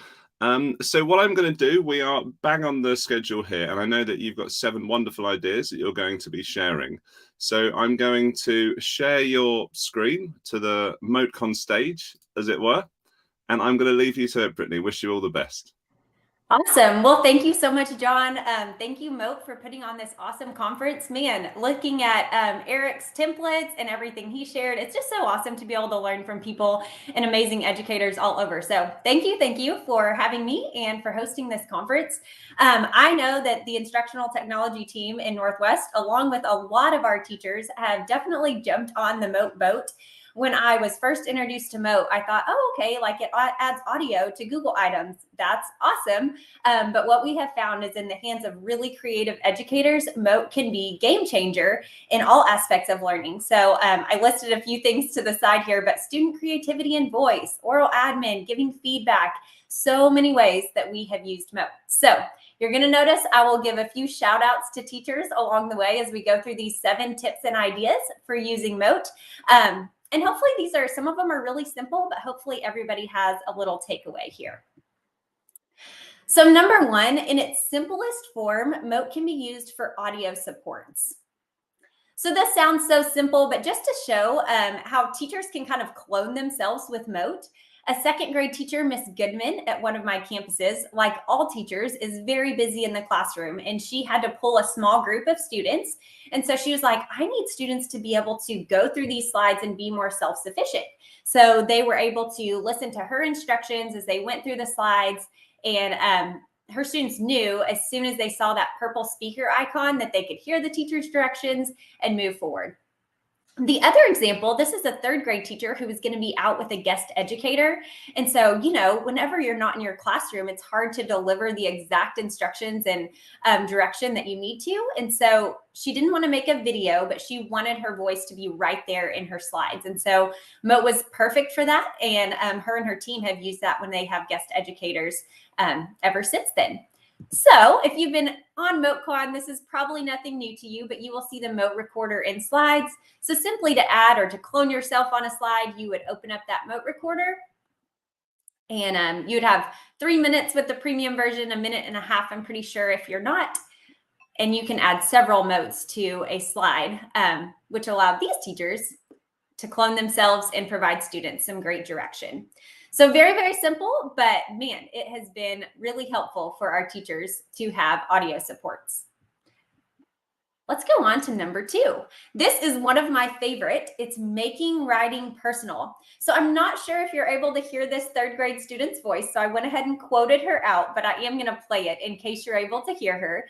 So what I'm going to do, we are bang on the schedule here, and I know that you've got 7 wonderful ideas that you're going to be sharing. So I'm going to share your screen to the MoteCon stage, as it were, and I'm going to leave you to it, Brittany. Wish you all the best. Awesome. Well, thank you so much, John. Thank you, Mote, for putting on this awesome conference. Man, looking at Eric's templates and everything he shared, it's just so awesome to be able to learn from people and amazing educators all over. So thank you for having me and for hosting this conference. I know that the instructional technology team in Northwest, along with a lot of our teachers, have definitely jumped on the Mote boat. When I was first introduced to Mote, I thought, oh, okay, like it adds audio to Google items. That's awesome. But what we have found is in the hands of really creative educators, Mote can be game changer in all aspects of learning. So I listed a few things to the side here, but student creativity and voice, oral admin, giving feedback, so many ways that we have used Mote. So you're going to notice I will give a few shout outs to teachers along the way as we go through these 7 tips and ideas for using Mote. And hopefully some of them are really simple, but hopefully everybody has a little takeaway here. So number 1, in its simplest form, Mote can be used for audio supports. So this sounds so simple, but just to show how teachers can kind of clone themselves with Mote, a 2nd grade teacher, Miss Goodman, at one of my campuses, like all teachers, is very busy in the classroom, and she had to pull a small group of students. And so she was like, I need students to be able to go through these slides and be more self-sufficient. So they were able to listen to her instructions as they went through the slides, and her students knew as soon as they saw that purple speaker icon that they could hear the teacher's directions and move forward. The other example, this is a 3rd grade teacher who is going to be out with a guest educator. And so, whenever you're not in your classroom, it's hard to deliver the exact instructions and direction that you need to. And so she didn't want to make a video, but she wanted her voice to be right there in her slides. And so Mote was perfect for that. And her and her team have used that when they have guest educators ever since then. So if you've been on MoteCon, this is probably nothing new to you, but you will see the Mote recorder in slides. So simply to add or to clone yourself on a slide, you would open up that Mote recorder, and you'd have 3 minutes with the premium version, 1.5 minutes, I'm pretty sure, if you're not. And you can add several Motes to a slide, which allowed these teachers to clone themselves and provide students some great direction. So very, very simple, but man, it has been really helpful for our teachers to have audio supports. Let's go on to number 2. This is one of my favorite. It's making writing personal. So I'm not sure if you're able to hear this 3rd grade student's voice, so I went ahead and quoted her out, but I am going to play it in case you're able to hear her.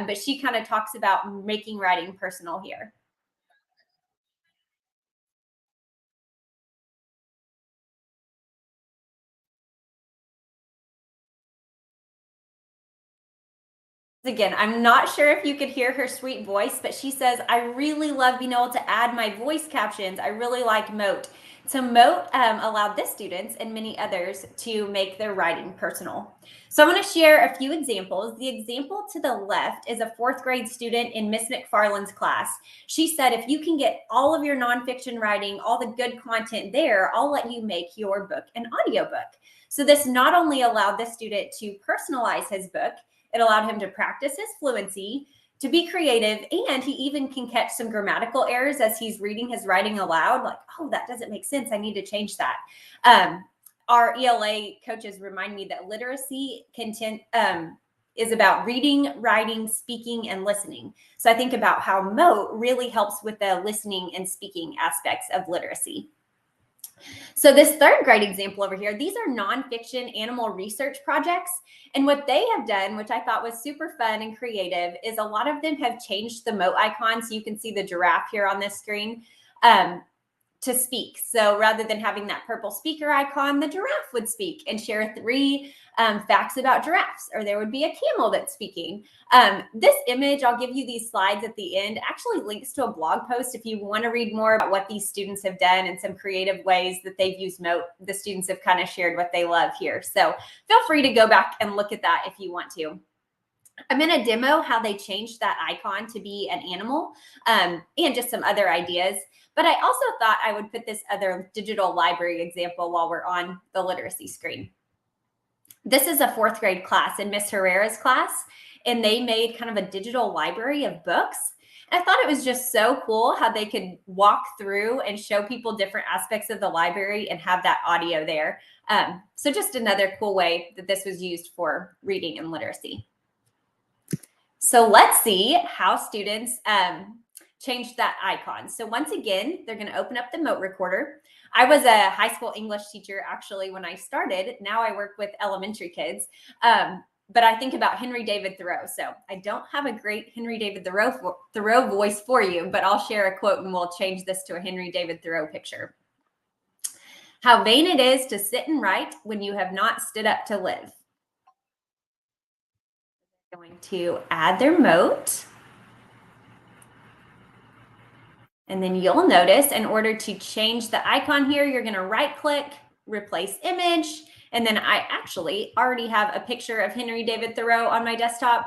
But she kind of talks about making writing personal here. Again, I'm not sure if you could hear her sweet voice, but she says, I really love being able to add my voice captions. I really like Mote. So Mote allowed this students and many others to make their writing personal. So I'm going to share a few examples. The example to the left is a 4th grade student in Miss McFarland's class. She said, if you can get all of your nonfiction writing, all the good content there, I'll let you make your book an audiobook. So this not only allowed the student to personalize his book, it allowed him to practice his fluency, to be creative, and he even can catch some grammatical errors as he's reading his writing aloud, like, oh, that doesn't make sense. I need to change that. Our ELA coaches remind me that literacy content is about reading, writing, speaking, and listening. So I think about how Mote really helps with the listening and speaking aspects of literacy. So this third grade example over here, these are nonfiction animal research projects. And what they have done, which I thought was super fun and creative, is a lot of them have changed the Mote icon. So you can see the giraffe here on this screen to speak. So rather than having that purple speaker icon, the giraffe would speak and share 3 facts about giraffes, or there would be a camel that's speaking. This image, I'll give you these slides at the end, actually links to a blog post if you want to read more about what these students have done and some creative ways that they've used Mote. The students have kind of shared what they love here. So feel free to go back and look at that if you want to. I'm going to demo how they changed that icon to be an animal and just some other ideas. But I also thought I would put this other digital library example while we're on the literacy screen. This is a 4th grade class in Miss Herrera's class, and they made kind of a digital library of books. And I thought it was just so cool how they could walk through and show people different aspects of the library and have that audio there. So just another cool way that this was used for reading and literacy. So let's see how students changed that icon. So once again, they're going to open up the Mote recorder. I was a high school English teacher actually when I started. Now I work with elementary kids. But I think about Henry David Thoreau. So I don't have a great Henry David Thoreau voice for you, but I'll share a quote and we'll change this to a Henry David Thoreau picture. How vain it is to sit and write when you have not stood up to live. I'm going to add their Mote. And then you'll notice in order to change the icon here, you're going to right click, replace image. And then I actually already have a picture of Henry David Thoreau on my desktop,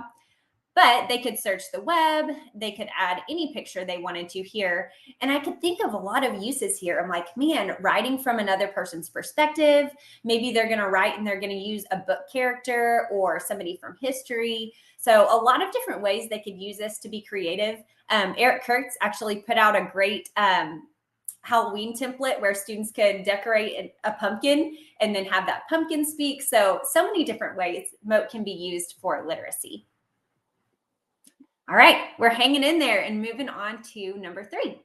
but they could search the web. They could add any picture they wanted to here. And I could think of a lot of uses here. I'm like, man, writing from another person's perspective. Maybe they're going to write and they're going to use a book character or somebody from history. So a lot of different ways they could use this to be creative. Eric Kurtz actually put out a great Halloween template where students could decorate a pumpkin and then have that pumpkin speak. So many different ways Mote can be used for literacy. All right, we're hanging in there and moving on to number 3.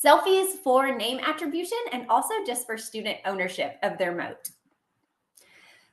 Selfies for name attribution and also just for student ownership of their Mote.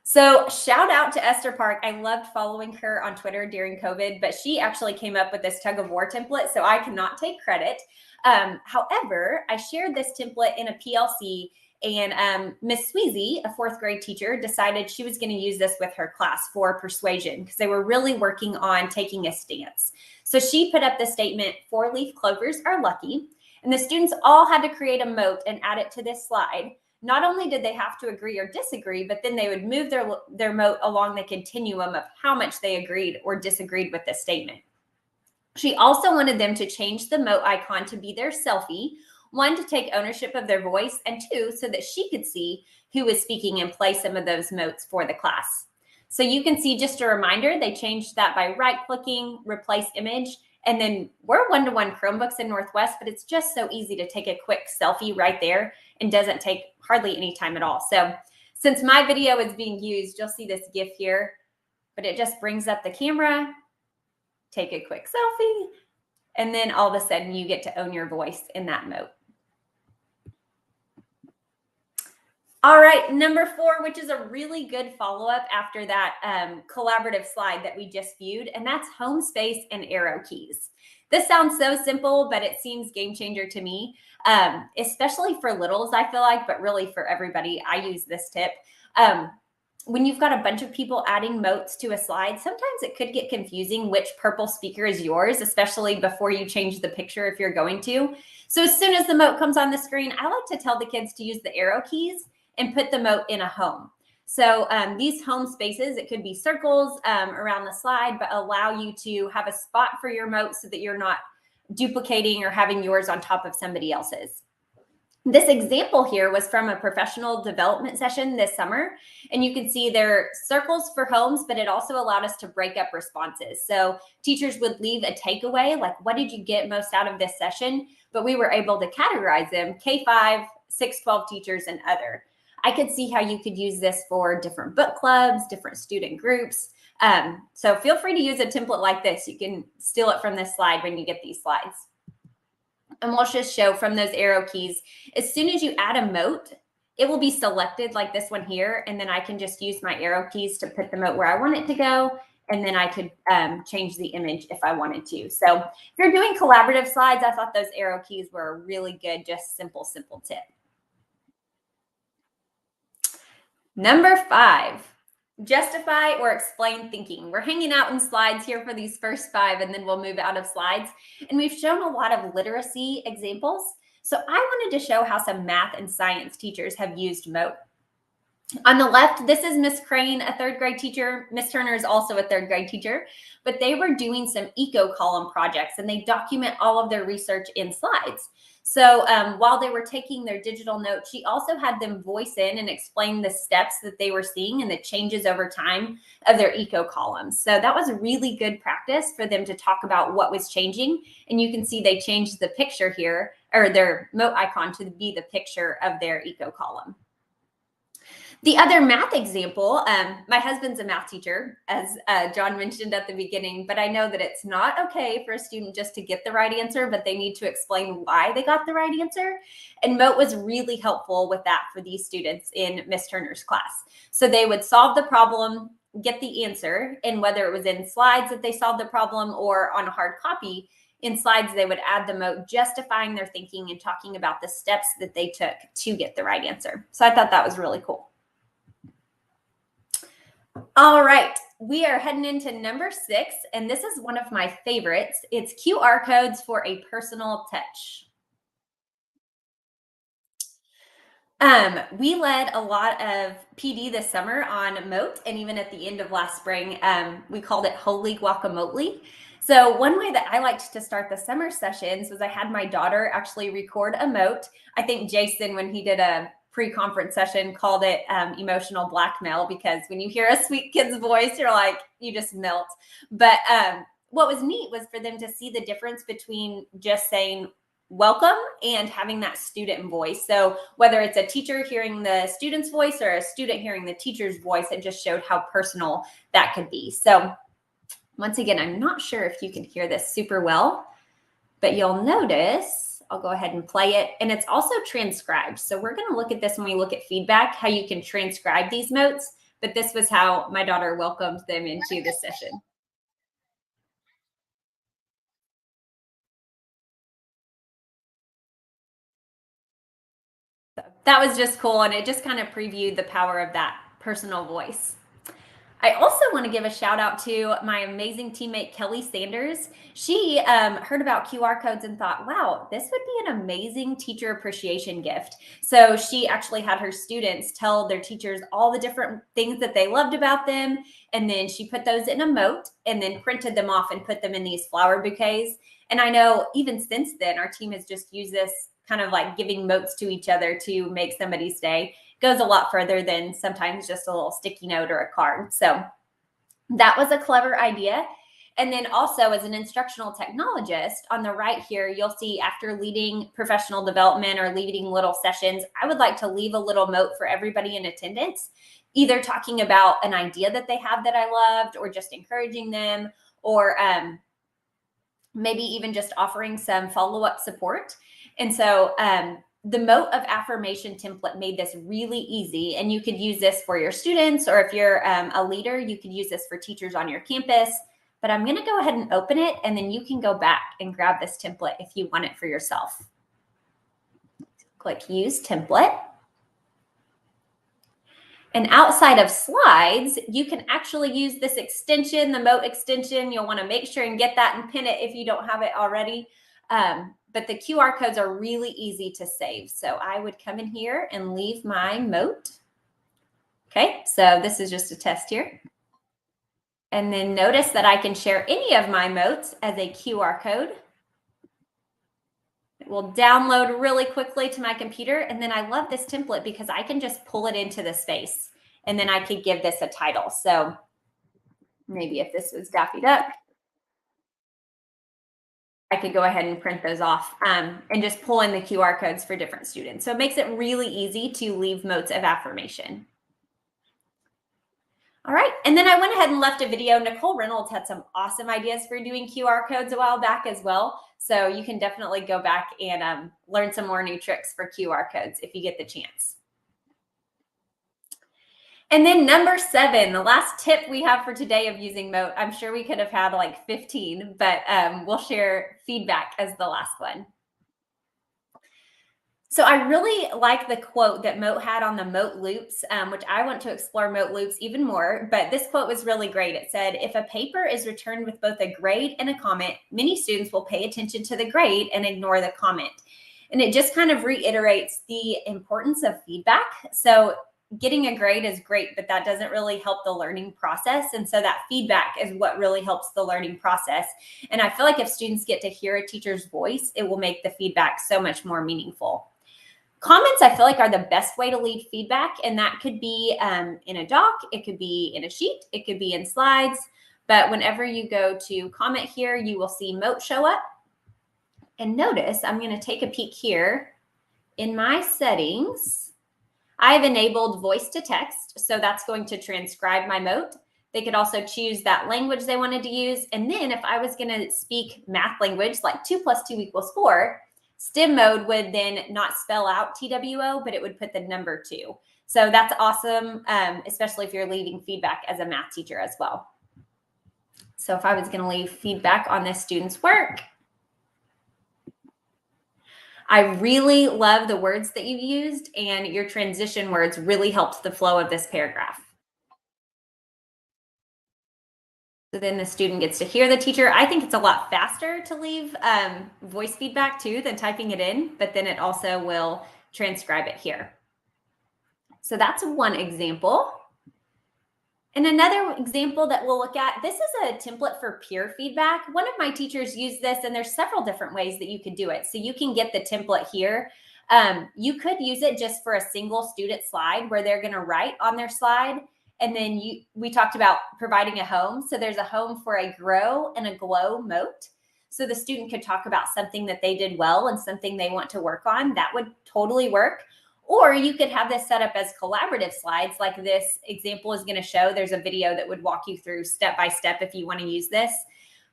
So shout out to Esther Park. I loved following her on Twitter during COVID, but she actually came up with this tug of war template, so I cannot take credit. However, I shared this template in a PLC, and Miss Sweezy, a 4th grade teacher, decided she was going to use this with her class for persuasion because they were really working on taking a stance. So she put up the statement, 4-leaf clovers are lucky, and the students all had to create a Mote and add it to this slide. Not only did they have to agree or disagree, but then they would move their Mote along the continuum of how much they agreed or disagreed with the statement. She also wanted them to change the Mote icon to be their selfie, 1, to take ownership of their voice, and 2, so that she could see who was speaking and play some of those Motes for the class. So you can see, just a reminder, they changed that by right-clicking, replace image, and then we're one-to-one Chromebooks in Northwest, but it's just so easy to take a quick selfie right there and doesn't take hardly any time at all. So since my video is being used, you'll see this GIF here, but it just brings up the camera, take a quick selfie, and then all of a sudden you get to own your voice in that Mote. All right, number 4, which is a really good follow-up after that collaborative slide that we just viewed, and that's home space and arrow keys. This sounds so simple, but it seems game changer to me, especially for littles, I feel like, but really for everybody. I use this tip. When you've got a bunch of people adding Motes to a slide, sometimes it could get confusing which purple speaker is yours, especially before you change the picture if you're going to. So as soon as the Mote comes on the screen, I like to tell the kids to use the arrow keys and put the Mote in a home. So these home spaces, it could be circles around the slide, but allow you to have a spot for your Mote so that you're not duplicating or having yours on top of somebody else's. This example here was from a professional development session this summer, and you can see there are circles for homes, but it also allowed us to break up responses. So teachers would leave a takeaway, like, what did you get most out of this session? But we were able to categorize them, K-5, 6-12 teachers, and other. I could see how you could use this for different book clubs, different student groups. So feel free to use a template like this. You can steal it from this slide when you get these slides. And we'll just show from those arrow keys, as soon as you add a mote, it will be selected like this one here. And then I can just use my arrow keys to put the mote where I want it to go. And then I could change the image if I wanted to. So if you're doing collaborative slides, I thought those arrow keys were a really good, just simple tip. Number 5, justify or explain thinking. We're hanging out in slides here for these first 5, and then we'll move out of slides. And we've shown a lot of literacy examples. So I wanted to show how some math and science teachers have used Mote. On the left, this is Miss Crane, a 3rd grade teacher. Miss Turner is also a 3rd grade teacher, but they were doing some eco column projects, and they document all of their research in slides. So while they were taking their digital notes, she also had them voice in and explain the steps that they were seeing and the changes over time of their eco columns. So that was really good practice for them to talk about what was changing. And you can see they changed the picture here, or their Mote icon, to be the picture of their eco column. The other math example, my husband's a math teacher, as John mentioned at the beginning, but I know that it's not okay for a student just to get the right answer, but they need to explain why they got the right answer. And Mote was really helpful with that for these students in Miss Turner's class. So they would solve the problem, get the answer, and whether it was in slides that they solved the problem or on a hard copy, in slides they would add the Mote justifying their thinking and talking about the steps that they took to get the right answer. So I thought that was really cool. All right, we are heading into number 6, and this is one of my favorites. It's QR codes for a personal touch. We led a lot of PD this summer on Mote, and even at the end of last spring, we called it Holy Guacamole. So one way that I liked to start the summer sessions was I had my daughter actually record a Mote. I think Jason, when he did a pre-conference session, called it emotional blackmail, because when you hear a sweet kid's voice, you're like, you just melt. But what was neat was for them to see the difference between just saying welcome and having that student voice. So whether it's a teacher hearing the student's voice or a student hearing the teacher's voice, it just showed how personal that could be. So once again, I'm not sure if you can hear this super well, but you'll notice, I'll go ahead and play it. And it's also transcribed. So we're going to look at this when we look at feedback, how you can transcribe these notes. But this was how my daughter welcomed them into the session. So that was just cool. And it just kind of previewed the power of that personal voice. I also want to give a shout out to my amazing teammate, Kelly Sanders. She heard about QR codes and thought, wow, this would be an amazing teacher appreciation gift. So she actually had her students tell their teachers all the different things that they loved about them. And then she put those in a Mote and then printed them off and put them in these flower bouquets. And I know even since then, our team has just used this kind of like giving Motes to each other to make somebody's day. Goes a lot further than sometimes just a little sticky note or a card. So that was a clever idea. And then also as an instructional technologist, on the right here, you'll see after leading professional development or leading little sessions, I would like to leave a little Mote for everybody in attendance, either talking about an idea that they have that I loved, or just encouraging them, or maybe even just offering some follow-up support. And so the Mote of Affirmation template made this really easy, and you could use this for your students, or if you're a leader, you could use this for teachers on your campus. But I'm going to go ahead and open it, and then you can go back and grab this template if you want it for yourself. Click Use Template. And outside of slides, you can actually use this extension, the Mote extension. You'll want to make sure and get that and pin it if you don't have it already. But the QR codes are really easy to save. So I would come in here and leave my Mote. Okay, so this is just a test here. And then notice that I can share any of my Motes as a QR code. It will download really quickly to my computer. And then I love this template because I can just pull it into the space. And then I could give this a title. So maybe if this was Daffy Duck, I could go ahead and print those off and just pull in the QR codes for different students. So it makes it really easy to leave Motes of Affirmation. All right, and then I went ahead and left a video. Nicole Reynolds had some awesome ideas for doing QR codes a while back as well. So you can definitely go back and learn some more new tricks for QR codes if you get the chance. And then number 7, the last tip we have for today of using Mote. I'm sure we could have had like 15, but we'll share feedback as the last one. So I really like the quote that Mote had on the Mote loops, which I want to explore Mote loops even more. But this quote was really great. It said, if a paper is returned with both a grade and a comment, many students will pay attention to the grade and ignore the comment. And it just kind of reiterates the importance of feedback. So getting a grade is great, but that doesn't really help the learning process. And so that feedback is what really helps the learning process. And I feel like if students get to hear a teacher's voice, it will make the feedback so much more meaningful. Comments, I feel like, are the best way to leave feedback, and that could be in a doc, it could be in a sheet, it could be in slides, but whenever you go to comment here, you will see Mote show up. And notice, I'm going to take a peek here. In my settings, I've enabled voice to text, so that's going to transcribe my Mote. They could also choose that language they wanted to use, and then if I was going to speak math language, like 2 + 2 = 4, STEM mode would then not spell out TWO, but it would put the number 2. So that's awesome, especially if you're leaving feedback as a math teacher as well. So if I was going to leave feedback on this student's work, I really love the words that you used, and your transition words really helps the flow of this paragraph. So then the student gets to hear the teacher. I think it's a lot faster to leave voice feedback too than typing it in, but then it also will transcribe it here. So that's one example. And another example that we'll look at, this is a template for peer feedback. One of my teachers used this, and there's several different ways that you could do it. So you can get the template here. You could use it just for a single student slide where they're going to write on their slide. And then we talked about providing a home. So there's a home for a grow and a glow Mote. So the student could talk about something that they did well and something they want to work on. That would totally work. Or you could have this set up as collaborative slides like this example is going to show. There's a video that would walk you through step by step if you want to use this.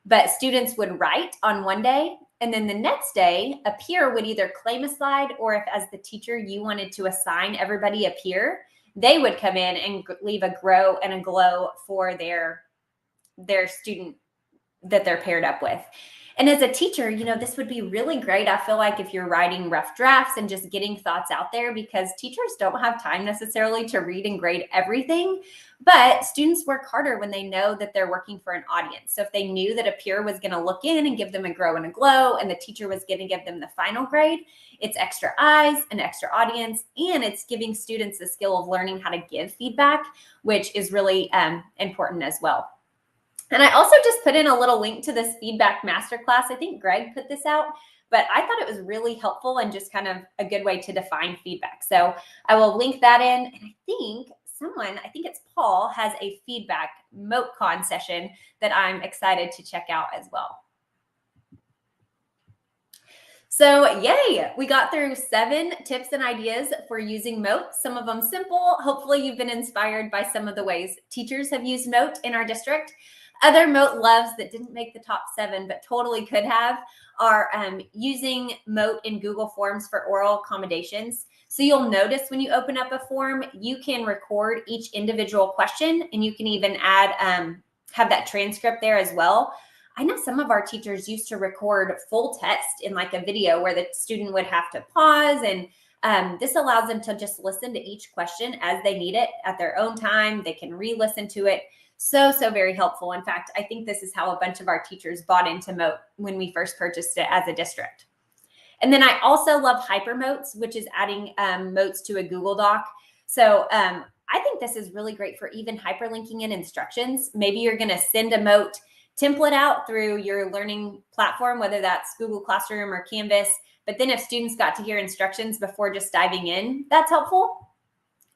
But students would write on one day, and then the next day, a peer would either claim a slide, or if as the teacher you wanted to assign everybody a peer, they would come in and leave a grow and a glow for their student that they're paired up with. And as a teacher, you know, this would be really great, I feel like, if you're writing rough drafts and just getting thoughts out there, because teachers don't have time necessarily to read and grade everything, but students work harder when they know that they're working for an audience. So if they knew that a peer was going to look in and give them a grow and a glow, and the teacher was going to give them the final grade, it's extra eyes, an extra audience, and it's giving students the skill of learning how to give feedback, which is really important as well. And I also just put in a little link to this feedback masterclass. I think Greg put this out, but I thought it was really helpful and just kind of a good way to define feedback. So I will link that in. And I think it's Paul, has a feedback MoteCon session that I'm excited to check out as well. So yay, we got through 7 tips and ideas for using Mote, some of them simple. Hopefully you've been inspired by some of the ways teachers have used Mote in our district. Other Mote loves that didn't make the top 7, but totally could have, are using Mote in Google Forms for oral accommodations. So you'll notice when you open up a form, you can record each individual question, and you can even add, have that transcript there as well. I know some of our teachers used to record full text in like a video where the student would have to pause, and this allows them to just listen to each question as they need it at their own time. They can re-listen to it. So very helpful. In fact, I think this is how a bunch of our teachers bought into Mote when we first purchased it as a district. And then I also love hypermotes, which is adding motes to a Google Doc. So I think this is really great for even hyperlinking in instructions. Maybe you're going to send a Mote template out through your learning platform, whether that's Google Classroom or Canvas. But then if students got to hear instructions before just diving in, that's helpful.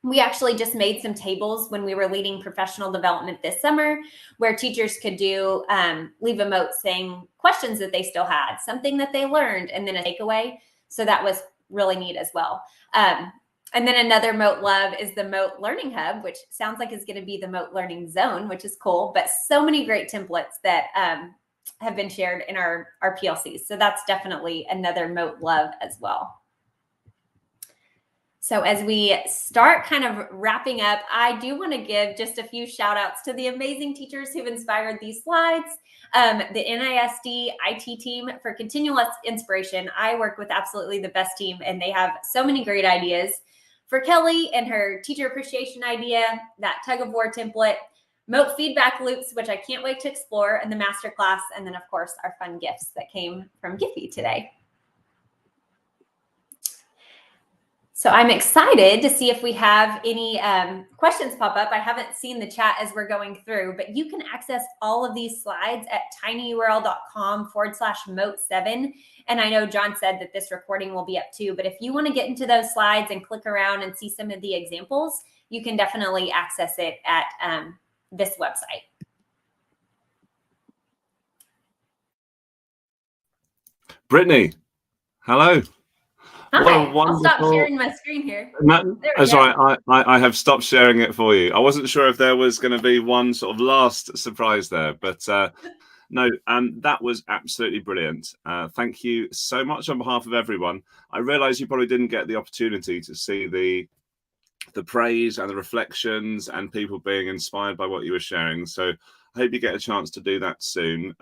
We actually just made some tables when we were leading professional development this summer where teachers could do leave a Mote saying questions that they still had, something that they learned, and then a takeaway. So that was really neat as well. And then another Mote love is the Mote Learning Hub, which sounds like is going to be the Mote Learning Zone, which is cool. But so many great templates that have been shared in our PLCs. So that's definitely another Mote love as well. So as we start kind of wrapping up, I do want to give just a few shout outs to the amazing teachers who've inspired these slides. The NISD IT team for continuous inspiration. I work with absolutely the best team, and they have so many great ideas. For Kelly and her teacher appreciation idea, that tug of war template, Mote feedback loops, which I can't wait to explore, and the masterclass, and then of course our fun gifts that came from Giphy today. So I'm excited to see if we have any questions pop up. I haven't seen the chat as we're going through, but you can access all of these slides at tinyurl.com/mote7. And I know John said that this recording will be up too, but if you want to get into those slides and click around and see some of the examples, you can definitely access it at this website. Brittany, hello. Hi, I'll stop sharing my screen here. No, sorry, I have stopped sharing it for you. I wasn't sure if there was going to be one sort of last surprise there, but no, that was absolutely brilliant. Thank you so much on behalf of everyone. I realise you probably didn't get the opportunity to see the praise and the reflections and people being inspired by what you were sharing. So I hope you get a chance to do that soon.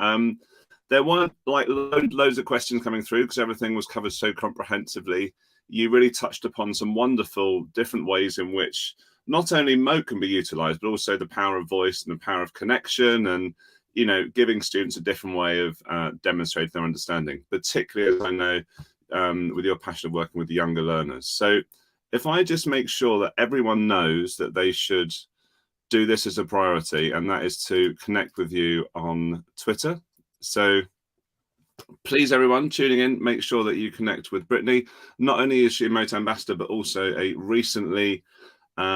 There weren't like loads of questions coming through because everything was covered so comprehensively. You really touched upon some wonderful different ways in which not only Mote can be utilized, but also the power of voice and the power of connection and, you know, giving students a different way of demonstrating their understanding, particularly as I know with your passion of working with the younger learners. So if I just make sure that everyone knows that they should do this as a priority, and that is to connect with you on Twitter. So please, everyone tuning in, make sure that you connect with Brittany. Not only is she a Mote ambassador, but also a recently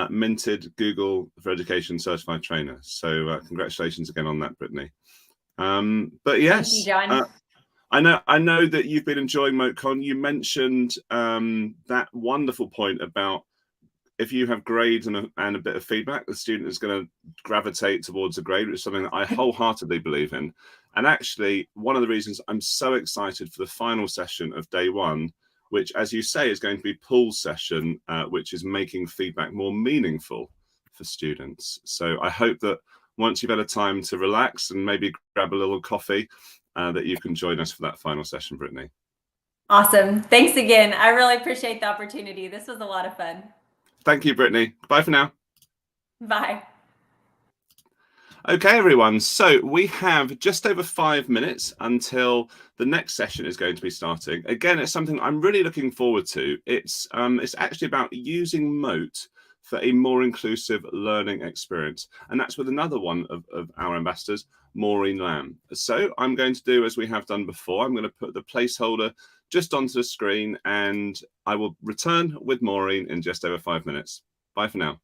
minted Google for Education certified trainer. So congratulations again on that, Brittany. But yes, thank you, John. I know that you've been enjoying MoteCon. You mentioned that wonderful point about if you have grades and a bit of feedback, the student is going to gravitate towards a grade, which is something that I wholeheartedly believe in. And actually, one of the reasons I'm so excited for the final session of day one, which, as you say, is going to be Paul's session, which is making feedback more meaningful for students. So I hope that once you've had a time to relax and maybe grab a little coffee, that you can join us for that final session, Brittany. Awesome. Thanks again. I really appreciate the opportunity. This was a lot of fun. Thank you, Brittany. Bye for now. Bye. Okay, everyone. So we have just over 5 minutes until the next session is going to be starting. Again, it's something I'm really looking forward to. It's actually about using Mote for a more inclusive learning experience. And that's with another one of our ambassadors, Maureen Lamb. So I'm going to do as we have done before. I'm going to put the placeholder just onto the screen and I will return with Maureen in just over 5 minutes. Bye for now.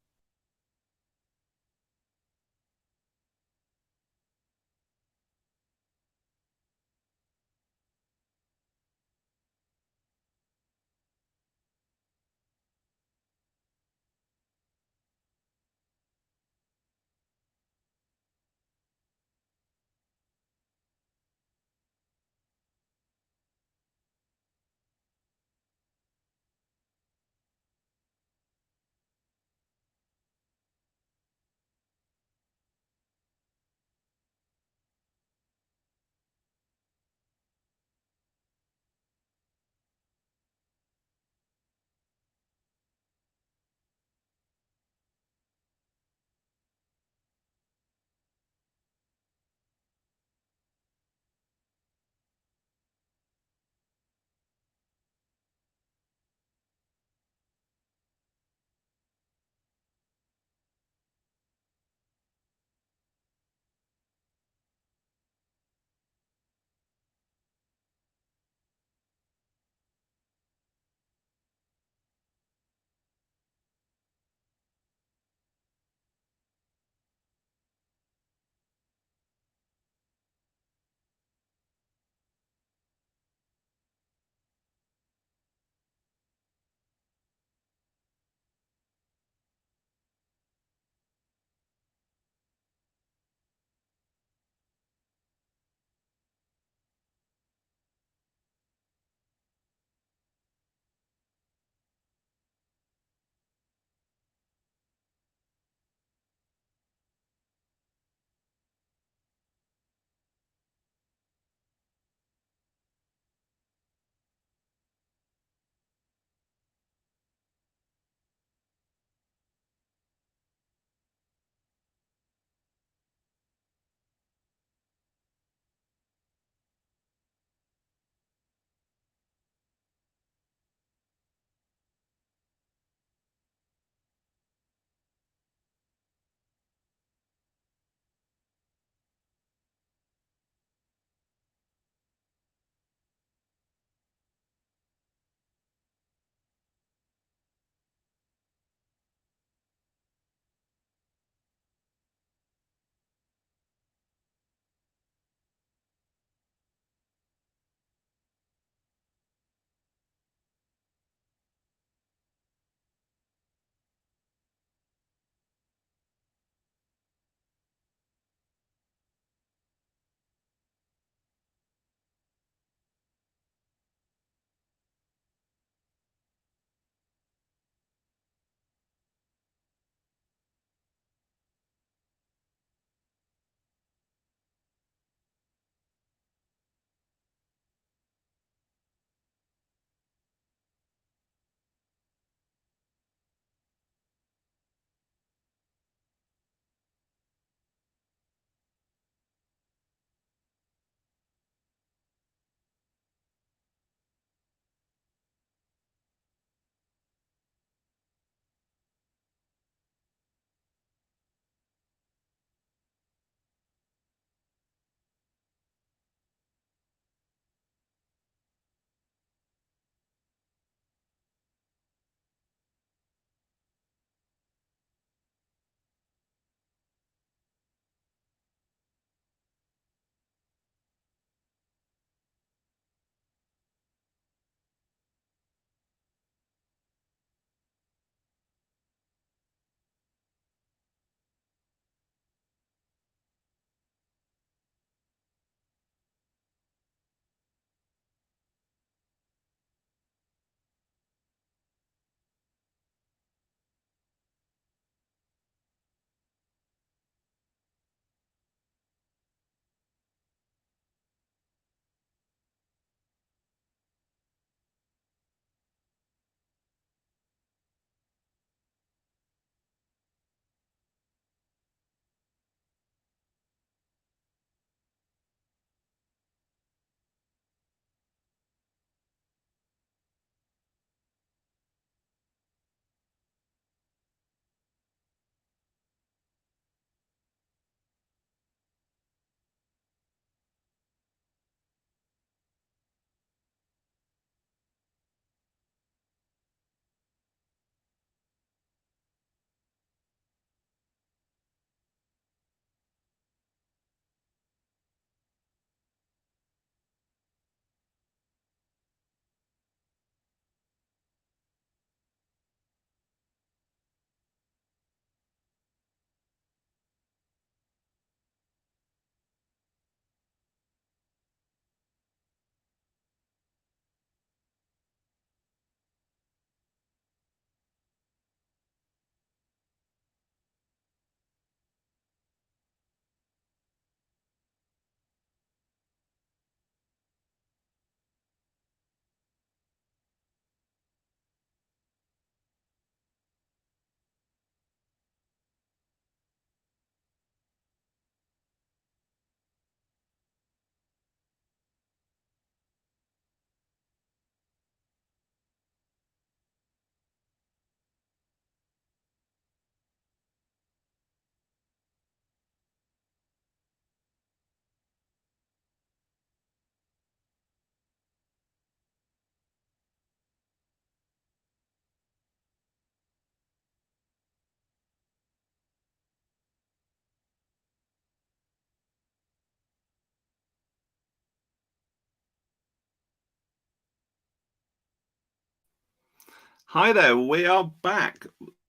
Hi there, we are back.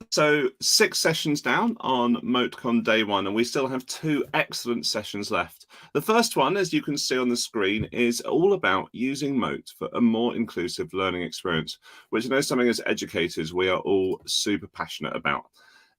So 6 sessions down on MoteCon day 1, and we still have 2 excellent sessions left. The first one, as you can see on the screen, is all about using Mote for a more inclusive learning experience, which I know something as educators we are all super passionate about.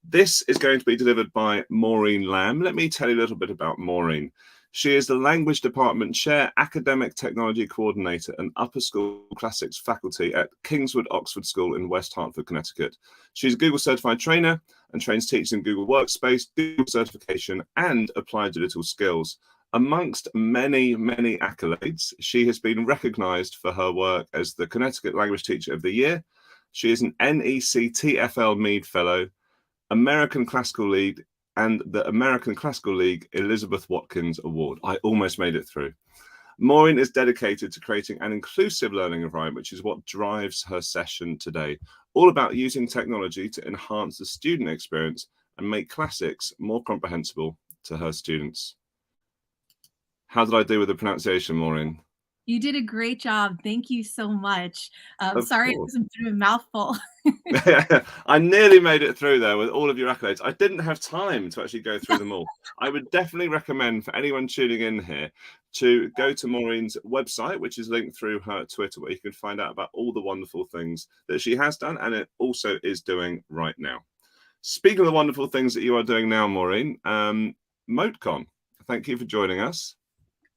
This is going to be delivered by Maureen Lamb. Let me tell you a little bit about Maureen. She is the Language Department Chair, Academic Technology Coordinator and Upper School Classics Faculty at Kingswood Oxford School in West Hartford, Connecticut. She's a Google Certified Trainer and trains teachers in Google Workspace, Google Certification and Applied Digital Skills. Amongst many, many accolades, she has been recognized for her work as the Connecticut Language Teacher of the Year. She is an NEC TFL Mead Fellow, American Classical League, and the American Classical League Elizabeth Watkins Award. I almost made it through. Maureen is dedicated to creating an inclusive learning environment, which is what drives her session today, all about using technology to enhance the student experience and make classics more comprehensible to her students. How did I do with the pronunciation, Maureen? You did a great job. Thank you so much. Of Sorry, it course. was a bit of a mouthful. I nearly made it through there with all of your accolades. I didn't have time to actually go through them all. I would definitely recommend for anyone tuning in here to go to Maureen's website, which is linked through her Twitter, where you can find out about all the wonderful things that she has done and it also is doing right now. Speaking of the wonderful things that you are doing now, Maureen, MoteCon, thank you for joining us.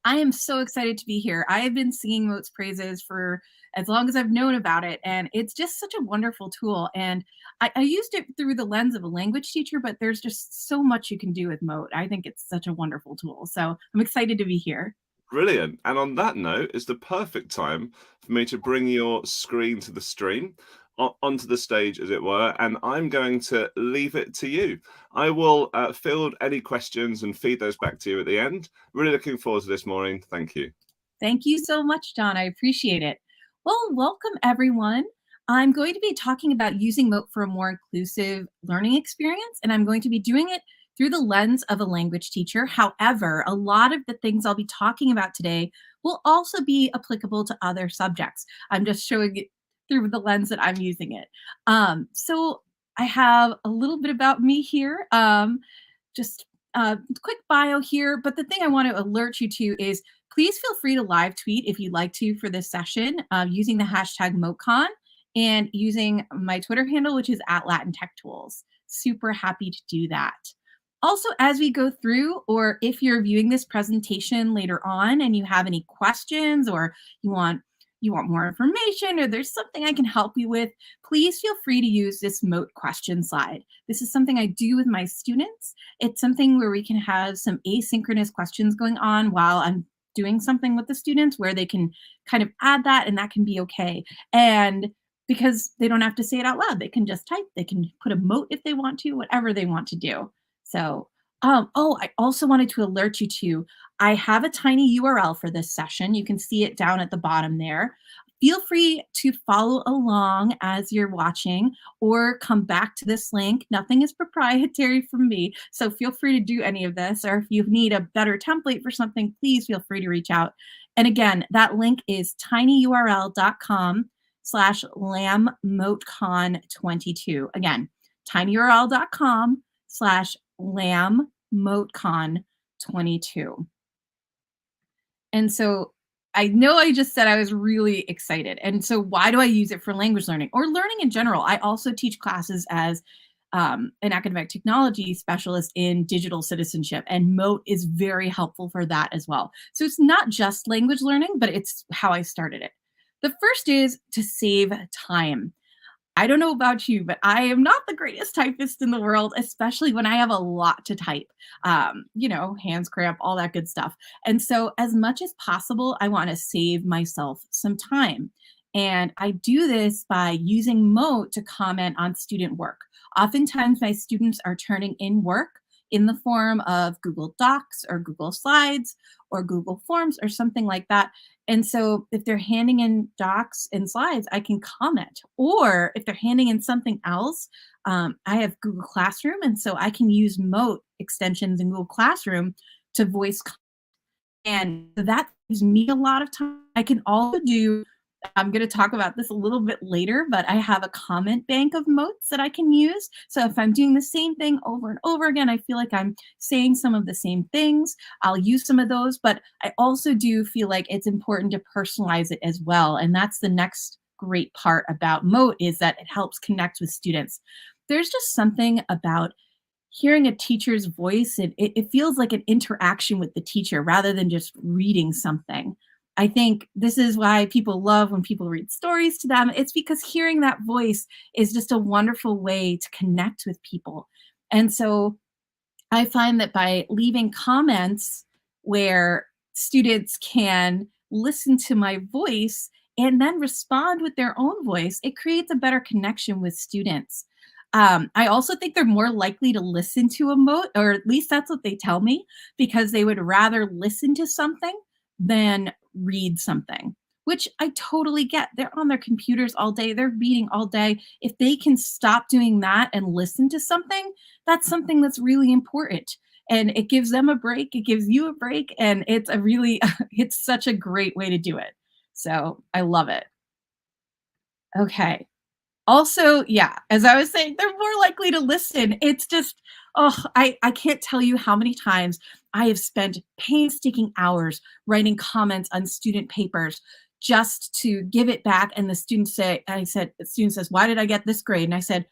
I am so excited to be here. I have been singing Mote's praises for as long as I've known about it, and it's just such a wonderful tool. And I used it through the lens of a language teacher, but there's just so much you can do with Mote. I think it's such a wonderful tool. So I'm excited to be here. Brilliant. And on that note, it's the perfect time for me to bring your screen to the stream, onto the stage, as it were, and I'm going to leave it to you. I will field any questions and feed those back to you at the end. Really looking forward to this, Maureen. Thank you. Thank you so much, John. I appreciate it. Well, welcome, everyone. I'm going to be talking about using Mote for a more inclusive learning experience, and I'm going to be doing it through the lens of a language teacher. However, a lot of the things I'll be talking about today will also be applicable to other subjects. I'm just showing it through the lens that I'm using it. So I have a little bit about me here, just a quick bio here, but the thing I want to alert you to is please feel free to live tweet if you'd like to for this session using the hashtag MoteCon and using my Twitter handle, which is @LatinTechTools. Super happy to do that. Also, as we go through, or if you're viewing this presentation later on and you have any questions or you want more information or there's something I can help you with, please feel free to use this Mote question slide. This is something I do with my students. It's something where we can have some asynchronous questions going on while I'm doing something with the students where they can kind of add that and that can be okay. And because they don't have to say it out loud, they can just type, they can put a Mote if they want to, whatever they want to do. So, oh, I also wanted to alert you to, I have a tiny URL for this session. You can see it down at the bottom there. Feel free to follow along as you're watching or come back to this link. Nothing is proprietary from me, so feel free to do any of this, or if you need a better template for something, please feel free to reach out. And again, that link is tinyurl.com/LambMoteCon22. Again, tinyurl.com/LambMoteCon22. And so I know I just said I was really excited. And so why do I use it for language learning or learning in general? I also teach classes as an academic technology specialist in digital citizenship, and Mote is very helpful for that as well. So it's not just language learning, but it's how I started it. The first is to save time. I don't know about you, but I am not the greatest typist in the world, especially when I have a lot to type, you know, hands cramp, all that good stuff. And so as much as possible, I want to save myself some time. And I do this by using Mote to comment on student work. Oftentimes my students are turning in work in the form of Google Docs or Google Slides or Google Forms or something like that. And so if they're handing in docs and slides, I can comment. Or if they're handing in something else, I have Google Classroom. And so I can use Mote extensions in Google Classroom to voice. And that gives me a lot of time. I can also do I'm going to talk about this a little bit later, but I have a comment bank of motes that I can use. So if I'm doing the same thing over and over again, I feel like I'm saying some of the same things, I'll use some of those, but I also do feel like it's important to personalize it as well. And that's the next great part about Mote, is that it helps connect with students. There's just something about hearing a teacher's voice, and it feels like an interaction with the teacher rather than just reading something. I think this is why people love when people read stories to them. It's because hearing that voice is just a wonderful way to connect with people. And so I find that by leaving comments where students can listen to my voice and then respond with their own voice, it creates a better connection with students. I also think they're more likely to listen to a mote, or at least that's what they tell me, because they would rather listen to something than read something, which I totally get. They're on their computers all day, they're reading all day. If they can stop doing that and listen to something, that's something that's really important. And it gives them a break, it gives you a break, and it's a really, it's such a great way to do it. So I love it. Okay. Also, yeah, as I was saying, they're more likely to listen. It's just, oh, I can't tell you how many times I have spent painstaking hours writing comments on student papers just to give it back. And the student says, why did I get this grade? And I said,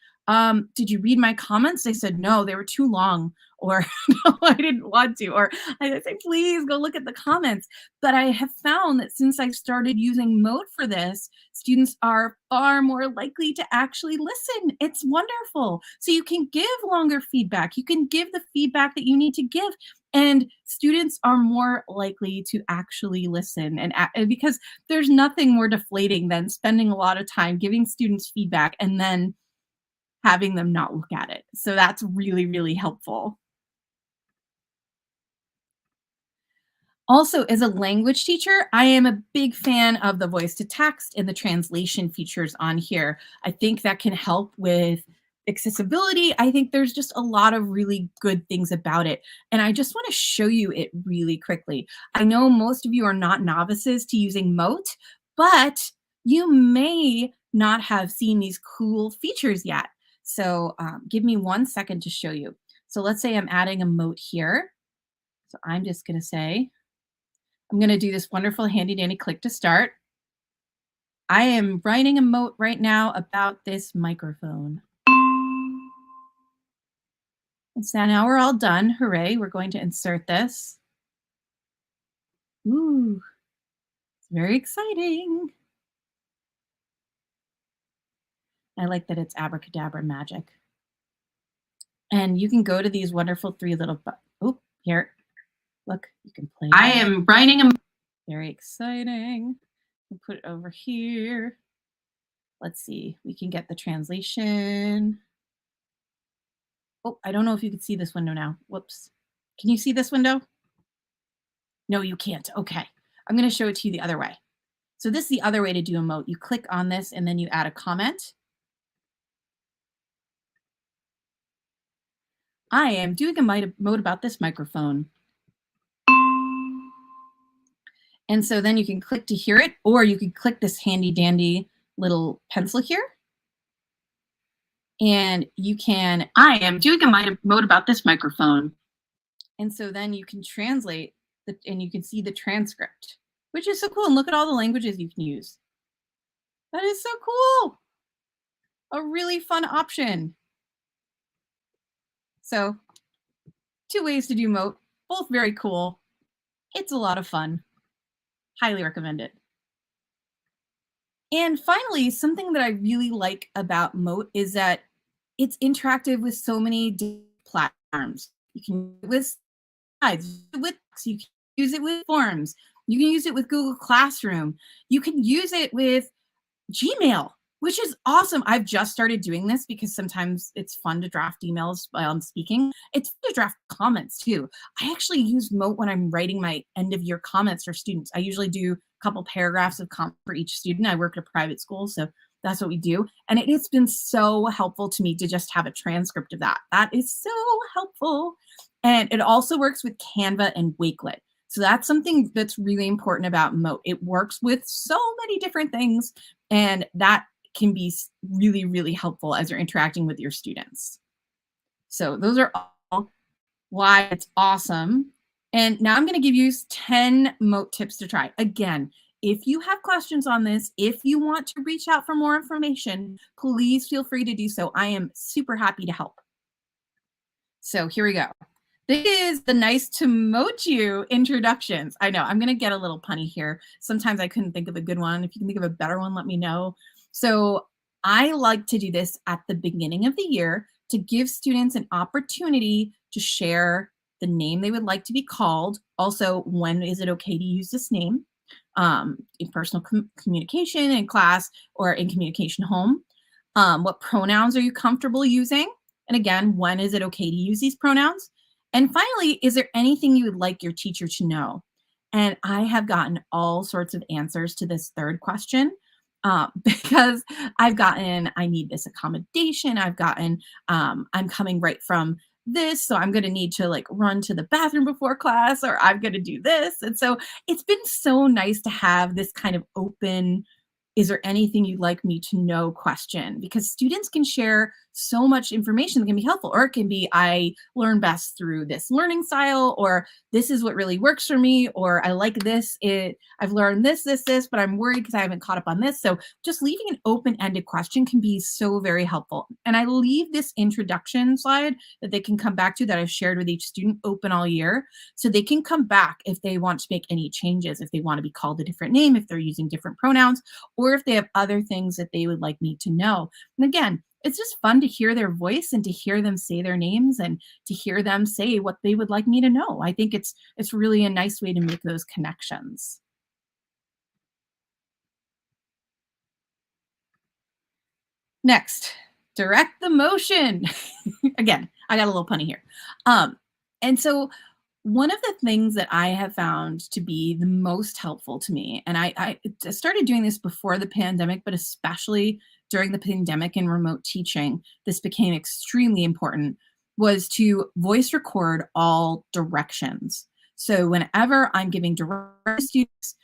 did you read my comments? They said, no, they were too long, or no, I didn't want to, or I say, please go look at the comments. But I have found that since I started using Mote for this, students are far more likely to actually listen. It's wonderful. So you can give longer feedback. You can give the feedback that you need to give, and students are more likely to actually listen. And because there's nothing more deflating than spending a lot of time giving students feedback and then having them not look at it. So that's really, really helpful. Also, as a language teacher, I am a big fan of the voice to text and the translation features on here. I think that can help with accessibility. I think there's just a lot of really good things about it. And I just want to show you it really quickly. I know most of you are not novices to using Mote, but you may not have seen these cool features yet. So give me 1 second to show you. So let's say I'm adding a Mote here. So I'm just going to say, I'm going to do this wonderful handy dandy click to start. I am writing a Mote right now about this microphone. And so now we're all done. Hooray. We're going to insert this. Ooh, it's very exciting. I like that it's abracadabra magic. And you can go to these wonderful 3 little, oh, here, look, you can play. I am writing a, very exciting. We'll put it over here. Let's see, we can get the translation. Oh, I don't know if you can see this window now. Whoops. Can you see this window? No, you can't. Okay. I'm going to show it to you the other way. So this is the other way to do a Mote. You click on this and then you add a comment. I am doing a Mote about this microphone. And so then you can click to hear it, or you can click this handy dandy little pencil here. And you can, I am doing a Mote about this microphone. And so then you can translate and you can see the transcript, which is so cool. And look at all the languages you can use. That is so cool. A really fun option. So 2 ways to do Mote, both very cool. It's a lot of fun. Highly recommend it. And finally, something that I really like about Mote is that it's interactive with so many different platforms. You can use it with slides, you can use it with forms, you can use it with Google Classroom, you can use it with Gmail, which is awesome. I've just started doing this because sometimes it's fun to draft emails while I'm speaking. It's fun to draft comments too. I actually use Mote when I'm writing my end of year comments for students. I usually do a couple paragraphs of comments for each student. I work at a private school, so that's what we do. And it's been so helpful to me to just have a transcript of that. That is so helpful. And it also works with Canva and Wakelet. So that's something that's really important about Mote. It works with so many different things, and that can be really, really helpful as you're interacting with your students. So those are all why it's awesome. And now I'm going to give you 10 Mote tips to try. Again, if you have questions on this, if you want to reach out for more information, please feel free to do so. I am super happy to help. So here we go. This is the nice to Mote you introductions. I know I'm going to get a little punny here. Sometimes I couldn't think of a good one. If you can think of a better one, let me know. So I like to do this at the beginning of the year to give students an opportunity to share the name they would like to be called. Also, when is it okay to use this name in personal communication, in class, or in communication home? What pronouns are you comfortable using? And again, when is it okay to use these pronouns? And finally, is there anything you would like your teacher to know? And I have gotten all sorts of answers to this third question because I've gotten, I need this accommodation. I've gotten, I'm coming right from this, so I'm going to need to like run to the bathroom before class, or I'm going to do this. And so it's been so nice to have this kind of open, is there anything you'd like me to know question? Because students can share so much information that can be helpful, or it can be, I learn best through this learning style, or this is what really works for me, or I like this, I've learned this, but I'm worried because I haven't caught up on this. So just leaving an open-ended question can be so very helpful. And I leave this introduction slide that they can come back to that I've shared with each student open all year. So they can come back if they want to make any changes, if they want to be called a different name, if they're using different pronouns, or if they have other things that they would like me to know. And again, it's just fun to hear their voice and to hear them say their names and to hear them say what they would like me to know. I think it's really a nice way to make those connections. Next, direct the motion. Again, I got a little punny here. And so one of the things that I have found to be the most helpful to me, and I started doing this before the pandemic, but especially during the pandemic and remote teaching, this became extremely important, was to voice record all directions. So whenever I'm giving directions to students,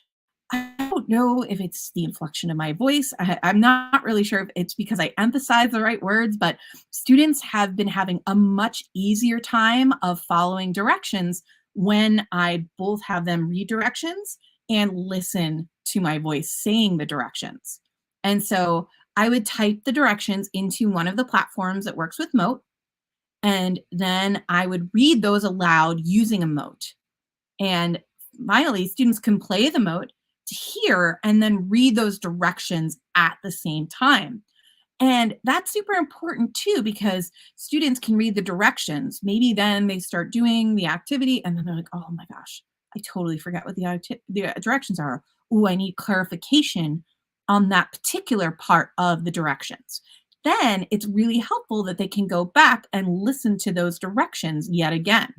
I don't know if it's the inflection of my voice. I'm not really sure if it's because I emphasize the right words, but students have been having a much easier time of following directions when I both have them read directions and listen to my voice saying the directions. And so I would type the directions into one of the platforms that works with Mote, and then I would read those aloud using a Mote. And finally, students can play the Mote to hear and then read those directions at the same time. And that's super important too, because students can read the directions. Maybe then they start doing the activity and then they're like, oh my gosh, I totally forgot what the directions are. Oh, I need clarification on that particular part of the directions. Then it's really helpful that they can go back and listen to those directions yet again.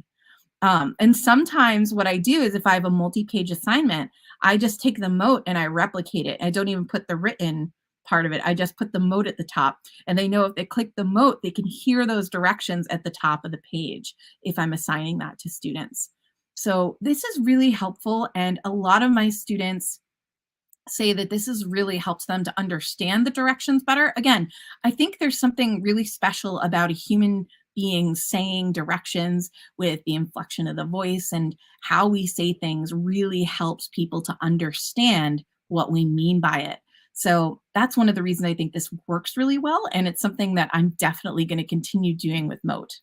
And sometimes what I do is if I have a multi-page assignment, I just take the Mote and I replicate it. I don't even put the written part of it. I just put the Mote at the top, and they know if they click the Mote, they can hear those directions at the top of the page if I'm assigning that to students. So this is really helpful. And a lot of my students say that this has really helped them to understand the directions better. Again, I think there's something really special about a human being saying directions with the inflection of the voice, and how we say things really helps people to understand what we mean by it. So that's one of the reasons I think this works really well. And it's something that I'm definitely going to continue doing with Mote.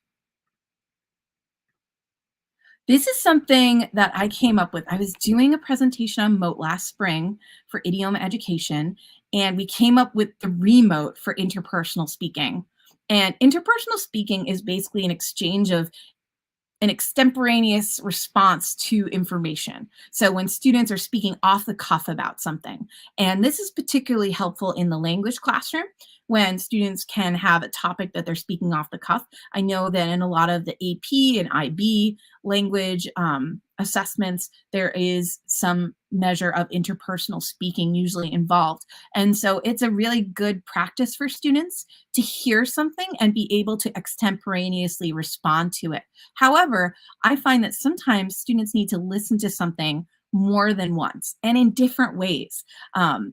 This is something that I came up with. I was doing a presentation on Mote last spring for idiom education, and we came up with the remote for interpersonal speaking. And interpersonal speaking is basically an exchange of an extemporaneous response to information. So when students are speaking off the cuff about something, and this is particularly helpful in the language classroom when students can have a topic that they're speaking off the cuff. I know that in a lot of the AP and IB language assessments, there is some measure of interpersonal speaking usually involved. And so it's a really good practice for students to hear something and be able to extemporaneously respond to it. However, I find that sometimes students need to listen to something more than once and in different ways.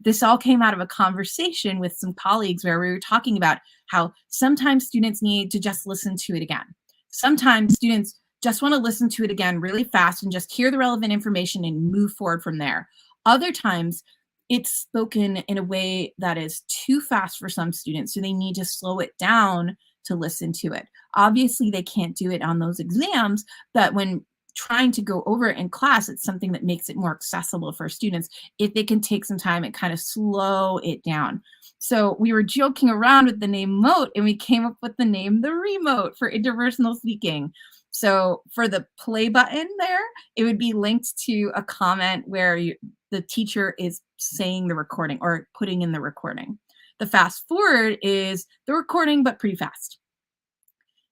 This all came out of a conversation with some colleagues where we were talking about how sometimes students need to just listen to it again. Sometimes students just want to listen to it again really fast and just hear the relevant information and move forward from there. Other times, it's spoken in a way that is too fast for some students, so they need to slow it down to listen to it. Obviously, they can't do it on those exams, but when trying to go over it in class, it's something that makes it more accessible for students if they can take some time and kind of slow it down. So we were joking around with the name Mote, and we came up with the name the Remote for interpersonal speaking. So for the play button there, it would be linked to a comment where the teacher is saying the recording or putting in the recording. The fast forward is the recording, but pretty fast.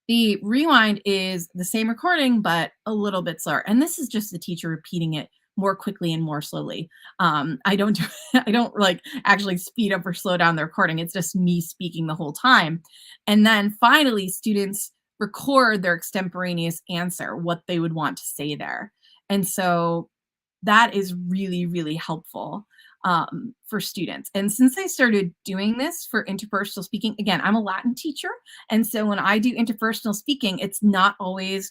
The rewind is the same recording, but a little bit slower. And this is just the teacher repeating it more quickly and more slowly. I don't like actually speed up or slow down the recording. It's just me speaking the whole time. And then finally, students record their extemporaneous answer, what they would want to say there. And so that is really, really helpful for students. And since I started doing this for interpersonal speaking, again, I'm a Latin teacher. And so when I do interpersonal speaking, it's not always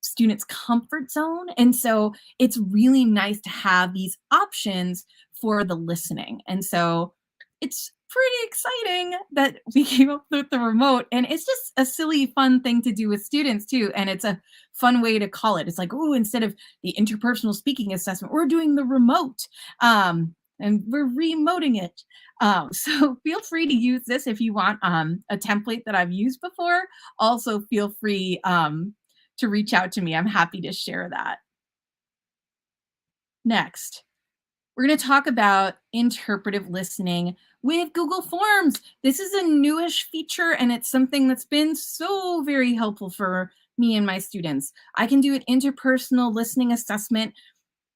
students' comfort zone. And so it's really nice to have these options for the listening. And so it's pretty exciting that we came up with the remote, and it's just a silly, fun thing to do with students too. And it's a fun way to call it. It's like, oh, instead of the interpersonal speaking assessment, we're doing the remote, and we're remoting it. So feel free to use this if you want a template that I've used before. Also feel free to reach out to me. I'm happy to share that. Next, we're going to talk about interpretive listening with Google Forms. This is a newish feature, and it's something that's been so very helpful for me and my students. I can do an interpersonal listening assessment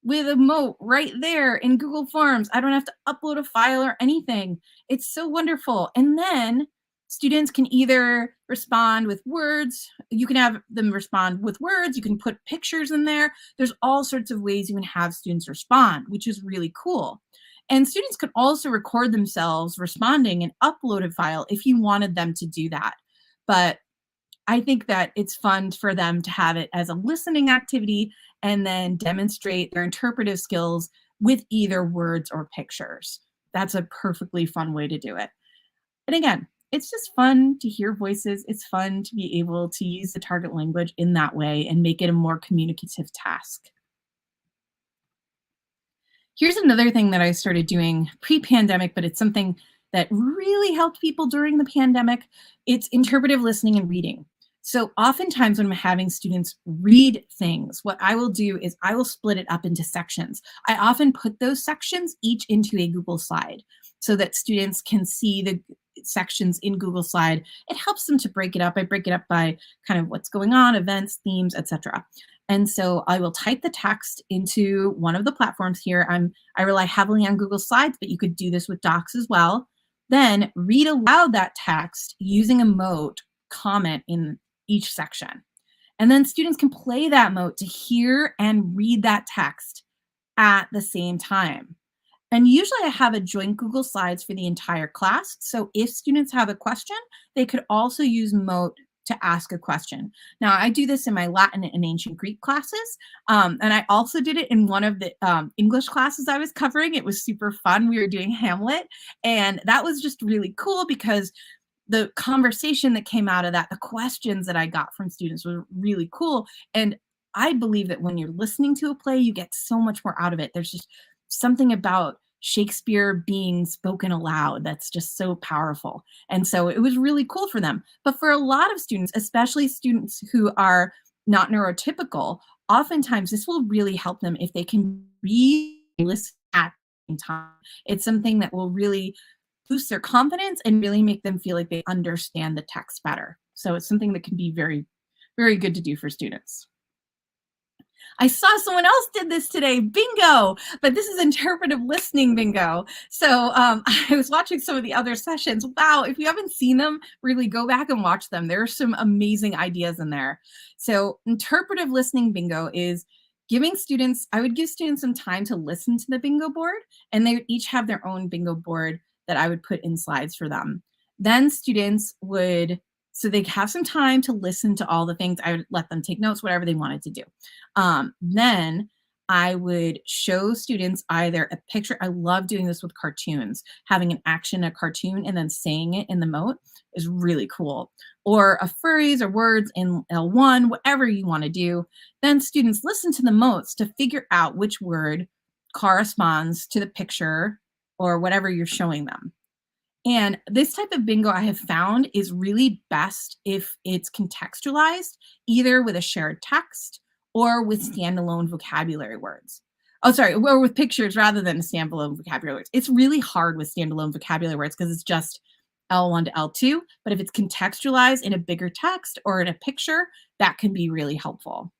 with a Mote right there in Google Forms. I don't have to upload a file or anything. It's so wonderful. And then students can either respond with words. You can have them respond with words. You can put pictures in there. There's all sorts of ways you can have students respond, which is really cool. And students could also record themselves responding and upload a file if you wanted them to do that. But I think that it's fun for them to have it as a listening activity and then demonstrate their interpretive skills with either words or pictures. That's a perfectly fun way to do it. And again, it's just fun to hear voices. It's fun to be able to use the target language in that way and make it a more communicative task. Here's another thing that I started doing pre-pandemic, but it's something that really helped people during the pandemic. It's interpretive listening and reading. So oftentimes when I'm having students read things, what I will do is I will split it up into sections. I often put those sections each into a Google slide so that students can see the sections in Google slide. It helps them to break it up. I break it up by kind of what's going on, events, themes, etc. And so I will type the text into one of the platforms here. I rely heavily on Google Slides, but you could do this with Docs as well. Then read aloud that text using a Mote comment in each section. And then students can play that Mote to hear and read that text at the same time. And usually I have a joint Google Slides for the entire class. So if students have a question, they could also use Mote to ask a question. Now, I do this in my Latin and ancient Greek classes. And I also did it in one of the English classes I was covering. It was super fun. We were doing Hamlet. And that was just really cool because the conversation that came out of that, the questions that I got from students were really cool. And I believe that when you're listening to a play, you get so much more out of it. There's just something about Shakespeare being spoken aloud that's just so powerful. And so it was really cool for them. But for a lot of students, especially students who are not neurotypical, oftentimes this will really help them if they can really listen at the same time. It's something that will really boost their confidence and really make them feel like they understand the text better. So it's something that can be very, very good to do for students. I saw someone else did this today, bingo, but this is interpretive listening bingo. So I was watching some of the other sessions. Wow, if you haven't seen them, really go back and watch them. There are some amazing ideas in there. So interpretive listening bingo is giving students, I would give students some time to listen to the bingo board, and they would each have their own bingo board that I would put in slides for them. Then students would, so they have some time to listen to all the things. I would let them take notes, whatever they wanted to do. Then I would show students either a picture. I love doing this with cartoons. Having an action, a cartoon, and then saying it in the Mote is really cool. Or a phrase or words in L1, whatever you want to do. Then students listen to the Motes to figure out which word corresponds to the picture or whatever you're showing them. And this type of bingo I have found is really best if it's contextualized, either with a shared text or with standalone vocabulary words. Oh, sorry, or with pictures rather than standalone vocabulary words. It's really hard with standalone vocabulary words because it's just L1 to L2. But if it's contextualized in a bigger text or in a picture, that can be really helpful.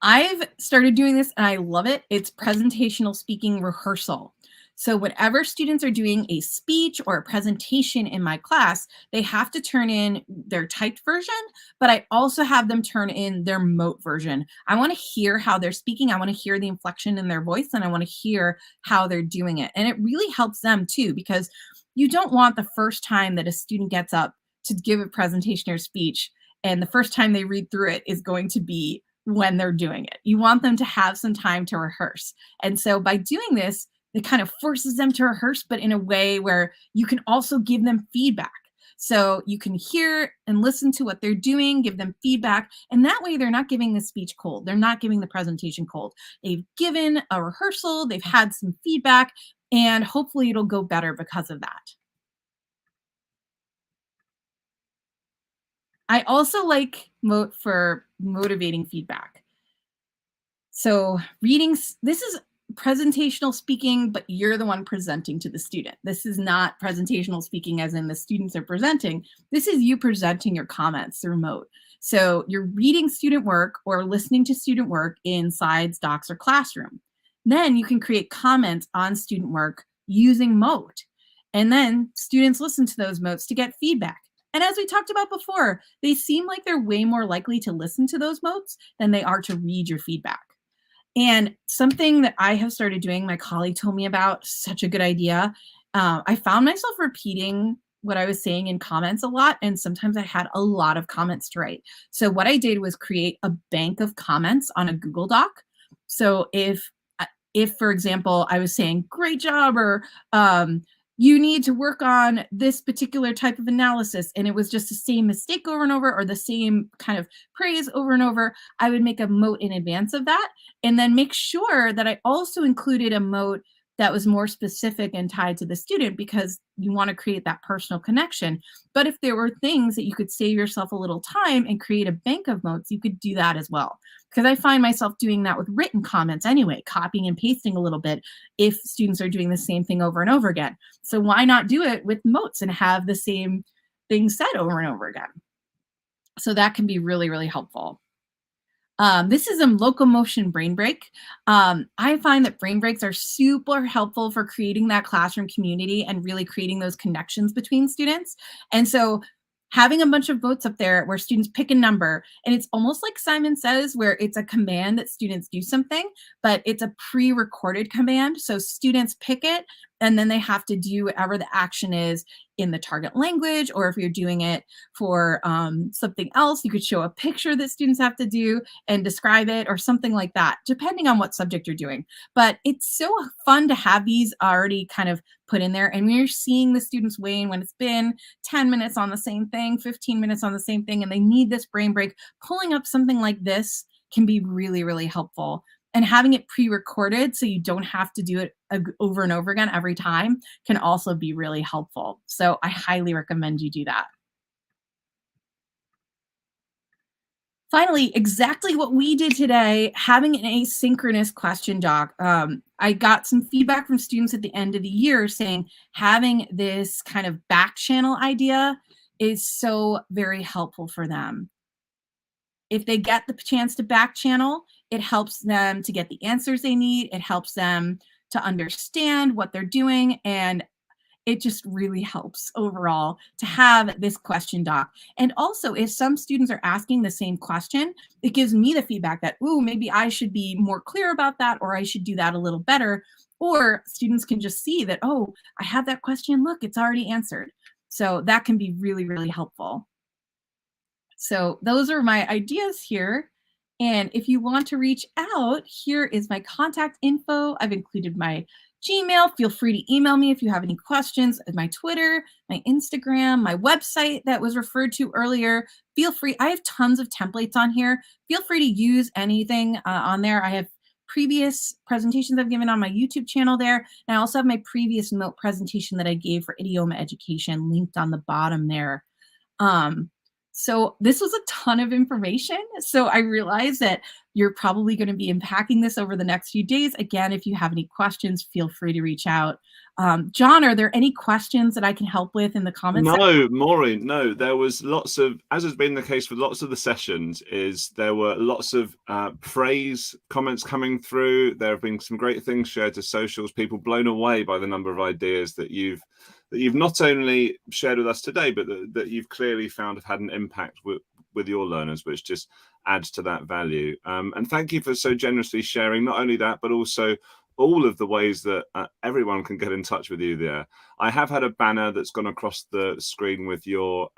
I've started doing this and I love it. It's presentational speaking rehearsal. So whenever students are doing a speech or a presentation in my class, they have to turn in their typed version, but I also have them turn in their Mote version. I want to hear how they're speaking. I want to hear the inflection in their voice, and I want to hear how they're doing it. And it really helps them too, because you don't want the first time that a student gets up to give a presentation or speech, and the first time they read through it is going to be when they're doing it. You want them to have some time to rehearse. And so by doing this, it kind of forces them to rehearse, but in a way where you can also give them feedback. So you can hear and listen to what they're doing, give them feedback, and that way they're not giving the speech cold. They're not giving the presentation cold. They've given a rehearsal, they've had some feedback, and hopefully it'll go better because of that. I also like Mote for motivating feedback. So readings, this is presentational speaking, but you're the one presenting to the student. This is not presentational speaking as in the students are presenting. This is you presenting your comments through Mote. So you're reading student work or listening to student work in Slides, Docs, or Classroom. Then you can create comments on student work using Mote. And then students listen to those Motes to get feedback. And as we talked about before, they seem like they're way more likely to listen to those Motes than they are to read your feedback. And something that I have started doing, my colleague told me about, such a good idea. I found myself repeating what I was saying in comments a lot, and sometimes I had a lot of comments to write. So what I did was create a bank of comments on a Google Doc. So if for example, I was saying, great job, or you need to work on this particular type of analysis, and it was just the same mistake over and over, or the same kind of praise over and over, I would make a Mote in advance of that, and then make sure that I also included a Mote that was more specific and tied to the student, because you want to create that personal connection. But if there were things that you could save yourself a little time and create a bank of Motes, you could do that as well. Because I find myself doing that with written comments anyway, copying and pasting a little bit if students are doing the same thing over and over again. So why not do it with Motes and have the same thing said over and over again? So that can be really, really helpful. This is a locomotion brain break. I find that brain breaks are super helpful for creating that classroom community and really creating those connections between students. And so having a bunch of votes up there where students pick a number, and it's almost like Simon Says, where it's a command that students do something, but it's a pre-recorded command. So students pick it, and then they have to do whatever the action is in the target language, or if you're doing it for something else, you could show a picture that students have to do and describe it, or something like that, depending on what subject you're doing. But it's so fun to have these already kind of put in there, and when you're seeing the students weigh when it's been 10 minutes on the same thing, 15 minutes on the same thing, and they need this brain break, pulling up something like this can be really, really helpful. And having it pre-recorded so you don't have to do it over and over again every time can also be really helpful. So I highly recommend you do that. Finally, exactly what we did today, having an asynchronous question doc. I got some feedback from students at the end of the year saying having this kind of back channel idea is so very helpful for them. if they get the chance to back channel, it helps them to get the answers they need. It helps them to understand what they're doing. And it just really helps overall to have this question doc. And also, if some students are asking the same question, it gives me the feedback that, ooh, maybe I should be more clear about that, or I should do that a little better. Or students can just see that, oh, I have that question. Look, it's already answered. So that can be really, really helpful. So those are my ideas here. And if you want to reach out, here is my contact info. I've included my Gmail. Feel free to email me if you have any questions. My Twitter, my Instagram, my website that was referred to earlier. Feel free. I have tons of templates on here. Feel free to use anything on there. I have previous presentations I've given on my YouTube channel there. And I also have my previous Mote presentation that I gave for idioma education linked on the bottom there. So this was a ton of information. So I realize that you're probably going to be unpacking this over the next few days. Again, if you have any questions, feel free to reach out. John, are there any questions that I can help with in the comments section? No, Maureen, no. There was lots of, as has been the case with lots of the sessions, is there were lots of praise comments coming through. There have been some great things shared to socials. People blown away by the number of ideas that you've not only shared with us today, but that you've clearly found have had an impact with your learners, which just adds to that value. And thank you for so generously sharing not only that, but also all of the ways that everyone can get in touch with you there. I have had a banner that's gone across the screen with your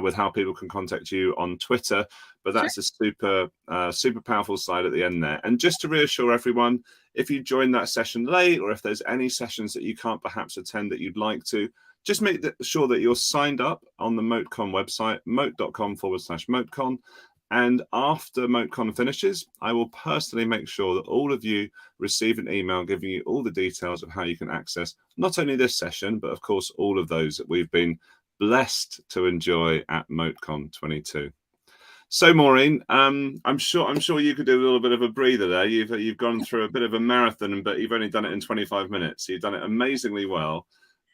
with how people can contact you on Twitter, but that's a super powerful slide at the end there. And just to reassure everyone, if you join that session late, or if there's any sessions that you can't perhaps attend that you'd like to, just make sure that you're signed up on the MoteCon website, mote.com/MoteCon. And after MoteCon finishes, I will personally make sure that all of you receive an email giving you all the details of how you can access not only this session, but of course, all of those that we've been blessed to enjoy at MoteCon 22. So, Maureen, I'm sure you could do a little bit of a breather there. You've gone through a bit of a marathon, but you've only done it in 25 minutes. So you've done it amazingly well.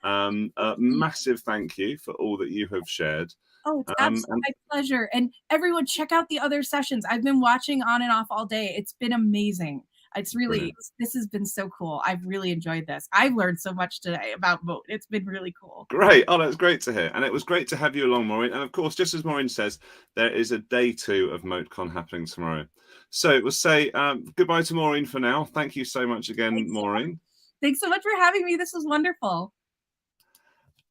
A massive thank you for all that you have shared. Oh, it's absolutely my pleasure. And everyone, check out the other sessions. I've been watching on and off all day. It's been amazing. It's really, this has been so cool. I've really enjoyed this. I've learned so much today about Mote. It's been really cool. Great. Oh, that's great to hear. And it was great to have you along, Maureen. And of course, just as Maureen says, there is a day 2 of MoteCon happening tomorrow. So we'll say goodbye to Maureen for now. Thank you so much again, Maureen. Thanks so much for having me. This was wonderful.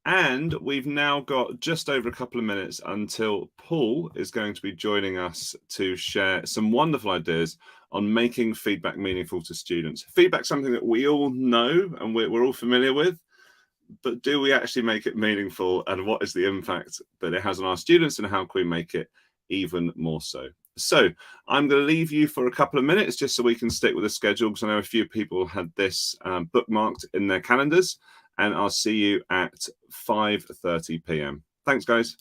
And we've now got just over a couple of minutes until Paul is going to be joining us to share some wonderful ideas on making feedback meaningful to students. Feedback, something that we all know and we're all familiar with, but do we actually make it meaningful, and what is the impact that it has on our students, and how can we make it even more so? So I'm going to leave you for a couple of minutes just so we can stick with the schedule, because I know a few people had this bookmarked in their calendars. And I'll see you at 5:30 p.m. Thanks, guys.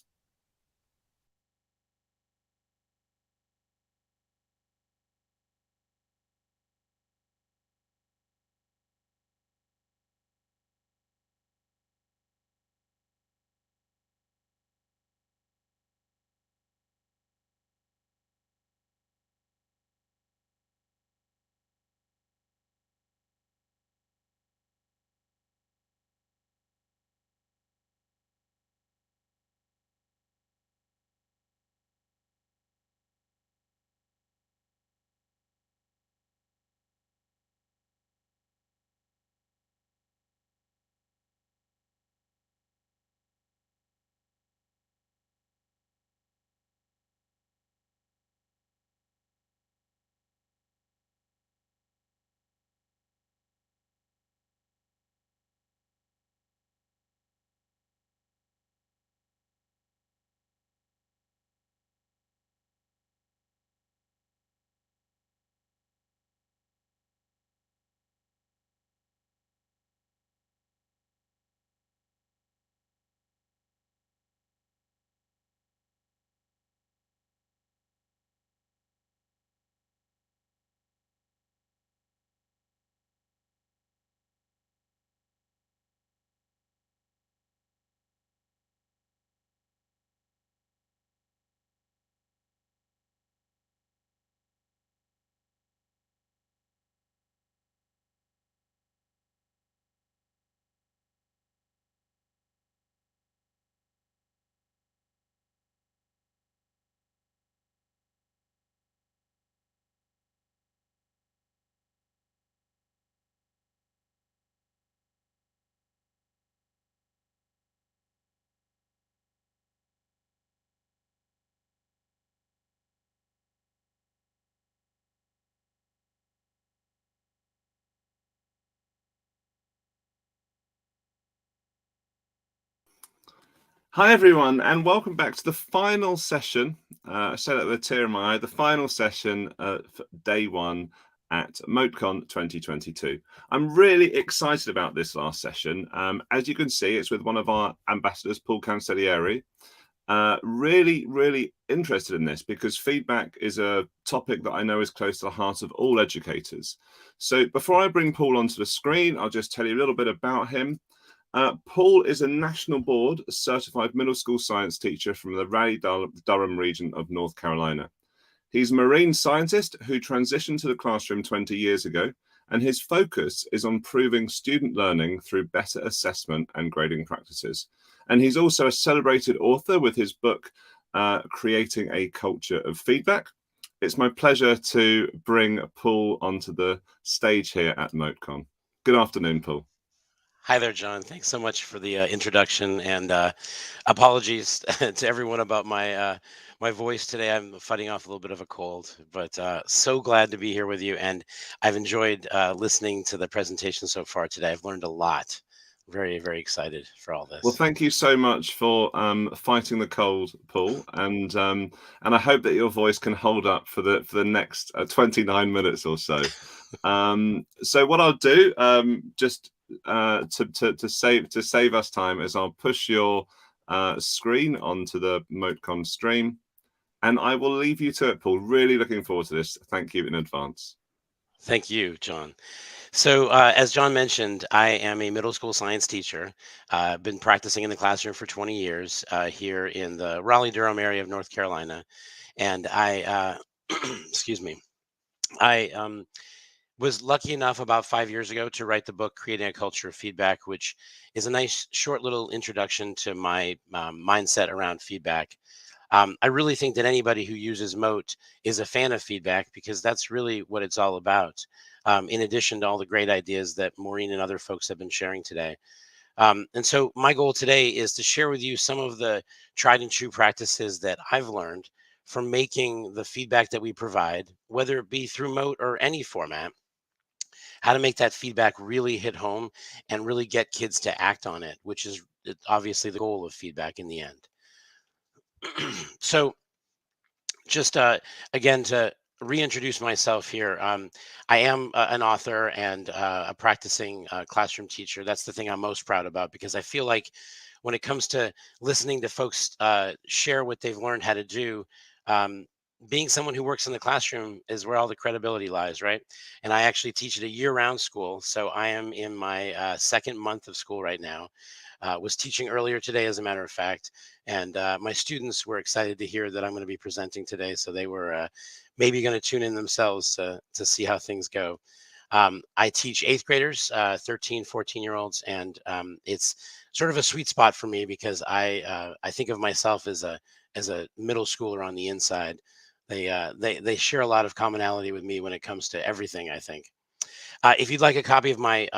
Hi, everyone, and welcome back to the final session. I say that with a tear in my eye, the final session for day one at MoteCon 2022. I'm really excited about this last session. As you can see, it's with one of our ambassadors, Paul Cancellieri. Really interested in this because feedback is a topic that I know is close to the heart of all educators. So before I bring Paul onto the screen, I'll just tell you a little bit about him. Paul is a national board certified middle school science teacher from the Raleigh-Durham region of North Carolina. He's a marine scientist who transitioned to the classroom 20 years ago, and his focus is on improving student learning through better assessment and grading practices. And he's also a celebrated author with his book, Creating a Culture of Feedback. It's my pleasure to bring Paul onto the stage here at MoteCon. Good afternoon, Paul. Hi there, John. Thanks so much for the introduction, and apologies to everyone about my my voice today. I'm fighting off a little bit of a cold, but so glad to be here with you. And I've enjoyed listening to the presentation so far today. I've learned a lot. Very excited for all this. Well, thank you so much for fighting the cold, Paul, and I hope that your voice can hold up for the next 29 minutes or so. So what I'll do, just to save us time, is I'll push your screen onto the MoteCon stream, and I will leave you to it, Paul. Really looking forward to this. Thank you in advance. Thank you, John. So as John mentioned, I am a middle school science teacher. I've been practicing in the classroom for 20 years here in the Raleigh-Durham area of North Carolina. And I, excuse me, I was lucky enough about 5 years ago to write the book, Creating a Culture of Feedback, which is a nice short little introduction to my mindset around feedback. I really think that anybody who uses Mote is a fan of feedback because that's really what it's all about. In addition to all the great ideas that Maureen and other folks have been sharing today. And so my goal today is to share with you some of the tried and true practices that I've learned from making the feedback that we provide, whether it be through Mote or any format, how to make that feedback really hit home and really get kids to act on it, which is obviously the goal of feedback in the end. So just again, to reintroduce myself here, I am an author and a practicing classroom teacher. That's the thing I'm most proud about because I feel like when it comes to listening to folks share what they've learned how to do, being someone who works in the classroom is where all the credibility lies, right? And I actually teach at a year-round school. So I am in my second month of school right now. Was teaching earlier today, as a matter of fact, and my students were excited to hear that I'm going to be presenting today. So they were maybe going to tune in themselves to see how things go. I teach 8th graders, 13, 14-year-olds, and it's sort of a sweet spot for me because I think of myself as a middle schooler on the inside. They share a lot of commonality with me when it comes to everything, I think. If you'd like a copy of my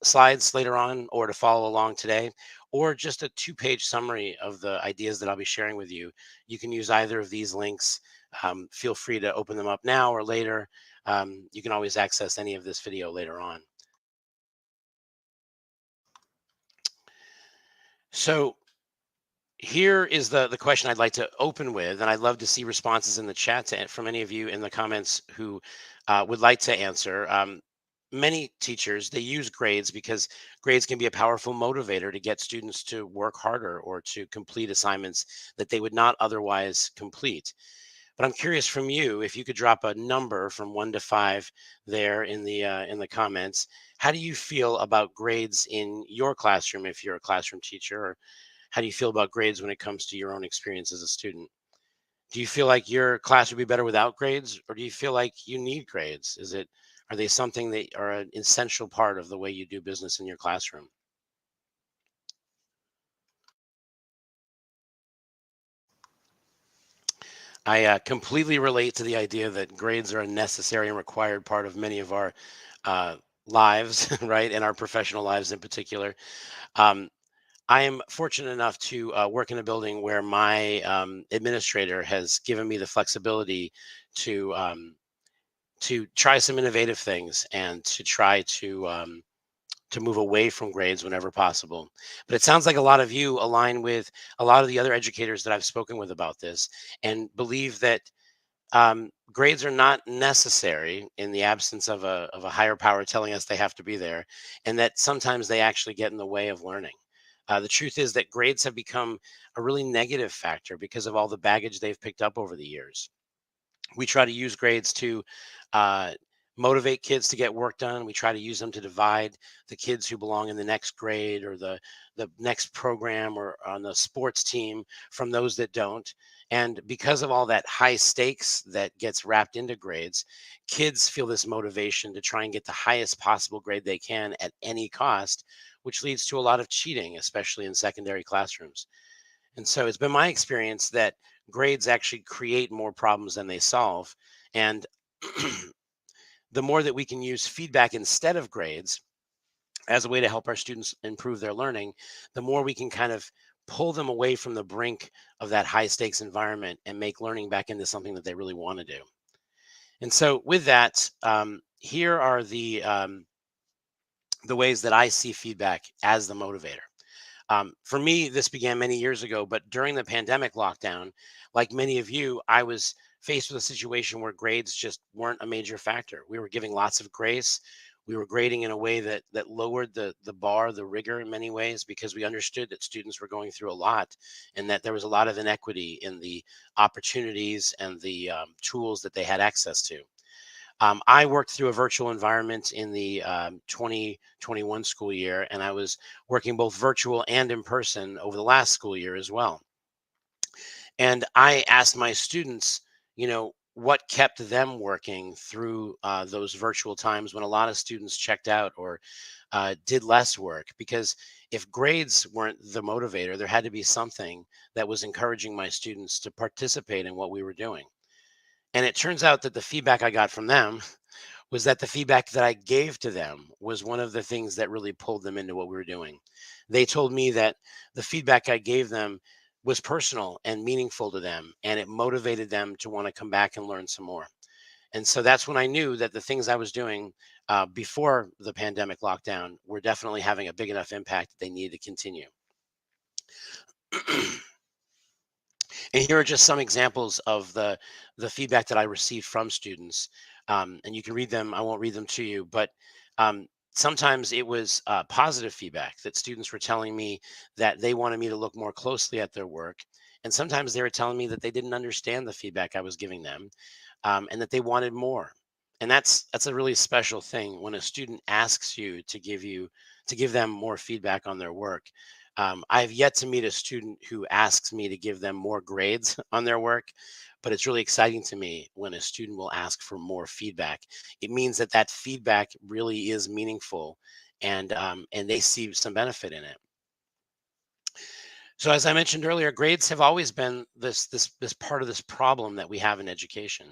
slides later on or to follow along today, or just a 2-page summary of the ideas that I'll be sharing with you, you can use either of these links. Feel free to open them up now or later. You can always access any of this video later on. So here is the question I'd like to open with, and I'd love to see responses in the chat from any of you in the comments who would like to answer. Many teachers, they use grades because grades can be a powerful motivator to get students to work harder or to complete assignments that they would not otherwise complete. But I'm curious from you, if you could drop a number from 1 to 5 there in the comments, how do you feel about grades in your classroom if you're a classroom teacher, or how do you feel about grades when it comes to your own experience as a student? Do you feel like your class would be better without grades, or do you feel like you need grades? Are they something that are an essential part of the way you do business in your classroom? I completely relate to the idea that grades are a necessary and required part of many of our lives, right? And our professional lives in particular. I am fortunate enough to work in a building where my administrator has given me the flexibility to try some innovative things and to try to to move away from grades whenever possible. But it sounds like a lot of you align with a lot of the other educators that I've spoken with about this and believe that grades are not necessary in the absence of a higher power telling us they have to be there, and that sometimes they actually get in the way of learning. The truth is that grades have become a really negative factor because of all the baggage they've picked up over the years. We try to use grades to uh, motivate kids to get work done. We try to use them to divide the kids who belong in the next grade or the next program or on the sports team from those that don't. And because of all that high stakes that gets wrapped into grades, kids feel this motivation to try and get the highest possible grade they can at any cost, which leads to a lot of cheating, especially in secondary classrooms. And so it's been my experience that grades actually create more problems than they solve. And the more that we can use feedback instead of grades as a way to help our students improve their learning, the more we can kind of pull them away from the brink of that high stakes environment and make learning back into something that they really want to do. And so with that, here are the ways that I see feedback as the motivator. For me, this began many years ago, but during the pandemic lockdown, like many of you, I was faced with a situation where grades just weren't a major factor. We were giving lots of grace. We were grading in a way that lowered the bar, the rigor in many ways, because we understood that students were going through a lot and that there was a lot of inequity in the opportunities and the tools that they had access to. I worked through a virtual environment in the 2021 school year, and I was working both virtual and in person over the last school year as well. And I asked my students, what kept them working through those virtual times when a lot of students checked out or did less work. Because if grades weren't the motivator, there had to be something that was encouraging my students to participate in what we were doing. And it turns out that the feedback I got from them was that the feedback that I gave to them was one of the things that really pulled them into what we were doing. They told me that the feedback I gave them was personal and meaningful to them, and it motivated them to want to come back and learn some more. And so that's when I knew that the things I was doing before the pandemic lockdown were definitely having a big enough impact that they needed to continue. And here are just some examples of the feedback that I received from students. And you can read them. I won't read them to you, but sometimes it was positive feedback that students were telling me that they wanted me to look more closely at their work. And sometimes they were telling me that they didn't understand the feedback I was giving them and that they wanted more. And that's a really special thing when a student asks you to give them more feedback on their work. I've yet to meet a student who asks me to give them more grades on their work, but it's really exciting to me when a student will ask for more feedback. It means that that feedback really is meaningful, and they see some benefit in it. So as I mentioned earlier, grades have always been this part of this problem that we have in education.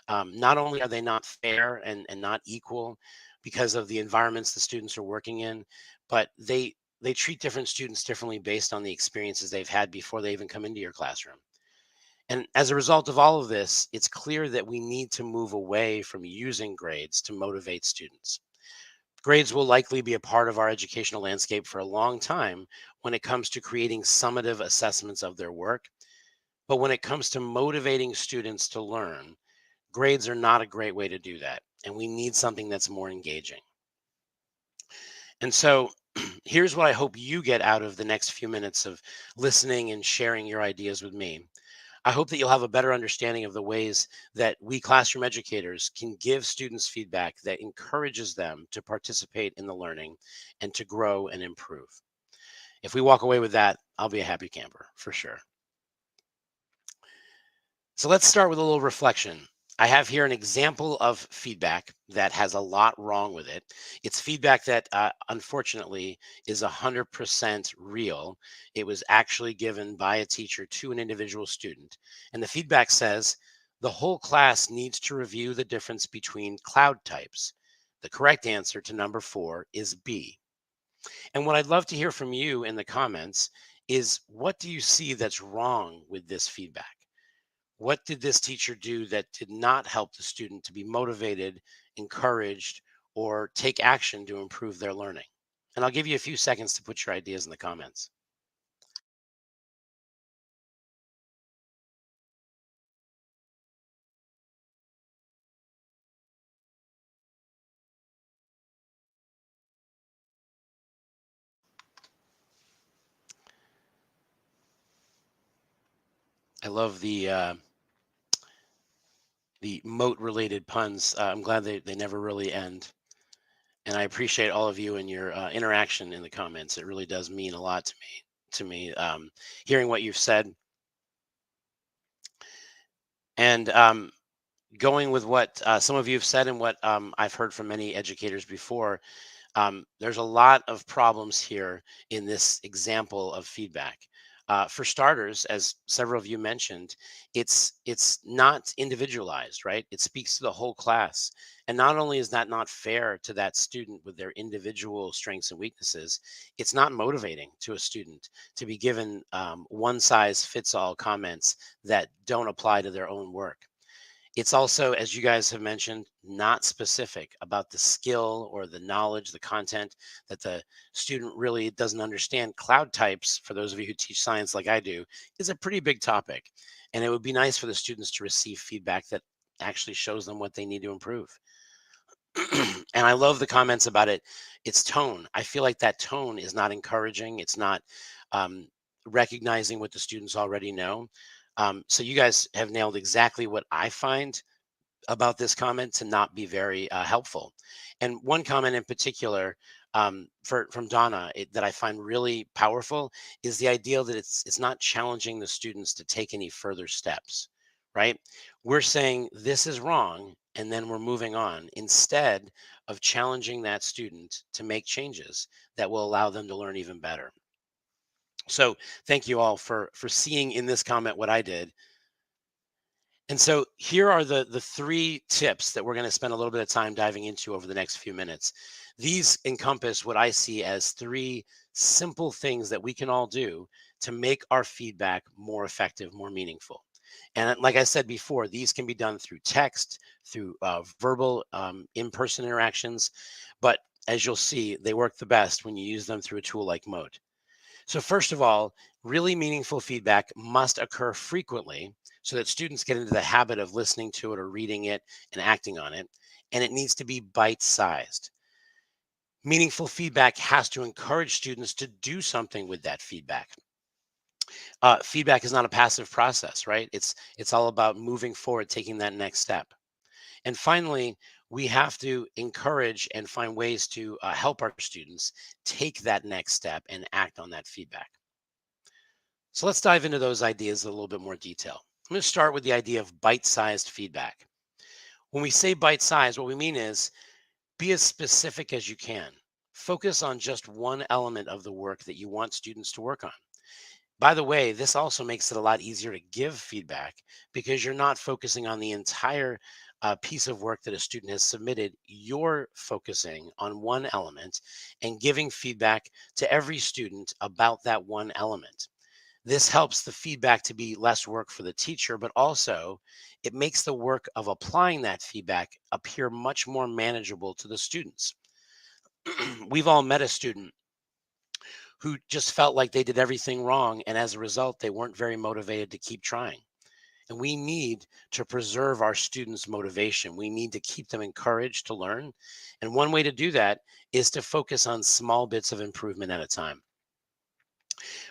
Not only are they not fair and not equal because of the environments the students are working in, but they treat different students differently based on the experiences they've had before they even come into your classroom. And as a result of all of this, it's clear that we need to move away from using grades to motivate students. Grades will likely be a part of our educational landscape for a long time when it comes to creating summative assessments of their work. But when it comes to motivating students to learn, grades are not a great way to do that. And we need something that's more engaging. And so here's what I hope you get out of the next few minutes of listening and sharing your ideas with me. I hope that you'll have a better understanding of the ways that we classroom educators can give students feedback that encourages them to participate in the learning and to grow and improve. If we walk away with that, I'll be a happy camper for sure. So let's start with a little reflection. I have here an example of feedback that has a lot wrong with it. It's feedback that unfortunately is 100% real. It was actually given by a teacher to an individual student. And the feedback says, the whole class needs to review the difference between cloud types. The correct answer to number 4 is B. And what I'd love to hear from you in the comments is, what do you see that's wrong with this feedback? What did this teacher do that did not help the student to be motivated, encouraged, or take action to improve their learning? And I'll give you a few seconds to put your ideas in the comments. I love the Mote related puns. I'm glad they never really end. And I appreciate all of you and your interaction in the comments. It really does mean a lot to me, hearing what you've said. And going with what some of you have said and what I've heard from many educators before, there's a lot of problems here in this example of feedback. For starters, as several of you mentioned, it's not individualized, right? It speaks to the whole class. And not only is that not fair to that student with their individual strengths and weaknesses, it's not motivating to a student to be given one size fits all comments that don't apply to their own work. It's also, as you guys have mentioned, not specific about the skill or the knowledge, the content that the student really doesn't understand. Cloud types, for those of you who teach science like I do, is a pretty big topic. And it would be nice for the students to receive feedback that actually shows them what they need to improve. And I love the comments about it. It's tone. I feel like that tone is not encouraging. It's not recognizing what the students already know. So you guys have nailed exactly what I find about this comment to not be very helpful. And one comment in particular from Donna that I find really powerful is the idea that it's not challenging the students to take any further steps, right? We're saying this is wrong, and then we're moving on instead of challenging that student to make changes that will allow them to learn even better. So thank you all for seeing in this comment what I did. And so here are the three tips that we're going to spend a little bit of time diving into over the next few minutes. These encompass what I see as three simple things that we can all do to make our feedback more effective, more meaningful. And like I said before, these can be done through text, through verbal in-person interactions. But as you'll see, they work the best when you use them through a tool like Mote. So first of all, really meaningful feedback must occur frequently so that students get into the habit of listening to it or reading it and acting on it. And it needs to be bite-sized. Meaningful feedback has to encourage students to do something with that feedback. Feedback is not a passive process, right? It's all about moving forward, taking that next step. And finally, we have to encourage and find ways to help our students take that next step and act on that feedback. So let's dive into those ideas in a little bit more detail. I'm going to start with the idea of bite-sized feedback. When we say bite-sized, what we mean is be as specific as you can. Focus on just one element of the work that you want students to work on. By the way, this also makes it a lot easier to give feedback because you're not focusing on the entire piece of work that a student has submitted. You're focusing on one element and giving feedback to every student about that one element. This helps the feedback to be less work for the teacher, but also it makes the work of applying that feedback appear much more manageable to the students. We've all met a student who just felt like they did everything wrong, and as a result, they weren't very motivated to keep trying. And we need to preserve our students' motivation. We need to keep them encouraged to learn. And one way to do that is to focus on small bits of improvement at a time.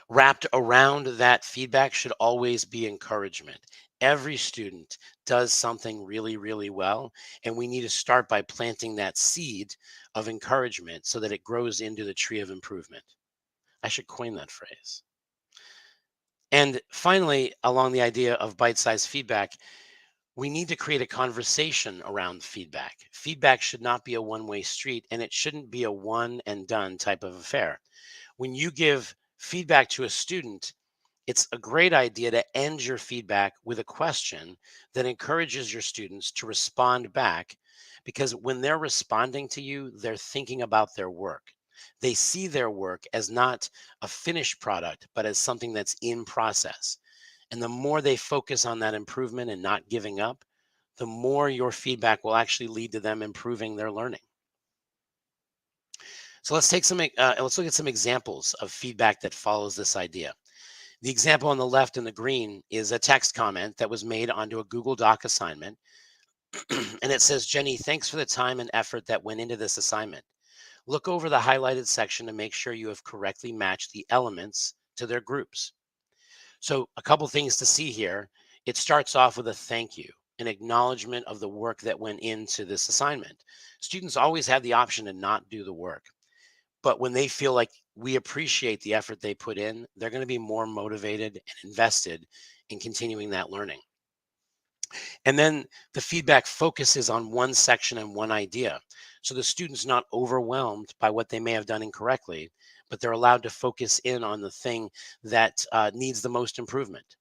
Wrapped around that feedback should always be encouragement. Every student does something really, really well, and we need to start by planting that seed of encouragement so that it grows into the tree of improvement. I should coin that phrase. And finally, along the idea of bite-sized feedback, we need to create a conversation around feedback. Feedback should not be a one-way street, and it shouldn't be a one and done type of affair. When you give feedback to a student, it's a great idea to end your feedback with a question that encourages your students to respond back, because when they're responding to you, they're thinking about their work. They see their work as not a finished product, but as something that's in process. And the more they focus on that improvement and not giving up, the more your feedback will actually lead to them improving their learning. So let's look at some examples of feedback that follows this idea. The example on the left in the green is a text comment that was made onto a Google Doc assignment. And it says, Jenny, thanks for the time and effort that went into this assignment. Look over the highlighted section to make sure you have correctly matched the elements to their groups. So a couple things to see here. It starts off with a thank you, an acknowledgement of the work that went into this assignment. Students always have the option to not do the work. But when they feel like we appreciate the effort they put in, they're going to be more motivated and invested in continuing that learning. And then the feedback focuses on one section and one idea. So the student's not overwhelmed by what they may have done incorrectly, but they're allowed to focus in on the thing that needs the most improvement.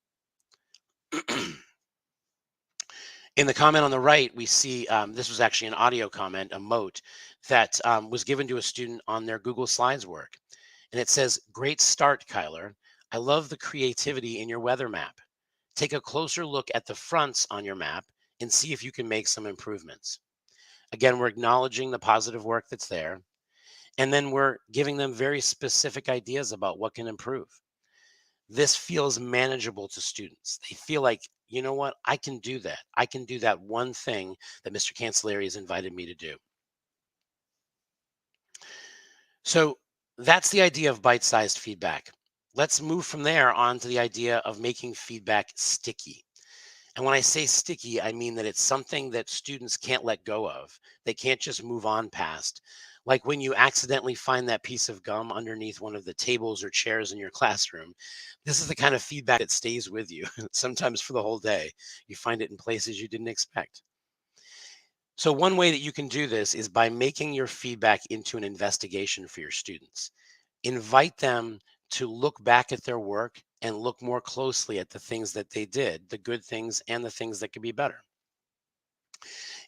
In the comment on the right, we see this was actually an audio comment, a Mote, that was given to a student on their Google Slides work. And it says, great start, Kyler. I love the creativity in your weather map. Take a closer look at the fronts on your map and see if you can make some improvements. Again, we're acknowledging the positive work that's there. And then we're giving them very specific ideas about what can improve. This feels manageable to students. They feel like, you know what, I can do that. I can do that one thing that Mr. Cancelleri has invited me to do. So that's the idea of bite-sized feedback. Let's move from there on to the idea of making feedback sticky. And when I say sticky, I mean that it's something that students can't let go of. They can't just move on past. Like when you accidentally find that piece of gum underneath one of the tables or chairs in your classroom, this is the kind of feedback that stays with you, sometimes for the whole day. You find it in places you didn't expect. So one way that you can do this is by making your feedback into an investigation for your students. Invite them to look back at their work and look more closely at the things that they did, the good things and the things that could be better.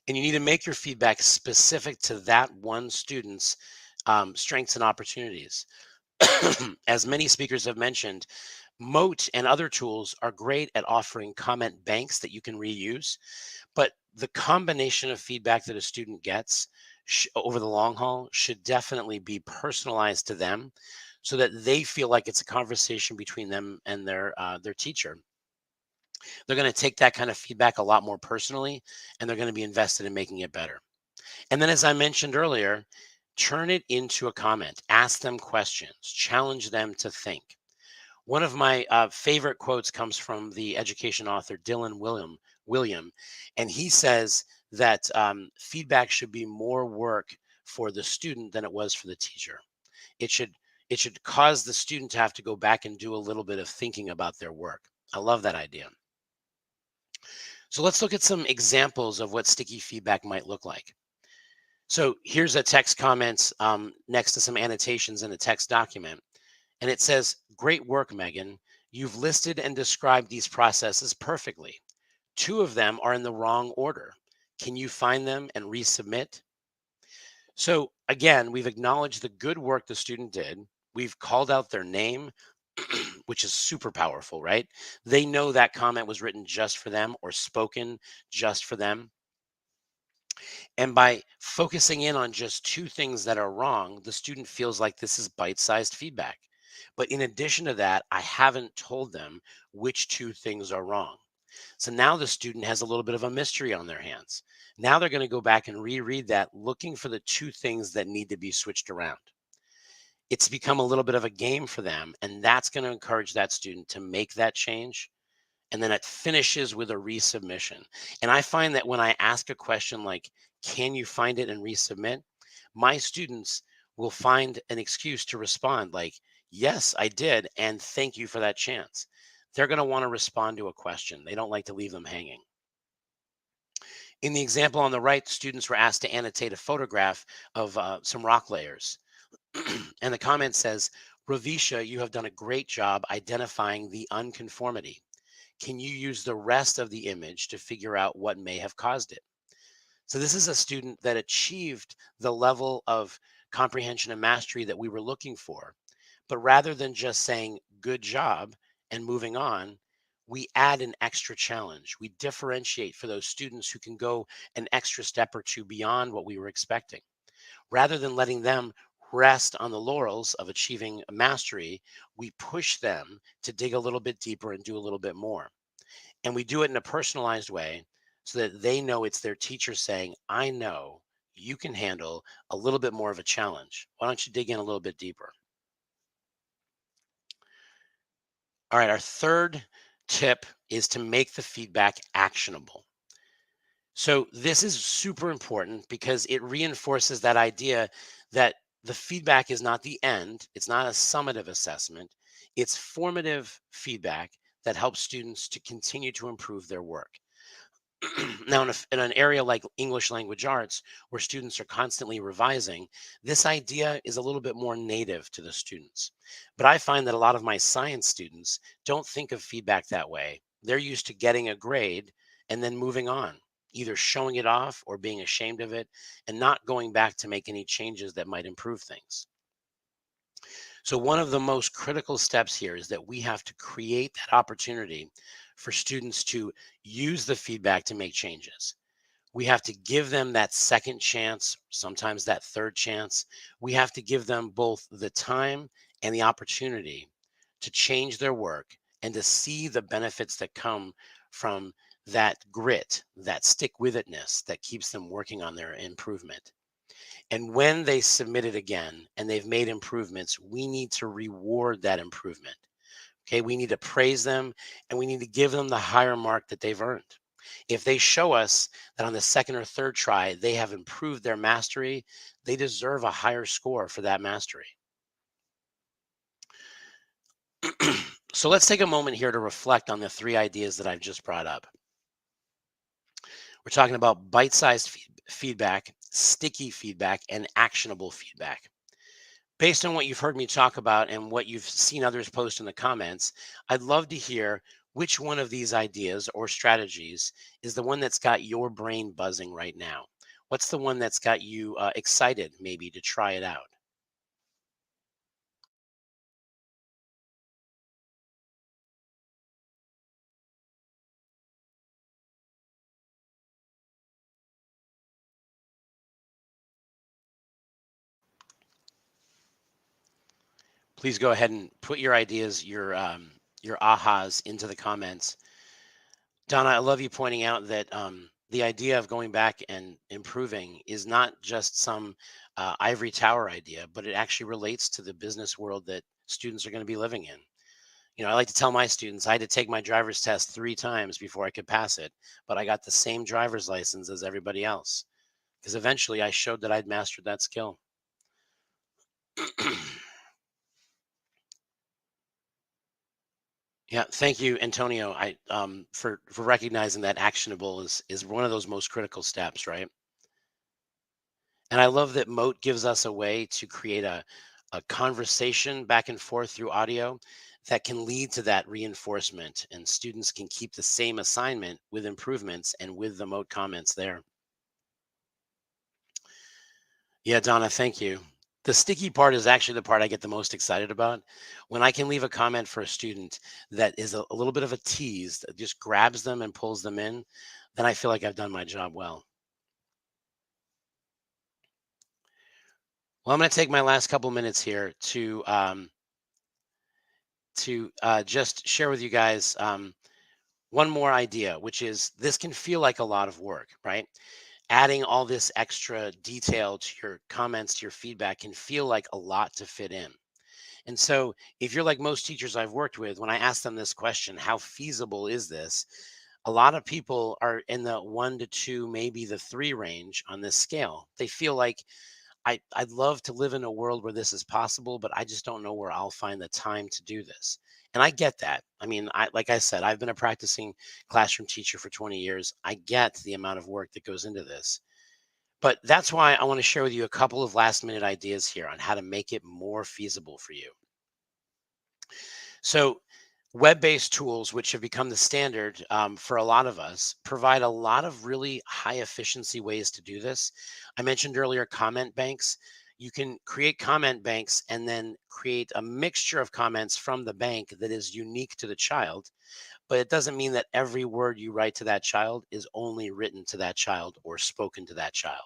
And you need to make your feedback specific to that one student's strengths and opportunities. As many speakers have mentioned, Mote and other tools are great at offering comment banks that you can reuse, but the combination of feedback that a student gets over the long haul should definitely be personalized to them so that they feel like it's a conversation between them and their teacher. They're going to take that kind of feedback a lot more personally, and they're going to be invested in making it better. And then, as I mentioned earlier, turn it into a comment. Ask them questions. Challenge them to think. One of my favorite quotes comes from the education author Dylan William, and he says that feedback should be more work for the student than it was for the teacher. It should cause the student to have to go back and do a little bit of thinking about their work. I love that idea. So let's look at some examples of what sticky feedback might look like. So here's a text comment next to some annotations in a text document. And it says, great work, Megan. You've listed and described these processes perfectly. 2 of them are in the wrong order. Can you find them and resubmit? So again, we've acknowledged the good work the student did. We've called out their name, which is super powerful, right? They know that comment was written just for them or spoken just for them. And by focusing in on just 2 things that are wrong, the student feels like this is bite-sized feedback. But in addition to that, I haven't told them which 2 things are wrong. So now the student has a little bit of a mystery on their hands. Now they're going to go back and reread that, looking for the 2 things that need to be switched around. It's become a little bit of a game for them, and that's going to encourage that student to make that change. And then it finishes with a resubmission. And I find that when I ask a question like, can you find it and resubmit? My students will find an excuse to respond like, yes, I did. And thank you for that chance. They're going to want to respond to a question. They don't like to leave them hanging. In the example on the right, students were asked to annotate a photograph of some rock layers. And the comment says, Ravisha, you have done a great job identifying the unconformity. Can you use the rest of the image to figure out what may have caused it? So this is a student that achieved the level of comprehension and mastery that we were looking for. But rather than just saying, good job, and moving on, we add an extra challenge. We differentiate for those students who can go an extra step or 2 beyond what we were expecting. Rather than letting them rest on the laurels of achieving mastery. We push them to dig a little bit deeper and do a little bit more. And we do it in a personalized way so that they know it's their teacher saying, I know you can handle a little bit more of a challenge. Why don't you dig in a little bit deeper? All right, our third tip is to make the feedback actionable. So this is super important because it reinforces that idea that the feedback is not the end. It's not a summative assessment. It's formative feedback that helps students to continue to improve their work. Now, in an area like English language arts, where students are constantly revising, this idea is a little bit more native to the students. But I find that a lot of my science students don't think of feedback that way. They're used to getting a grade and then moving on, either showing it off or being ashamed of it and not going back to make any changes that might improve things. So one of the most critical steps here is that we have to create that opportunity for students to use the feedback to make changes. We have to give them that second chance, sometimes that third chance. We have to give them both the time and the opportunity to change their work and to see the benefits that come from that grit, that stick-with-itness that keeps them working on their improvement. And when they submit it again and they've made improvements, we need to reward that improvement. Okay, we need to praise them and we need to give them the higher mark that they've earned. If they show us that on the second or third try, they have improved their mastery, they deserve a higher score for that mastery. So let's take a moment here to reflect on the three ideas that I've just brought up. We're talking about bite-sized feedback, sticky feedback, and actionable feedback. Based on what you've heard me talk about and what you've seen others post in the comments, I'd love to hear which one of these ideas or strategies is the one that's got your brain buzzing right now. What's the one that's got you excited maybe to try it out? Please go ahead and put your ideas, your ahas into the comments. Donna, I love you pointing out that the idea of going back and improving is not just some ivory tower idea, but it actually relates to the business world that students are going to be living in. You know, I like to tell my students I had to take my driver's test 3 times before I could pass it, but I got the same driver's license as everybody else because eventually I showed that I'd mastered that skill. Yeah, thank you, Antonio. For recognizing that actionable is one of those most critical steps, right? And I love that Mote gives us a way to create a conversation back and forth through audio that can lead to that reinforcement, and students can keep the same assignment with improvements and with the Mote comments there. Yeah, Donna, thank you. The sticky part is actually the part I get the most excited about. When I can leave a comment for a student that is a little bit of a tease, that just grabs them and pulls them in, then I feel like I've done my job well. Well, I'm going to take my last couple minutes here to just share with you guys one more idea, which is this can feel like a lot of work, right? Adding all this extra detail to your comments, to your feedback can feel like a lot to fit in. And so if you're like most teachers I've worked with, when I ask them this question, how feasible is this? A lot of people are in the 1 to 2, maybe the 3 range on this scale. They feel like I'd love to live in a world where this is possible, but I just don't know where I'll find the time to do this. And I get that. I mean, like I said, I've been a practicing classroom teacher for 20 years. I get the amount of work that goes into this. But that's why I want to share with you a couple of last minute ideas here on how to make it more feasible for you. So web-based tools, which have become the standard for a lot of us, provide a lot of really high efficiency ways to do this. I mentioned earlier comment banks. You can create comment banks and then create a mixture of comments from the bank that is unique to the child. But it doesn't mean that every word you write to that child is only written to that child or spoken to that child.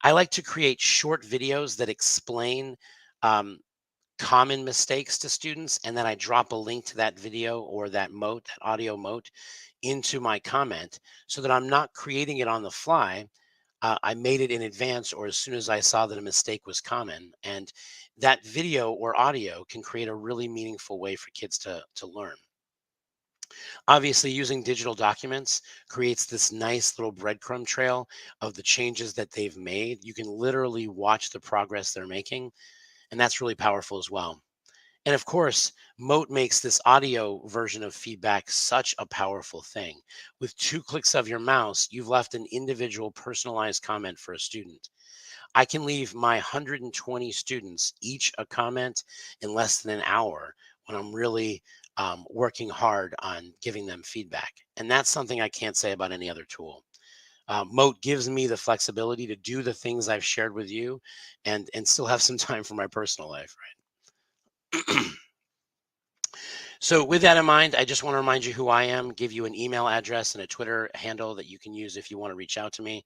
I like to create short videos that explain common mistakes to students, and then I drop a link to that video or that Mote, that audio Mote, into my comment so that I'm not creating it on the fly. I made it in advance or as soon as I saw that a mistake was common. And that video or audio can create a really meaningful way for kids to learn. Obviously, using digital documents creates this nice little breadcrumb trail of the changes that they've made. You can literally watch the progress they're making, and that's really powerful as well. And of course, Mote makes this audio version of feedback such a powerful thing. With 2 clicks of your mouse, you've left an individual personalized comment for a student. I can leave my 120 students each a comment in less than an hour when I'm really working hard on giving them feedback. And that's something I can't say about any other tool. Mote gives me the flexibility to do the things I've shared with you and still have some time for my personal life, right? So with that in mind, I just want to remind you who I am, give you an email address and a Twitter handle that you can use if you want to reach out to me.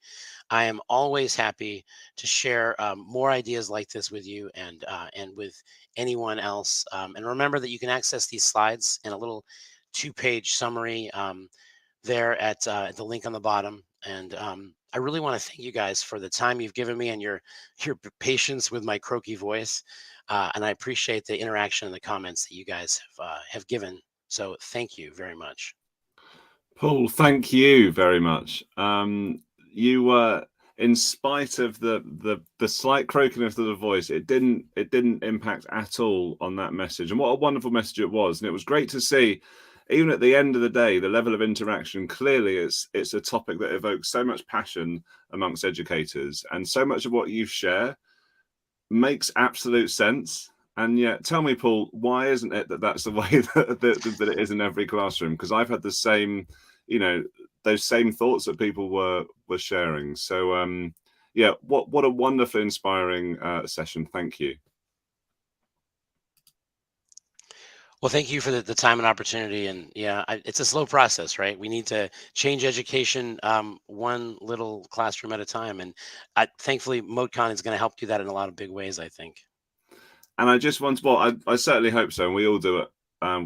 I am always happy to share more ideas like this with you and with anyone else. And remember that you can access these slides in a little 2-page summary there at the link on the bottom. And I really want to thank you guys for the time you've given me and your patience with my croaky voice. And I appreciate the interaction and the comments that you guys have given. So thank you very much. Paul, thank you very much. You were, in spite of the slight croakiness of the voice, it didn't impact at all on that message. And what a wonderful message it was. And it was great to see, even at the end of the day, the level of interaction. Clearly, it's a topic that evokes so much passion amongst educators, and so much of what you share makes absolute sense. And yet, tell me, Paul, why isn't it that's the way that it is in every classroom? Because I've had the same, those same thoughts that people were sharing. So, yeah, what a wonderful, inspiring session. Thank you. Well, thank you for the time and opportunity. And yeah, it's a slow process, right? We need to change education one little classroom at a time. And thankfully, MoteCon is going to help do that in a lot of big ways, I think. And I just want to, well, I certainly hope so. And we all do it.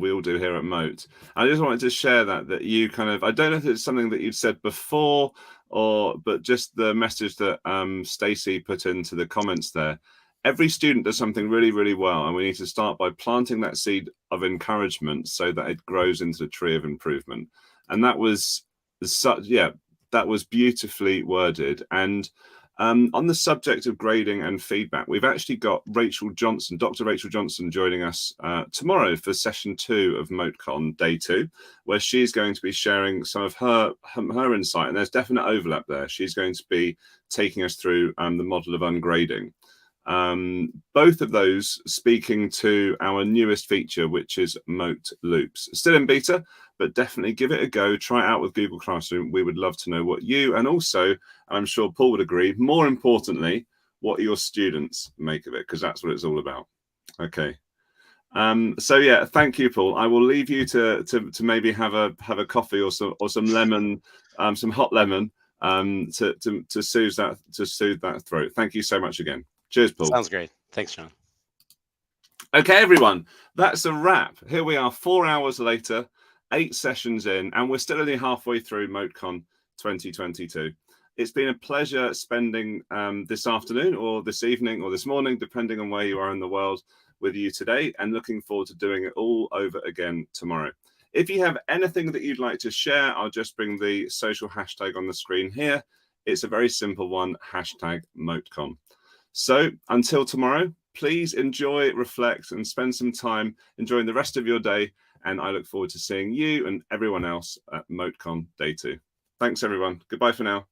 We all do here at Mote. I just wanted to share that you kind of, I don't know if it's something that you'd said before but just the message that Stacey put into the comments there. Every student does something really, really well, and we need to start by planting that seed of encouragement so that it grows into the tree of improvement. And that was that was beautifully worded. And on the subject of grading and feedback, we've actually got Dr. Rachel Johnson, joining us tomorrow for session 2 of MoteCon, day 2, where she's going to be sharing some of her insight. And there's definite overlap there. She's going to be taking us through the model of ungrading. Both of those speaking to our newest feature, which is Mote Loops. Still in beta, but definitely give it a go. Try it out with Google Classroom. We would love to know what you, and also, I'm sure Paul would agree, more importantly, what your students make of it, because that's what it's all about. Okay. So yeah, thank you, Paul. I will leave you to maybe have a coffee or some lemon, some hot lemon, to soothe that throat. Thank you so much again. Cheers, Paul. Sounds great. Thanks, John. Okay, everyone, that's a wrap. Here we are 4 hours later, 8 sessions in, and we're still only halfway through MoteCon 2022. It's been a pleasure spending this afternoon or this evening or this morning, depending on where you are in the world, with you today, and looking forward to doing it all over again tomorrow. If you have anything that you'd like to share, I'll just bring the social hashtag on the screen here. It's a very simple one, #MoteCon. So until tomorrow, please enjoy, reflect, and spend some time enjoying the rest of your day. And I look forward to seeing you and everyone else at MoteCon Day 2. Thanks, everyone. Goodbye for now.